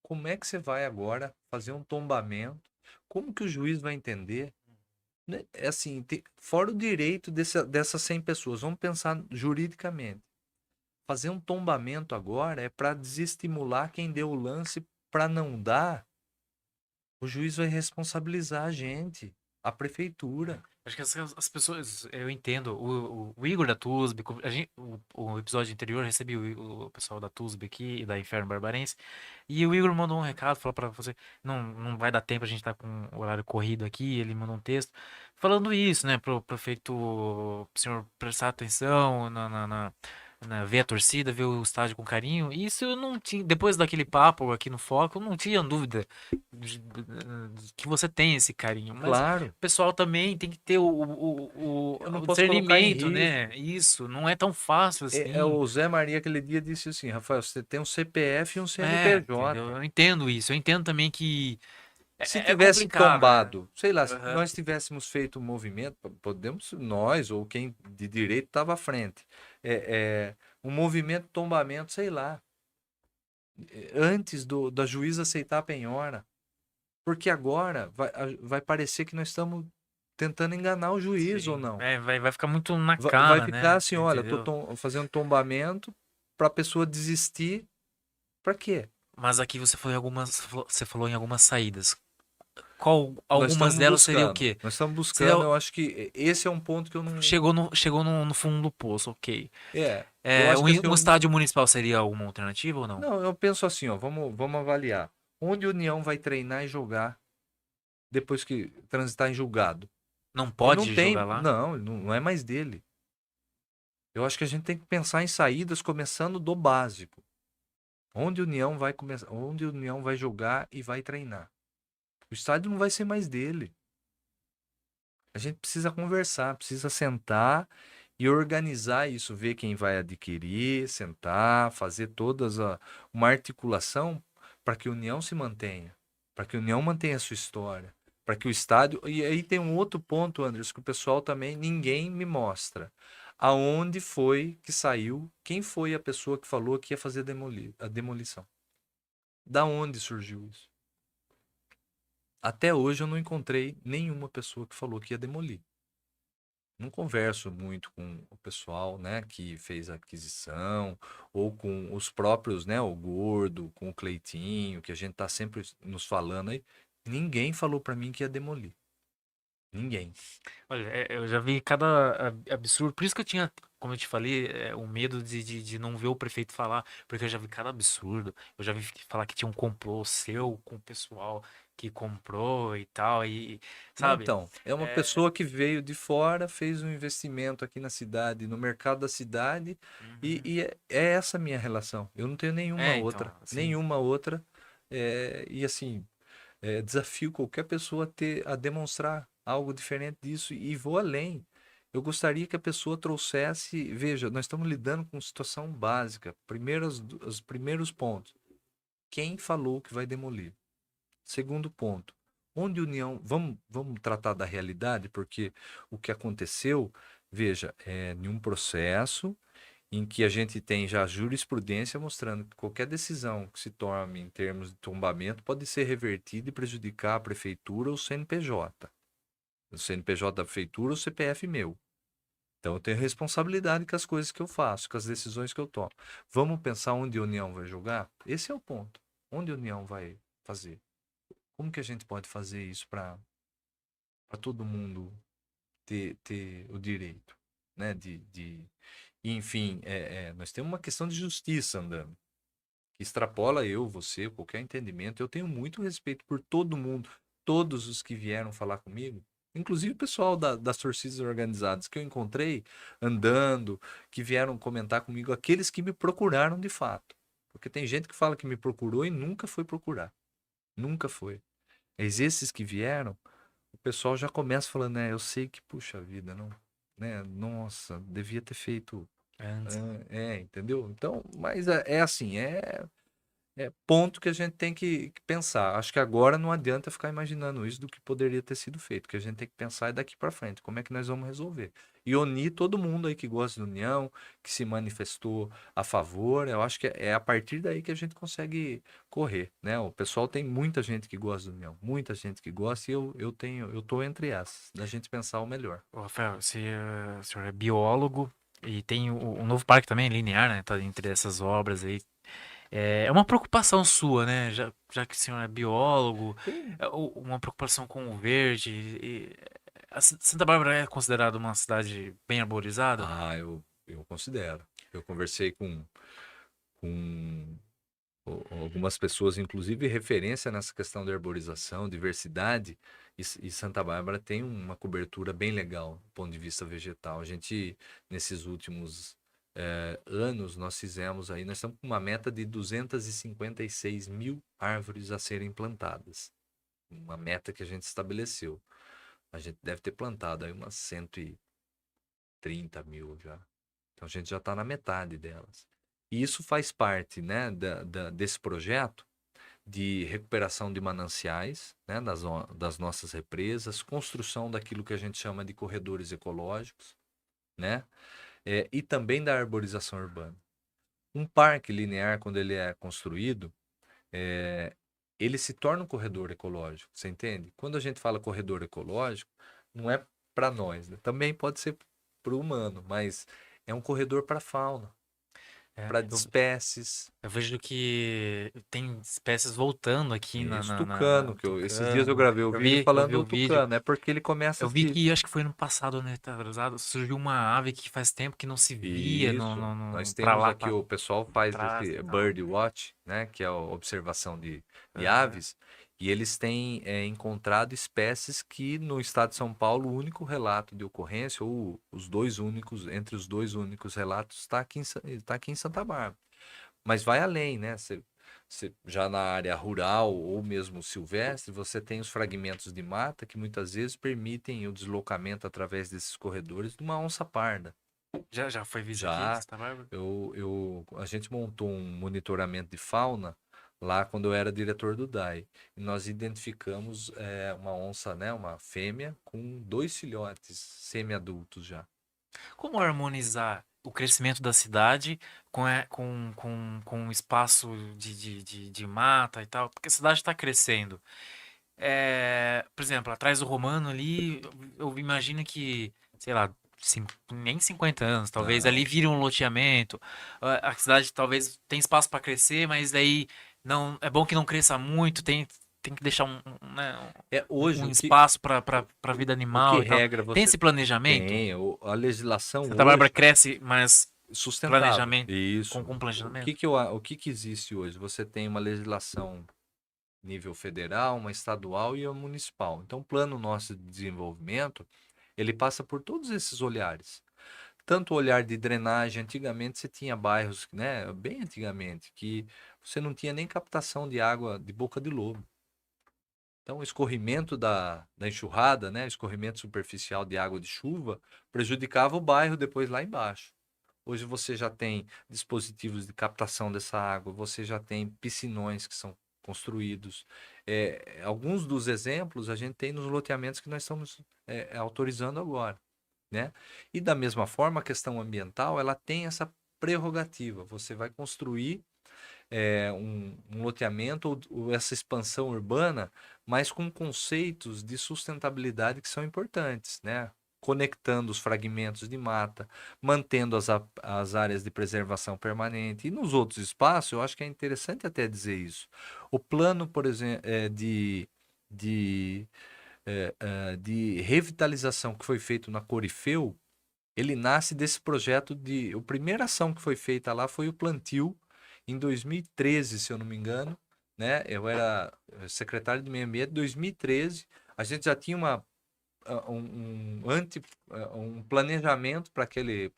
como é que você vai agora fazer um tombamento? Como que o juiz vai entender? Né? É assim, fora o direito dessas 100 pessoas, vamos pensar juridicamente. Fazer um tombamento agora é para desestimular quem deu o lance para não dar. O juiz vai responsabilizar a gente. A prefeitura. Acho que as pessoas, eu entendo, o Igor da TUSB, o episódio anterior recebi o pessoal da TUSB aqui e da Inferno Barbarense, e o Igor mandou um recado, falou pra você, não vai dar tempo, a gente tá com o horário corrido aqui, ele mandou um texto falando isso, né, pro prefeito, pro senhor prestar atenção ver a torcida, ver o estádio com carinho, e isso eu não tinha, depois daquele papo aqui no Foco, eu não tinha dúvida que você tem esse carinho, mas Claro, o pessoal também tem que ter eu não o posso colocar em discernimento, risco. né? Isso, não é tão fácil É, assim. o Zé Maria aquele dia disse assim, Rafael, você tem um CPF e um Entendeu? CNPJ. Eu entendo isso. Eu entendo também que Se é tivesse complicado, né? tombado, sei lá, se Aham. nós tivéssemos feito um movimento, podemos, nós ou quem de direito estava à frente, um movimento de tombamento, sei lá, antes da juíza aceitar a penhora. Porque agora vai parecer que nós estamos tentando enganar o juiz ou Sim. não. Vai ficar muito na Vai cara, ficar né? assim, olha, Entendeu? fazendo tombamento para a pessoa desistir. Para quê? Mas aqui você falou em algumas saídas. Qual, Nós algumas estamos delas seria o buscando. quê? Nós estamos Seria, buscando. Eu acho que esse é um ponto que eu não. chegou no fundo do poço, ok. Eu acho que assim, Um estádio municipal seria alguma alternativa ou não? não, eu penso assim, ó, vamos avaliar. Onde a União vai treinar e jogar depois que transitar em julgado? Não Ele não pode jogar tem, lá? não, não é mais dele. Eu acho que a gente tem que pensar em saídas começando do básico. Onde a União vai começar, onde a União vai jogar e vai treinar. O estádio não vai ser mais dele. A gente precisa conversar, precisa sentar e organizar isso, ver quem vai adquirir, sentar, fazer uma articulação para que a União se mantenha, para que a União mantenha a sua história, para que o estádio. E aí tem um outro ponto, Andres, que o pessoal também ninguém me mostra. Aonde foi que saiu? Quem foi a pessoa que falou que ia fazer a demolição? Da onde surgiu isso? Até hoje eu não encontrei nenhuma pessoa que falou que ia demolir. Não converso muito com o pessoal, né, que fez a aquisição, ou com os próprios, né, o Gordo, com o Cleitinho, que a gente tá sempre nos falando aí. Ninguém falou para mim que ia demolir. Ninguém. Olha, eu já vi cada absurdo. Por isso que eu tinha, como eu te falei, o medo de não ver o prefeito falar, porque eu já vi cada absurdo. Eu já vi falar que tinha um complô seu com o pessoal que comprou e tal, e Não, sabe? então, é uma É, pessoa que veio de fora, fez um investimento aqui na cidade, no mercado da cidade, uhum. é essa a minha relação. Eu não tenho Então, assim, nenhuma outra, e assim, desafio qualquer pessoa a demonstrar algo diferente disso e vou além. Eu gostaria que a pessoa trouxesse, veja, nós estamos lidando com situação básica, os primeiros pontos. Quem falou que vai demolir? Segundo ponto, onde união, vamos tratar da realidade, porque o que aconteceu, veja, é em um processo em que a gente tem já jurisprudência mostrando que qualquer decisão que se tome em termos de tombamento pode ser revertida e prejudicar a prefeitura ou o CNPJ. O CNPJ da prefeitura ou o CPF meu. Então eu tenho responsabilidade com as coisas que eu faço, com as decisões que eu tomo. Vamos pensar onde a União vai jogar? Esse é o ponto. Onde a União vai fazer? Como que a gente pode fazer isso para todo mundo ter o direito, né? Enfim, nós temos uma questão de justiça andando, que extrapola eu, você, qualquer entendimento. Eu tenho muito respeito por todo mundo, todos os que vieram falar comigo, inclusive o pessoal das torcidas organizadas que eu encontrei andando, que vieram comentar comigo, aqueles que me procuraram de fato. Porque tem gente que fala que me procurou e nunca foi procurar. Nunca foi. Mas esses que vieram, o pessoal já começa falando, né? Eu sei que, puxa vida, não, né? Nossa, devia ter feito. antes. Entendeu? Então, mas é assim, é ponto que a gente tem que pensar. Acho que agora não adianta ficar imaginando isso do que poderia ter sido feito. O que a gente tem que pensar é daqui para frente, como é que nós vamos resolver. E unir todo mundo aí que gosta de união, que se manifestou a favor. Eu acho que é a partir daí que a gente consegue correr, né? O pessoal tem muita gente que gosta de união, muita gente que gosta, e eu tô entre essas, da gente pensar o melhor. Ô, Rafael, o senhor é biólogo e tem o novo parque também, linear, né? Tá entre essas obras aí. É uma preocupação sua, né? Já que o senhor é biólogo, Tem. uma preocupação com o verde. Santa Bárbara é considerada uma cidade bem arborizada? Ah, eu considero. Eu conversei com algumas pessoas, inclusive referência nessa questão da arborização, diversidade, e Santa Bárbara tem uma cobertura bem legal do ponto de vista vegetal. A gente, nesses últimos anos, nós estamos com uma meta de 256 mil árvores a serem plantadas. Uma meta que a gente estabeleceu. A gente deve ter plantado aí umas 130 mil já. Então a gente já está na metade delas. E isso faz parte, né, desse projeto de recuperação de mananciais, né, das nossas represas, construção daquilo que a gente chama de corredores ecológicos, né, e também da arborização urbana. Um parque linear, quando ele é construído, é, ele se torna um corredor ecológico, você entende? Quando a gente fala corredor ecológico, não é para nós, né? Também pode ser para o humano, mas é um corredor para a fauna, É, para eu, espécies. eu vejo que tem espécies voltando aqui Isso, tucano, esses dias eu Tucano. gravei o vídeo Eu vi falando o do vídeo. tucano, é porque ele começa Eu vi de. que acho que foi no passado, né, retrasado, surgiu uma ave que faz tempo que não se via Isso, nós pra temos lá, aqui, pra o pessoal faz trás e esse tal. bird watch, né, que é a observação de Aham. aves, e eles têm encontrado espécies que no estado de São Paulo o único relato de ocorrência, ou os dois únicos, entre os dois únicos relatos, está aqui em Santa Bárbara. Mas vai além, né? Já na área rural ou mesmo silvestre, você tem os fragmentos de mata que muitas vezes permitem o deslocamento através desses corredores de uma onça parda. Já foi visto aqui, Já Santa Bárbara? a gente montou um monitoramento de fauna lá quando eu era diretor do DAI. E nós identificamos uma onça, né, uma fêmea, com dois filhotes semi-adultos já. Como harmonizar o crescimento da cidade com o espaço de mata e tal? Porque a cidade está crescendo. Por exemplo, atrás do Romano ali, eu imagino que, sei lá, nem 50 anos, talvez ali Não. vire um loteamento. A cidade talvez tem espaço para crescer, mas daí não é bom que não cresça muito, tem que deixar né, Hoje, um espaço para vida o que animal e tal. regra Tem você esse planejamento? tem? A legislação Santa Bárbara hoje cresce, mas sustentável. planejamento Isso. com planejamento. O que que existe hoje? Você tem uma legislação nível federal, uma estadual e uma municipal. Então, o plano nosso de desenvolvimento, ele passa por todos esses olhares. Tanto o olhar de drenagem, antigamente você tinha bairros, né, bem antigamente, que você não tinha nem captação de água de boca de lobo. Então, o escorrimento da enxurrada, né, escorrimento superficial de água de chuva, prejudicava o bairro depois lá embaixo. Hoje você já tem dispositivos de captação dessa água, você já tem piscinões que são construídos. Alguns dos exemplos a gente tem nos loteamentos que nós estamos autorizando agora, né? E da mesma forma, a questão ambiental, ela tem essa prerrogativa. Você vai construir um loteamento ou essa expansão urbana, mas com conceitos de sustentabilidade que são importantes, né? Conectando os fragmentos de mata, mantendo as áreas de preservação permanente. E nos outros espaços, eu acho que é interessante até dizer isso. O plano, por exemplo, de, de revitalização que foi feito na Corifeu, ele nasce desse projeto de. A primeira ação que foi feita lá foi o plantio em 2013, se eu não me engano, né? Eu era secretário de Meio Ambiente em 2013. A gente já tinha um planejamento para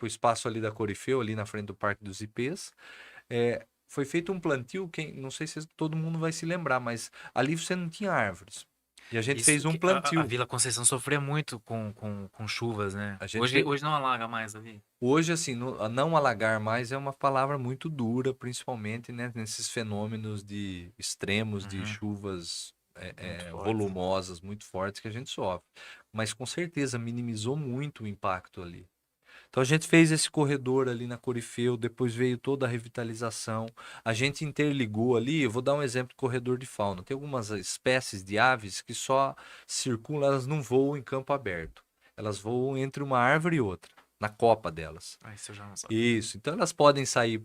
o espaço ali da Corifeu, ali na frente do Parque dos Ipês. Foi feito um plantio, não sei se todo mundo vai se lembrar, mas ali você não tinha árvores. E a gente Isso fez um que a plantio. Vila Conceição sofria muito com chuvas, né? A gente fez, Hoje não alaga mais ali. Hoje, assim, não alagar mais é uma palavra muito dura, principalmente, né, nesses fenômenos de extremos, de Uhum, chuvas muito forte. volumosas, muito fortes que a gente sofre. Mas com certeza minimizou muito o impacto ali. Então a gente fez esse corredor ali na Corifeu, depois veio toda a revitalização. A gente interligou ali, eu vou dar um exemplo de corredor de fauna. Tem algumas espécies de aves que só circulam, elas não voam em campo aberto. Elas voam entre uma árvore e outra, na copa delas. Ah, isso eu já não sabia. Isso. Então elas podem sair,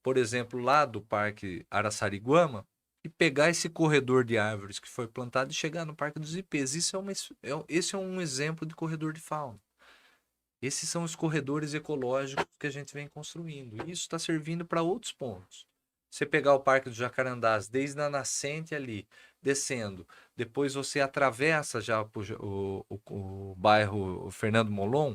por exemplo, lá do Parque Araçariguama, e pegar esse corredor de árvores que foi plantado e chegar no Parque dos Ipês. Esse é um exemplo de corredor de fauna. Esses são os corredores ecológicos que a gente vem construindo. E isso está servindo para outros pontos. Você pegar o Parque dos Jacarandás, desde a nascente ali, descendo, depois você atravessa já o bairro Fernando Molon,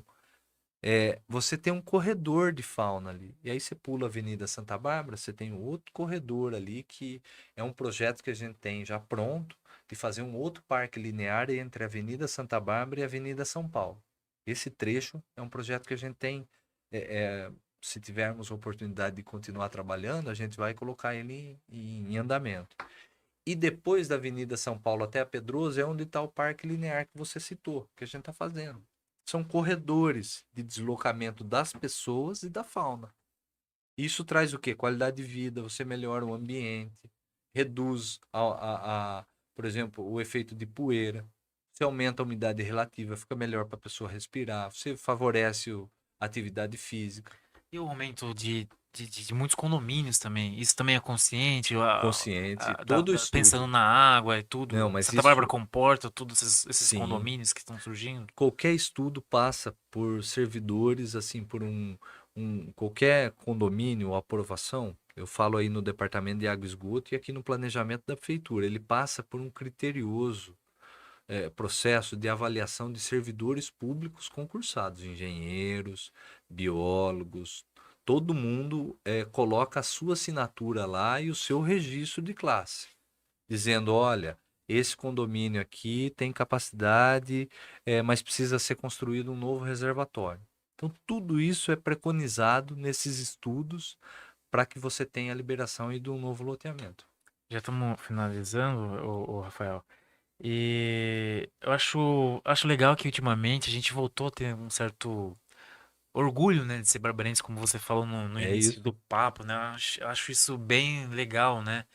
você tem um corredor de fauna ali. E aí você pula a Avenida Santa Bárbara, você tem um outro corredor ali que é um projeto que a gente tem já pronto de fazer um outro parque linear entre a Avenida Santa Bárbara e a Avenida São Paulo. Esse trecho é um projeto que a gente tem, se tivermos a oportunidade de continuar trabalhando, a gente vai colocar ele em andamento. E depois da Avenida São Paulo até a Pedroso é onde está o parque linear que você citou, que a gente está fazendo. São corredores de deslocamento das pessoas e da fauna. Isso traz o quê? Qualidade de vida, você melhora o ambiente, reduz, por exemplo, o efeito de poeira, você aumenta a umidade relativa, fica melhor para a pessoa respirar, você favorece a atividade física. E o aumento de muitos condomínios também. Isso também é consciente, Consciente, todo pensando estudo. na água e Não, tudo. mas Santa Bárbara isso, comporta todos esses sim, condomínios que estão surgindo. qualquer estudo passa por servidores, assim, por qualquer condomínio ou aprovação. Eu falo aí no departamento de água e esgoto e aqui no planejamento da prefeitura. Ele passa por um criterioso processo de avaliação de servidores públicos concursados, engenheiros, biólogos. Todo mundo coloca a sua assinatura lá e o seu registro de classe, dizendo: olha, esse condomínio aqui tem capacidade, mas precisa ser construído um novo reservatório. Então, tudo isso é preconizado nesses estudos para que você tenha a liberação e do novo loteamento. Já estamos finalizando, o Rafael. E eu acho legal que ultimamente a gente voltou a ter um certo orgulho, né, de ser barbarense, como você falou no É início isso. do papo, né? Eu acho isso bem legal, né?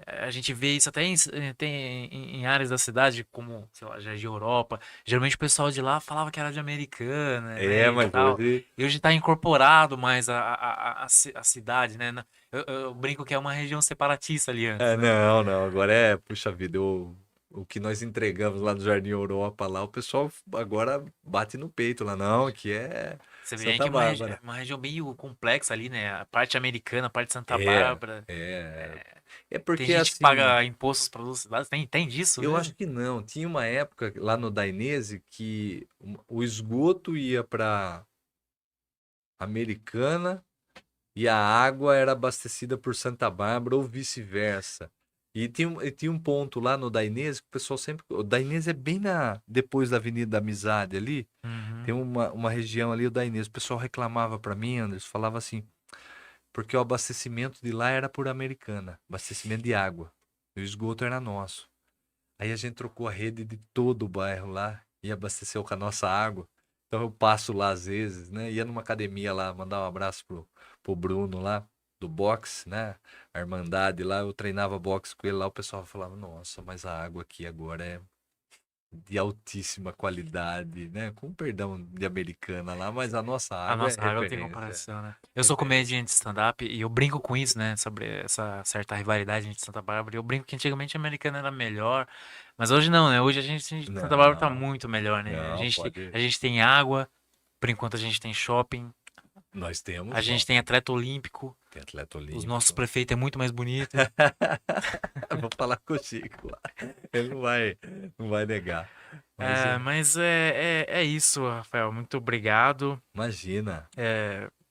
A gente vê isso até em áreas da cidade, como, sei lá, Jardim Europa. Geralmente o pessoal de lá falava que era de Americana, né, e Mas tal. hoje. E hoje está incorporado mais a cidade, né? Eu brinco que é uma região separatista ali antes, né? Não, não. Agora puxa vida, o que nós entregamos lá no Jardim Europa, lá, o pessoal agora bate no peito lá, não, que é Você vê que Santa é Bárbara. uma região meio complexa ali, né? A parte americana, a parte de Santa É, Bárbara. é. É Tem porque gente que assim, paga impostos para duas cidades. Tem disso eu acho mesmo? que não. Tinha uma época lá no Dainese que o esgoto ia para Americana e a água era abastecida por Santa Bárbara ou vice-versa. E tinha um ponto lá no Dainese que o pessoal sempre. O Dainese é bem depois da Avenida da Amizade ali. Uhum. Tem uma região ali, o Dainese. O pessoal reclamava para mim, Anderson, falava assim, porque o abastecimento de lá era por Americana, abastecimento de água. E o esgoto era nosso. Aí a gente trocou a rede de todo o bairro lá e abasteceu com a nossa água. Então eu passo lá às vezes, né? Ia numa academia lá, mandar um abraço pro Bruno lá, do boxe, né? A Irmandade lá, eu treinava boxe com ele lá, o pessoal falava: nossa, mas a água aqui agora é de altíssima qualidade, né? Com perdão de Americana lá, mas a nossa A água é nossa água não tem referência. comparação, né? Eu sou Referência. comediante de stand-up e eu brinco com isso, né? Sobre essa certa rivalidade entre Santa Bárbara. Eu brinco que antigamente a americana era melhor, mas hoje não, né? Hoje Santa Bárbara tá Não, muito melhor, né? A não, gente, pode. a gente tem água, por enquanto a gente tem shopping, Nós a temos, gente ó, tem atleta olímpico, tem atleta os nossos olímpico. prefeitos é muito mais bonito. Vou falar com o Chico lá. Ele não vai negar. Mas Mas é isso, Rafael. Muito obrigado. imagina.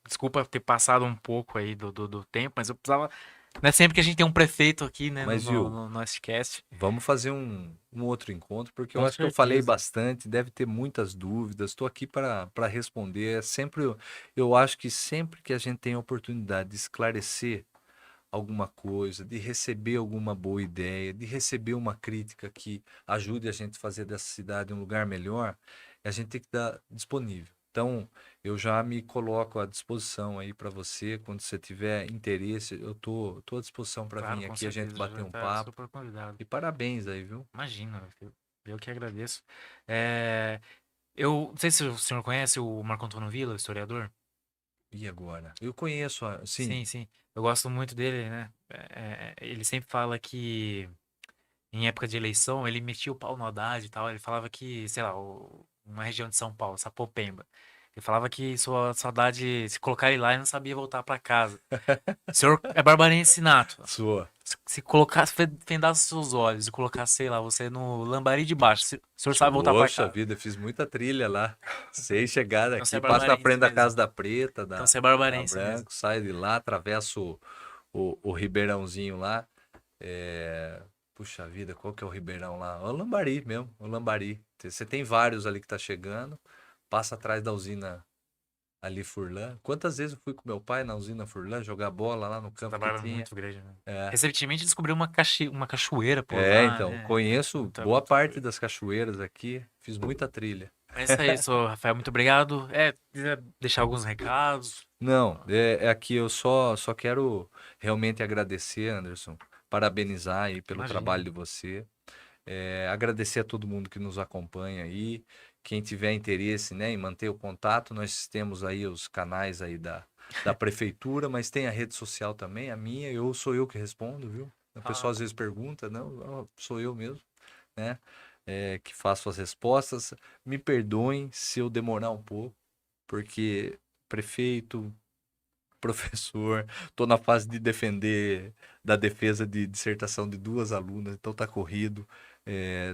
Desculpa ter passado um pouco aí do tempo, mas eu precisava. Não é sempre que a gente tem um prefeito aqui, né, no, Mas no, viu, no nosso cast. vamos fazer um outro encontro, porque eu Com acho que eu falei certeza. bastante, deve ter muitas dúvidas. Estou aqui para responder. Eu acho que sempre que a gente tem a oportunidade de esclarecer alguma coisa, de receber alguma boa ideia, de receber uma crítica que ajude a gente a fazer dessa cidade um lugar melhor, a gente tem que estar disponível. Então, eu já me coloco à disposição aí para você, quando você tiver interesse, eu tô à disposição para Claro, vir com aqui a gente certeza. Já bater um está papo. super convidado. E parabéns aí, viu? Imagina, eu que agradeço. É, eu não sei se o senhor conhece o Marco Antônio Villa, o historiador. E agora? Eu conheço, sim, Sim, sim. Eu gosto muito dele, né? Ele sempre fala que em época de eleição ele metia o pau no Haddad e tal. Ele falava que, sei lá, uma região de São Paulo, Sapopemba. Ele falava que sua Haddad, se colocar ele lá, ele não sabia voltar pra casa. O senhor é barbarense nato. sua. Se colocasse, fendasse seus olhos e colocasse, sei lá, você no lambari de baixo, o senhor sabe voltar pra Poxa casa. vida, fiz muita trilha lá. Sei chegar Então você é daqui, passo na barbarense frente da mesmo. Casa da Preta, Então da, você é da barbarense mesmo. Branco, saio de lá, atravesso o Ribeirãozinho lá. É, puxa vida, qual que é o Ribeirão lá? O Lambari mesmo, o Lambari. Você tem vários ali que tá chegando, passa atrás da usina ali Furlan. Quantas vezes eu fui com meu pai na usina Furlan jogar bola lá no Santa campo que Bárbara é tinha? muito grande, né? É. Recentemente descobriu uma cachoeira por É, lá, então, né? conheço Muito, é boa muito parte doido. das cachoeiras aqui, fiz muita trilha. É isso aí, sou Rafael, muito obrigado. Quiser deixar alguns recados? Não, é aqui eu só quero realmente agradecer, Anderson, parabenizar aí pelo trabalho Imagina. de você, agradecer a todo mundo que nos acompanha aí, quem tiver interesse, né, em manter o contato, nós temos aí os canais aí da prefeitura, mas tem a rede social também, a minha, sou eu que respondo, viu? O pessoal Ah, às vezes pergunta, não, sou eu mesmo, né, que faço as respostas. Me perdoem se eu demorar um pouco, porque prefeito, professor, estou na fase de defender da defesa de dissertação de duas alunas, então tá corrido,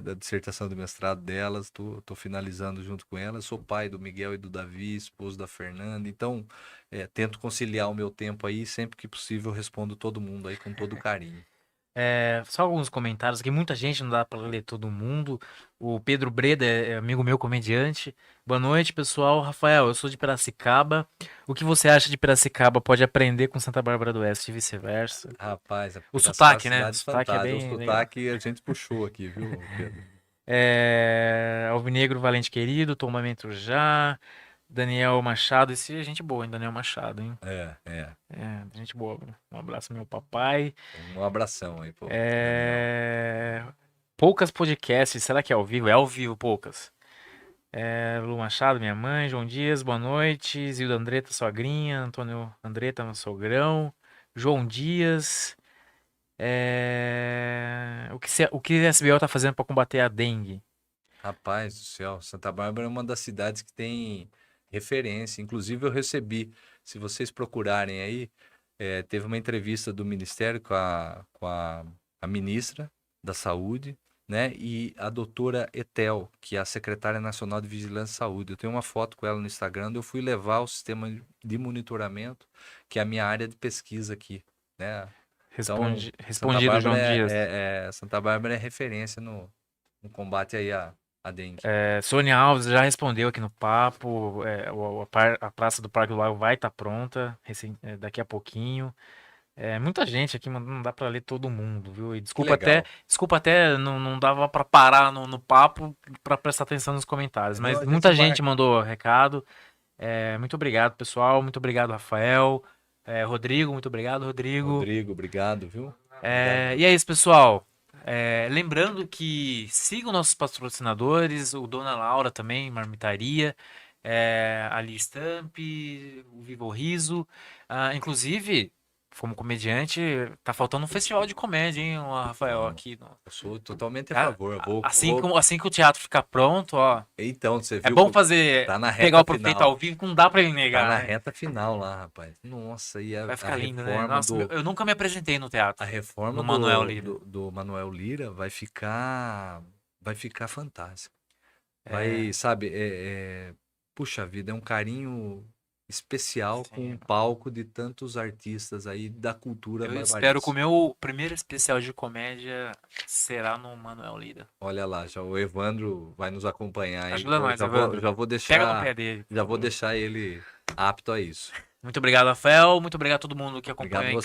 da dissertação de mestrado delas, tô finalizando junto com elas. Sou pai do Miguel e do Davi, esposo da Fernanda, então tento conciliar o meu tempo aí, sempre que possível eu respondo todo mundo aí com todo carinho. só alguns comentários aqui, muita gente, não dá para ler todo mundo. O Pedro Breda é amigo meu, comediante. Boa noite, pessoal. Rafael, eu sou de Piracicaba. O que você acha de Piracicaba pode aprender com Santa Bárbara do Oeste e vice-versa? Rapaz, a O Piracicaba é uma sotaque, né? O cidade sotaque é fantástica, o bem legal. sotaque a gente puxou aqui, viu, Pedro? Alvinegro Valente Querido, tombamento já. Daniel Machado, esse é gente boa, hein? Daniel Machado, hein? É. Gente boa. Um abraço, meu papai. Um abração aí, pô, Daniel. É... Poucas podcasts, será que é ao vivo? É ao vivo, poucas. Lu Machado, minha mãe, João Dias, boa noite. Zilda Andretta, sogrinha. Antônio Andretta, meu sogrão. João Dias. O que a SBO tá fazendo para combater a dengue? Rapaz do céu, Santa Bárbara é uma das cidades que tem referência. Inclusive, eu recebi, se vocês procurarem aí, teve uma entrevista do Ministério com a ministra da Saúde, né? E a doutora Etel, que é a secretária nacional de Vigilância e Saúde. Eu tenho uma foto com ela no Instagram, onde eu fui levar o sistema de monitoramento, que é a minha área de pesquisa aqui, né? Então, Respondido, João Dias. Santa Bárbara é referência no combate aí à dengue. Sônia Alves já respondeu aqui no papo. A Praça do Parque do Lago vai estar pronta daqui a pouquinho. Muita gente aqui, não dá pra ler todo mundo, viu? E Que legal. desculpa até, não dava pra parar no papo pra prestar atenção nos comentários, Não, mas a gente muita gente marca. mandou recado. Muito obrigado, pessoal. Muito obrigado, Rafael. Rodrigo, muito obrigado, Rodrigo. Rodrigo, obrigado, viu? Obrigado E mesmo. é isso, pessoal. Lembrando que sigam nossos patrocinadores, o Dona Laura também, Marmitaria, a Ali Stamp, o Vivo Riso. Inclusive, como comediante, tá faltando um festival de comédia, hein, o Rafael, Não, aqui. eu sou totalmente a Cara, favor. assim que o teatro ficar pronto, ó. Então, você É viu bom que fazer, tá na pegar reta o Profeta ao final. vivo, que não dá pra ele Tá negar, na né? reta final lá, rapaz. Nossa, e Vai a ficar lindo, né? reforma Nossa, do eu nunca me apresentei no a teatro, reforma no Manuel do, Lira. do, do Manuel Lira vai ficar fantástica. É, Sabe, puxa vida, é um carinho especial com um sim. palco de tantos artistas aí da cultura Eu espero que o barbarense. meu primeiro especial de comédia será no Manuel Lira. Olha lá, já o Evandro vai nos acompanhar aí. Ajuda nós, Evandro. Já vou Pega no pé deixar, dele, por já vou favor. deixar ele apto a isso. Muito obrigado, Rafael. Muito obrigado a todo mundo que Obrigado acompanhou em você.